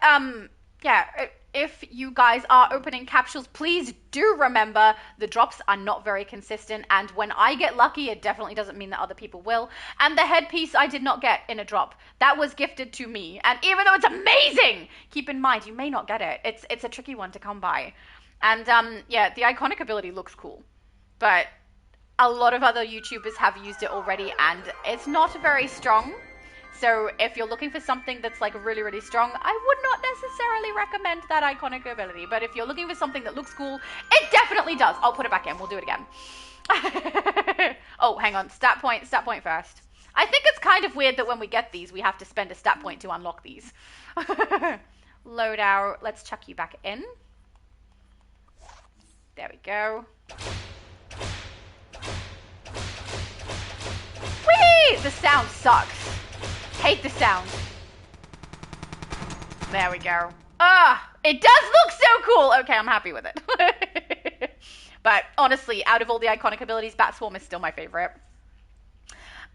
yeah, if you guys are opening capsules, please do remember the drops are not very consistent. And when I get lucky, it definitely doesn't mean that other people will. And the headpiece I did not get in a drop. That was gifted to me. And even though it's amazing, keep in mind, you may not get it. It's a tricky one to come by. And yeah, the iconic ability looks cool. But a lot of other YouTubers have used it already, and it's not very strong. So if you're looking for something that's like really, really strong, I would not necessarily recommend that iconic ability. But if you're looking for something that looks cool, it definitely does. I'll put it back in. We'll do it again. Oh, hang on. Stat point first. I think it's kind of weird that when we get these, we have to spend a stat point to unlock these. Load out. Let's chuck you back in. There we go. Whee! The sound sucks. Hate the sound. There we go. It does look so cool. Okay, I'm happy with it. But honestly, out of all the iconic abilities, Bat Swarm is still my favorite.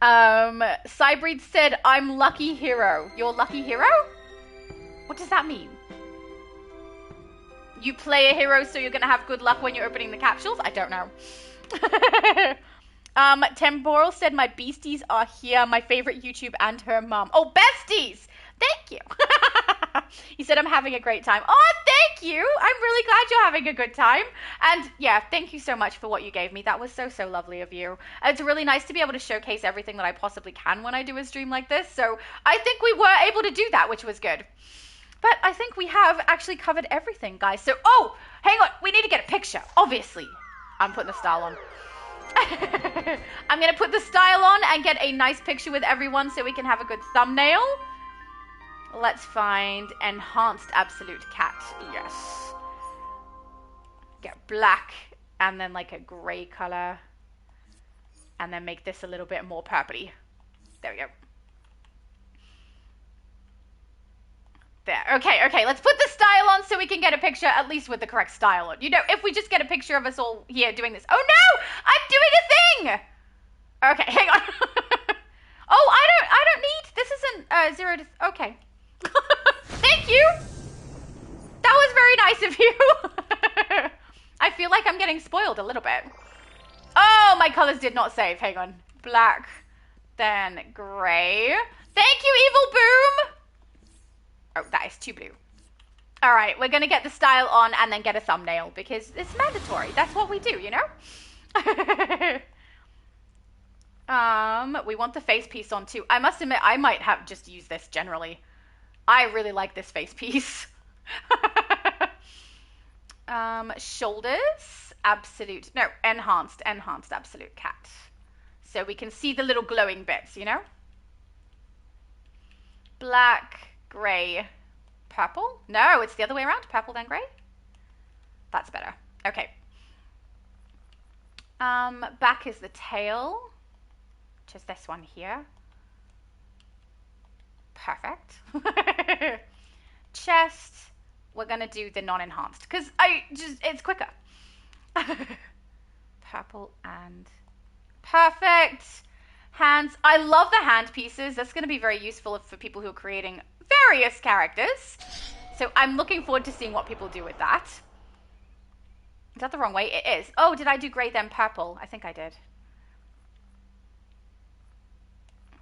Cybreed said, "I'm lucky hero." You're lucky hero? What does that mean? You play a hero, so you're gonna have good luck when you're opening the capsules? I don't know. Temporal said, "My beasties are here. My favorite YouTube and her mum." Oh, besties! Thank you. He said, "I'm having a great time." Oh, thank you. I'm really glad you're having a good time. And yeah, thank you so much for what you gave me. That was so, so lovely of you. It's really nice to be able to showcase everything that I possibly can when I do a stream like this. So I think we were able to do that, which was good. But I think we have actually covered everything, guys. So, oh, hang on. We need to get a picture, obviously. I'm putting the style on. I'm going to put the style on and get a nice picture with everyone so we can have a good thumbnail. Let's find enhanced absolute cat. Yes. Get black and then like a gray color. And then make this a little bit more purpley. There we go. There. Okay. Let's put the style on so we can get a picture at least with the correct style on. You know, if we just get a picture of us all here doing this. Oh no! I'm doing a thing! Okay, hang on. Oh, I need? This isn't 0 to... Okay. Thank you! That was very nice of you. I feel like I'm getting spoiled a little bit. Oh, my colors did not save. Hang on. Black, then gray. Thank you, Evil Boom! Oh, that is too blue. All right, we're going to get the style on and then get a thumbnail because it's mandatory. That's what we do, you know? We want the face piece on too. I must admit, I might have just used this generally. I really like this face piece. Shoulders, absolute, no, enhanced absolute cat. So we can see the little glowing bits, you know? Black, gray, purple. No, it's the other way around, purple then gray. That's better. Okay. Back is the tail, which is this one here. Perfect. Chest, we're gonna do the non-enhanced because it's quicker. Purple and perfect. Hands, I love the hand pieces. That's gonna be very useful for people who are creating various characters. So I'm looking forward to seeing what people do with that. Is that the wrong way? It is. Oh, did I do gray then purple? I think I did.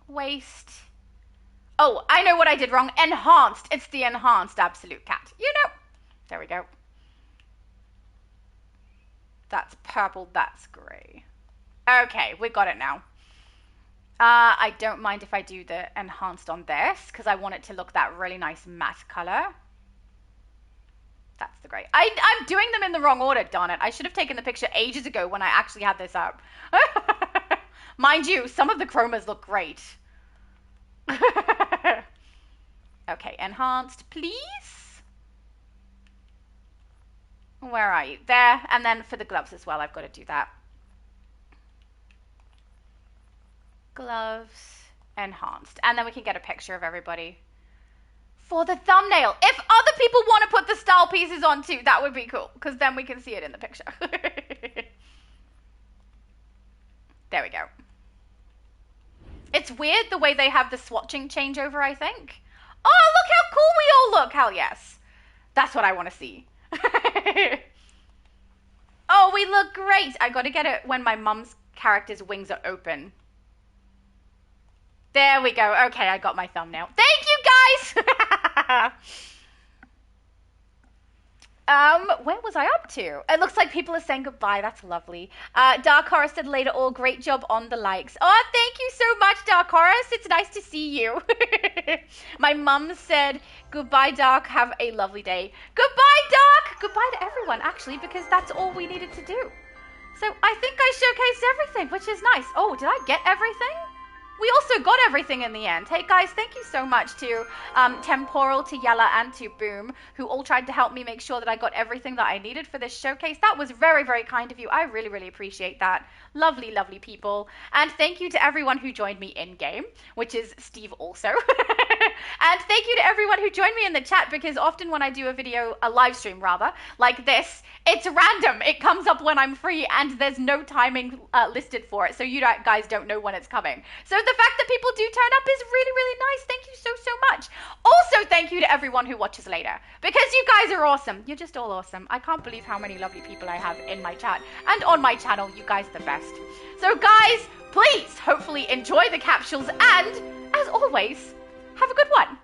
Waist. Oh, I know what I did wrong. Enhanced. It's the enhanced absolute cat. You know. There we go. That's purple. That's gray. Okay, we got it now. I don't mind if I do the enhanced on this because I want it to look that really nice matte color. That's the gray. I'm doing them in the wrong order, darn it. I should have taken the picture ages ago when I actually had this up. Mind you, some of the chromas look great. Okay, enhanced, please. Where are you? There. And then for the gloves as well, I've got to do that. Gloves, enhanced. And then we can get a picture of everybody for the thumbnail. If other people want to put the style pieces on too, that would be cool because then we can see it in the picture. There we go. It's weird the way they have the swatching changeover, I think. Oh, look how cool we all look. Hell yes. That's what I want to see. Oh, we look great. I got to get it when my mum's character's wings are open. There we go. Okay, I got my thumbnail. Thank you, guys. Where was I up to? It looks like people are saying goodbye. That's lovely. DarkHorus said later, all great job on the likes. Oh, thank you so much, DarkHorus. It's nice to see you. My mum said, goodbye, Dark. Have a lovely day. Goodbye, Dark. Goodbye to everyone, actually, because that's all we needed to do. So I think I showcased everything, which is nice. Oh, did I get everything? We also got everything in the end. Hey guys, thank you so much to Temporal, to Yella, and to Boom, who all tried to help me make sure that I got everything that I needed for this showcase. That was very, very kind of you. I really, really appreciate that. Lovely, lovely people. And thank you to everyone who joined me in-game, which is Steve also. And thank you to everyone who joined me in the chat, because often when I do a video, a live stream rather, like this, it's random. It comes up when I'm free and there's no timing listed for it. So you guys don't know when it's coming. So the fact that people do turn up is really, really nice. Thank you so, so much. Also, thank you to everyone who watches later, because you guys are awesome. You're just all awesome. I can't believe how many lovely people I have in my chat and on my channel. You guys are the best. So guys, please hopefully enjoy the capsules and, as always, have a good one.